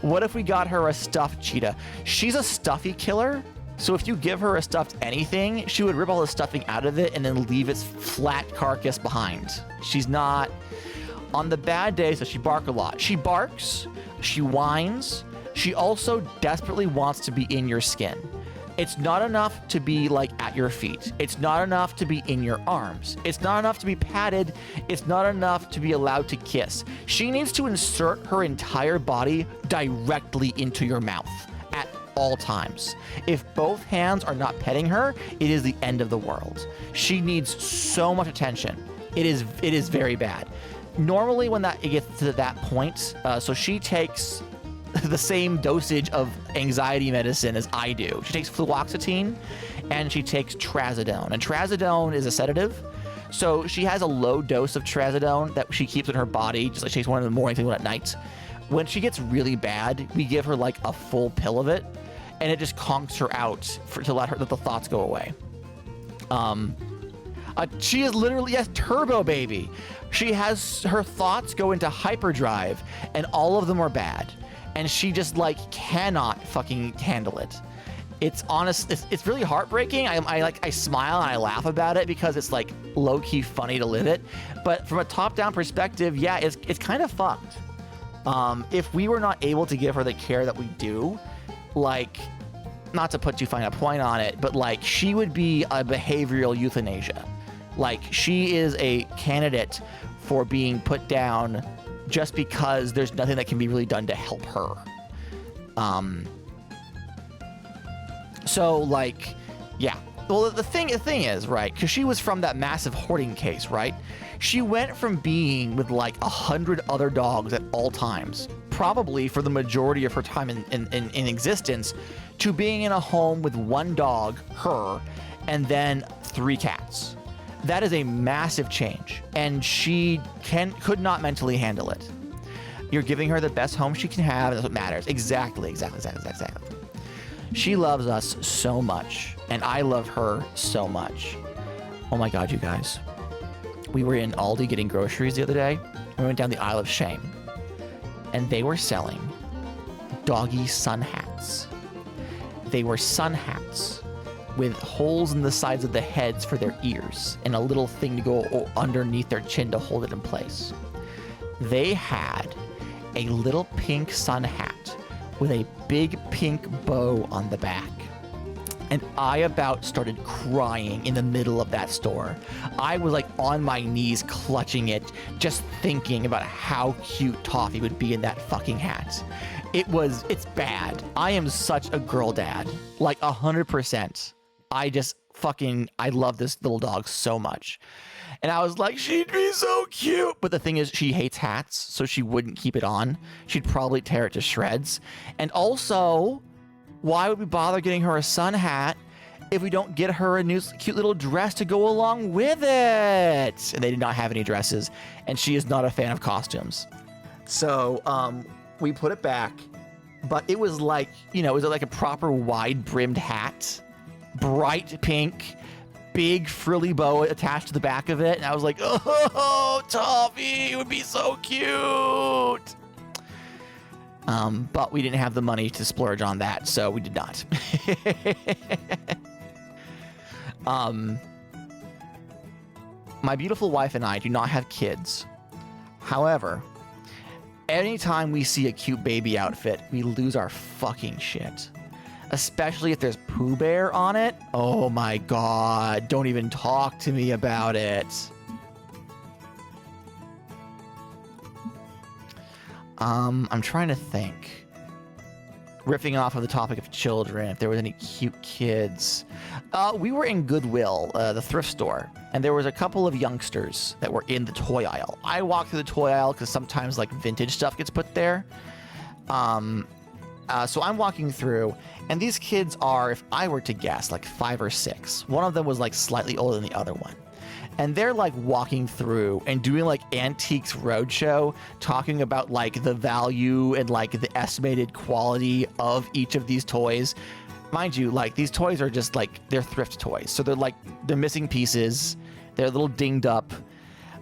What if we got her a stuffed cheetah? She's a stuffy killer, so if you give her a stuffed anything, she would rip all the stuffing out of it and then leave its flat carcass behind. She's not... On the bad days, does she bark a lot? She barks, she whines, she also desperately wants to be in your skin. It's not enough to be like at your feet. It's not enough to be in your arms. It's not enough to be patted. It's not enough to be allowed to kiss. She needs to insert her entire body directly into your mouth at all times. If both hands are not petting her, it is the end of the world. She needs so much attention. It is very bad. Normally when it gets to that point, so she takes the same dosage of anxiety medicine as I do. She takes fluoxetine and she takes trazodone. And trazodone is a sedative. So she has a low dose of trazodone that she keeps in her body, just like she takes one in the morning, one at night. When she gets really bad, we give her like a full pill of it, and it just conks her out to let the thoughts go away. She is literally a turbo baby. She has her thoughts go into hyperdrive, and all of them are bad. And she just like cannot fucking handle it. It's honest. It's really heartbreaking. I smile and I laugh about it because it's like low key funny to live it. But from a top down perspective, yeah, it's kind of fucked. If we were not able to give her the care that we do, like, not to put too fine a point on it, but like she would be a behavioral euthanasia. Like she is a candidate for being put down just because there's nothing that can be really done to help her. So like, yeah. Well, the thing is, right, because she was from that massive hoarding case, right? She went from being with like 100 other dogs at all times, probably for the majority of her time in existence, to being in a home with one dog, her, and then 3 cats. That is a massive change, and she could not mentally handle it. You're giving her the best home she can have, and that's what matters. Exactly. She loves us so much, and I love her so much. Oh my God, you guys. We were in Aldi getting groceries the other day. We went down the aisle of shame, and they were selling doggy sun hats. They were sun hats with holes in the sides of the heads for their ears and a little thing to go underneath their chin to hold it in place. They had a little pink sun hat with a big pink bow on the back. And I about started crying in the middle of that store. I was like on my knees clutching it, just thinking about how cute Toffee would be in that fucking hat. It's bad. I am such a girl dad. Like 100%. I love this little dog so much. And I was like, she'd be so cute. But the thing is, she hates hats, so she wouldn't keep it on. She'd probably tear it to shreds. And also, why would we bother getting her a sun hat if we don't get her a new cute little dress to go along with it? And they did not have any dresses, and she is not a fan of costumes. So we put it back, but it was like, it was like a proper wide-brimmed hat, bright pink, big frilly bow attached to the back of it. And I was like, oh, Toffee, it would be so cute. But we didn't have the money to splurge on that, so we did not. My beautiful wife and I do not have kids. However, anytime we see a cute baby outfit, we lose our fucking shit. Especially if there's Pooh Bear on it. Oh my God, don't even talk to me about it. I'm trying to think. Riffing off of the topic of children, if there was any cute kids. We were in Goodwill, the thrift store, and there was a couple of youngsters that were in the toy aisle. I walked through the toy aisle because sometimes like vintage stuff gets put there. So I'm walking through, and these kids are, if I were to guess, like 5 or 6. One of them was like slightly older than the other one. And they're like walking through and doing like Antiques Roadshow, talking about like the value and like the estimated quality of each of these toys. mind you, like these toys are just like they're thrift toys, so they're missing pieces, they're a little dinged up,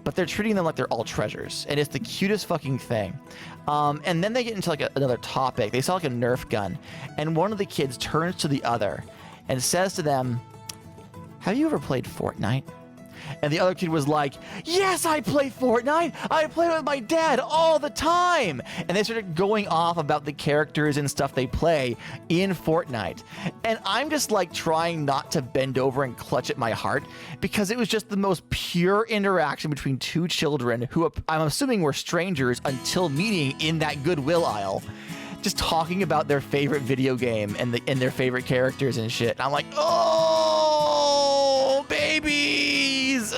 but they're treating them like they're all treasures, and it's the cutest fucking thing. And then they get into like another topic. They saw like a Nerf gun, and one of the kids turns to the other and says to them, "Have you ever played Fortnite?" And the other kid was like, "Yes, I play Fortnite. I play with my dad all the time." And they started going off about the characters and stuff they play in Fortnite. And I'm just like trying not to bend over and clutch at my heart, because it was just the most pure interaction between two children who I'm assuming were strangers until meeting in that Goodwill aisle, just talking about their favorite video game and their favorite characters and shit. And I'm like, oh, babies.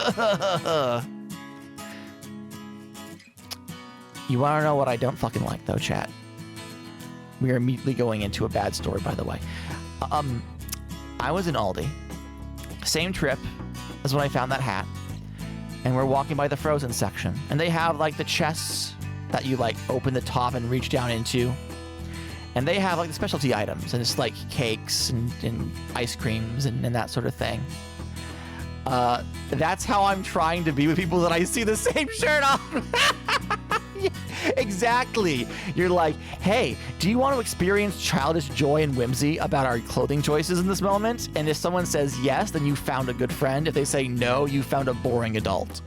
You want to know what I don't fucking like, though, chat? We are immediately going into a bad story, by the way. I was in Aldi. Same trip as when I found that hat. And we're walking by the frozen section. And they have, like, the chests that you, like, open the top and reach down into. And they have, like, the specialty items. And it's, like, cakes and ice creams and that sort of thing. That's how I'm trying to be with people that I see the same shirt on. Exactly. You're like, hey, do you want to experience childish joy and whimsy about our clothing choices in this moment? And if someone says yes, then you found a good friend. If they say no, you found a boring adult.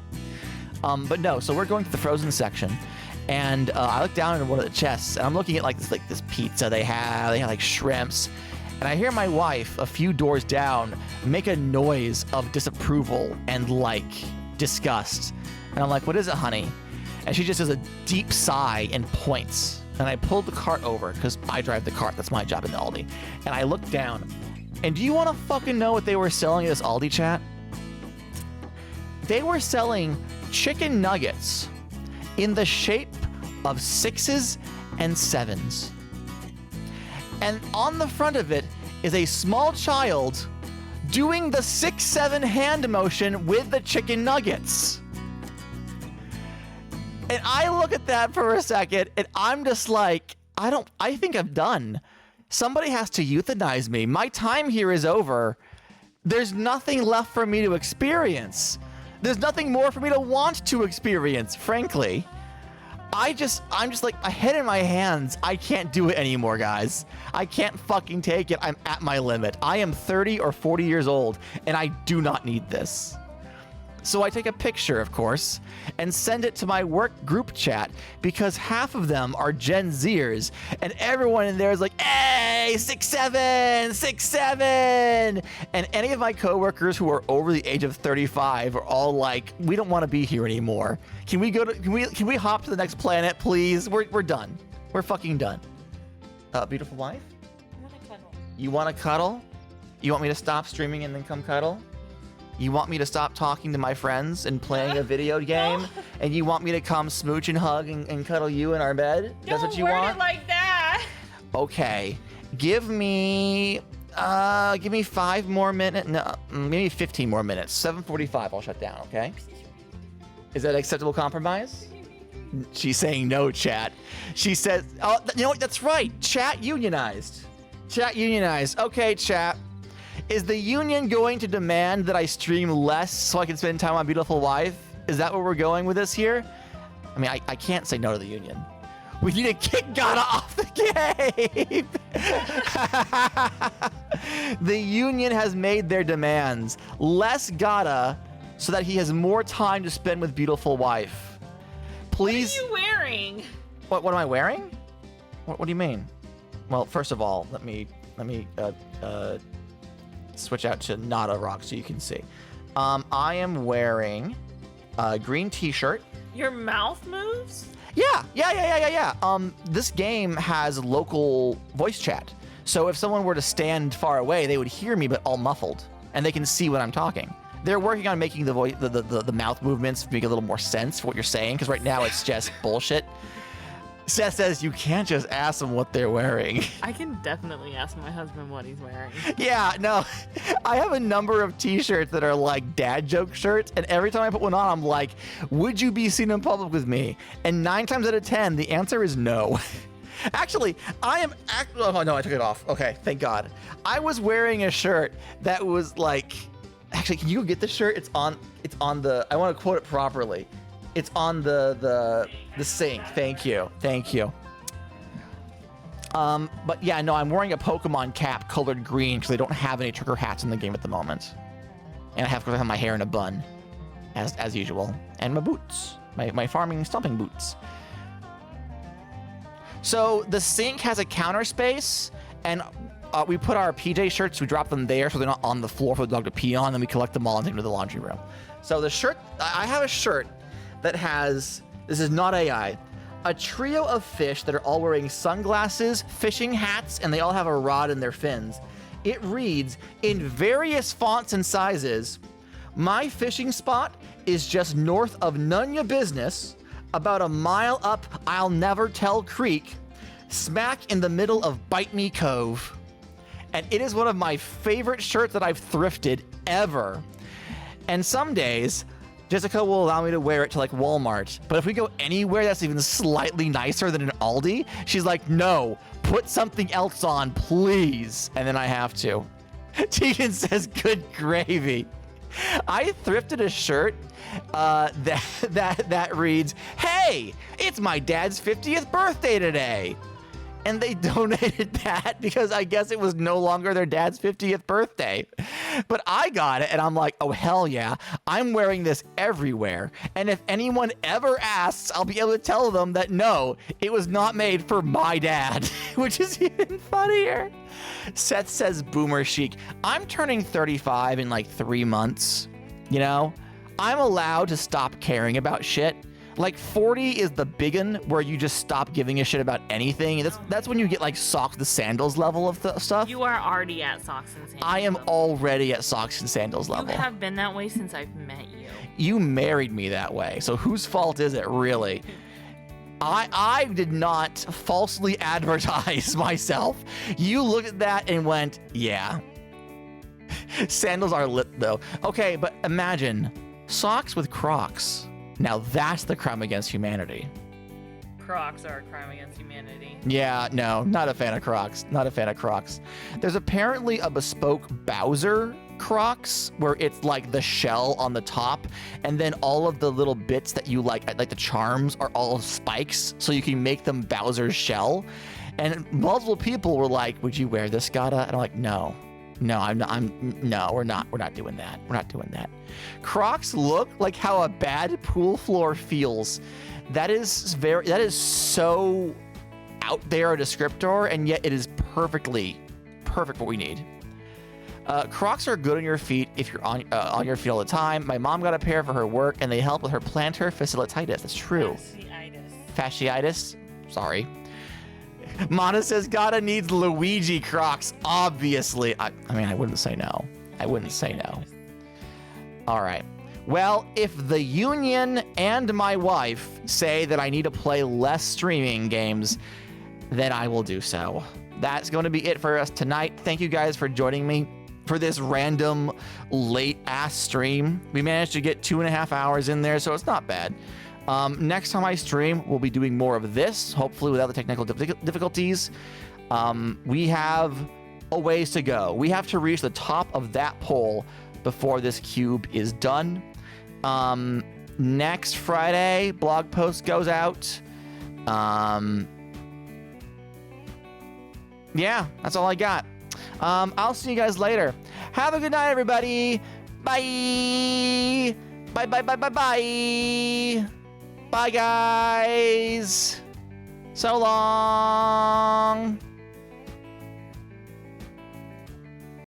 But no, so we're going to the frozen section. And I look down at one of the chests, and I'm looking at this pizza they have. They have like shrimps. And I hear my wife a few doors down make a noise of disapproval and like disgust. And I'm like, what is it, honey? And she just does a deep sigh and points. And I pulled the cart over, because I drive the cart. That's my job in the Aldi. And I look down. And do you want to fucking know what they were selling at this Aldi, chat? They were selling chicken nuggets in the shape of 6s and 7s. And on the front of it is a small child doing the 6-7 hand motion with the chicken nuggets. And I look at that for a second, and I'm just like, I think I'm done. Somebody has to euthanize me. My time here is over. There's nothing left for me to experience. There's nothing more for me to want to experience, frankly. I'm just like, a head in my hands. I can't do it anymore, guys. I can't fucking take it. I'm at my limit. I am 30 or 40 years old, and I do not need this. So I take a picture, of course, and send it to my work group chat, because half of them are Gen Zers, and everyone in there is like, hey, 6'7", 6'7". And any of my coworkers who are over the age of 35 are all like, we don't want to be here anymore. Can we hop to the next planet, please? We're done. We're fucking done. Beautiful wife? I want to cuddle. You want to cuddle? You want me to stop streaming and then come cuddle? You want me to stop talking to my friends and playing a video game? And you want me to come smooch and hug and cuddle you in our bed? That's what you want? Don't word it like that. Okay. Give me 5 more minutes. No, maybe 15 more minutes. 7:45, I'll shut down, okay? Is that an acceptable compromise? She's saying no, chat. She says, oh, you know what? That's right. Chat unionized. Chat unionized. Okay, chat. Is the union going to demand that I stream less so I can spend time with my beautiful wife? Is that where we're going with this here? I mean, I can't say no to the union. We need to kick Gata off the game. The union has made their demands. Less Gata so that he has more time to spend with beautiful wife. Please. What are you wearing? What am I wearing? What do you mean? Well, first of all, let me switch out to not a rock so you can see. I am wearing a green t-shirt. Your mouth moves? Yeah. This game has local voice chat. So if someone were to stand far away, they would hear me, but all muffled, and they can see when I'm talking. They're working on making the voice, the mouth movements make a little more sense for what you're saying, because right now it's just bullshit. Seth says you can't just ask them what they're wearing. I can definitely ask my husband what he's wearing. Yeah, no. I have a number of t-shirts that are like dad joke shirts, and every time I put one on, I'm like, would you be seen in public with me? And 9 times out of 10, the answer is no. Actually, oh no, I took it off. Okay, thank God. I was wearing a shirt that was like, actually, can you get the shirt? It's on the, I want to quote it properly. It's on the sink. Thank you. But yeah, no, I'm wearing a Pokemon cap colored green because they don't have any trigger hats in the game at the moment. And I have to have my hair in a bun, as usual. And my boots, my farming stomping boots. So the sink has a counter space, and we put our PJ shirts, we drop them there so they're not on the floor for the dog to pee on, and we collect them all and take them to the laundry room. So the shirt, I have a shirt that has, this is not AI, a trio of fish that are all wearing sunglasses, fishing hats, and they all have a rod in their fins. It reads, in various fonts and sizes, my fishing spot is just north of None Ya Business, about a mile up I'll Never Tell Creek, smack in the middle of Bite Me Cove. And it is one of my favorite shirts that I've thrifted ever. And some days, Jessica will allow me to wear it to like Walmart. But if we go anywhere that's even slightly nicer than an Aldi, she's like, no, put something else on, please. And then I have to. Tegan says, good gravy. I thrifted a shirt that reads, hey, it's my dad's 50th birthday today. And they donated that because I guess it was no longer their dad's 50th birthday. But I got it and I'm like, oh, hell yeah. I'm wearing this everywhere. And if anyone ever asks, I'll be able to tell them that no, it was not made for my dad, which is even funnier. Seth says boomer chic. I'm turning 35 in like 3 months. You know, I'm allowed to stop caring about shit. Like 40 is the big one where you just stop giving a shit about anything. That's when you get like socks to sandals level of stuff. You are already at socks and sandals. I am level. already at socks and sandals level. You have been that way since I've met you. You married me that way. So whose fault is it really? I did not falsely advertise myself. You looked at that and went, yeah. Sandals are lit though. Okay, but imagine socks with Crocs. Now that's the crime against humanity. Crocs are a crime against humanity. Yeah, no, not a fan of Crocs. Not a fan of Crocs. There's apparently a bespoke Bowser Crocs where it's like the shell on the top, and then all of the little bits that you like the charms are all spikes, so you can make them Bowser's shell. And multiple people were like, "Would you wear this, Gata?" And I'm like, "No, I'm not. No, we're not doing that. We're not doing that." Crocs look like how a bad pool floor feels. That is so out there a descriptor, and yet it is perfect what we need. Crocs are good on your feet if you're on your feet all the time. My mom got a pair for her work, and they help with her plantar fasciitis. That's true. Fasciitis. Sorry. Mana says Gata needs Luigi Crocs. Obviously. I mean, I wouldn't say no. I wouldn't say no. All right. Well, if the union and my wife say that I need to play less streaming games, then I will do so. That's going to be it for us tonight. Thank you guys for joining me for this random late-ass stream. We managed to get 2.5 hours in there, so it's not bad. Next time I stream, we'll be doing more of this, hopefully without the technical difficulties. We have a ways to go. We have to reach the top of that pole before this cube is done. Next Friday, blog post goes out. Yeah, that's all I got. I'll see you guys later. Have a good night, everybody. Bye. Bye, bye, bye, bye, bye. Bye, guys. So long.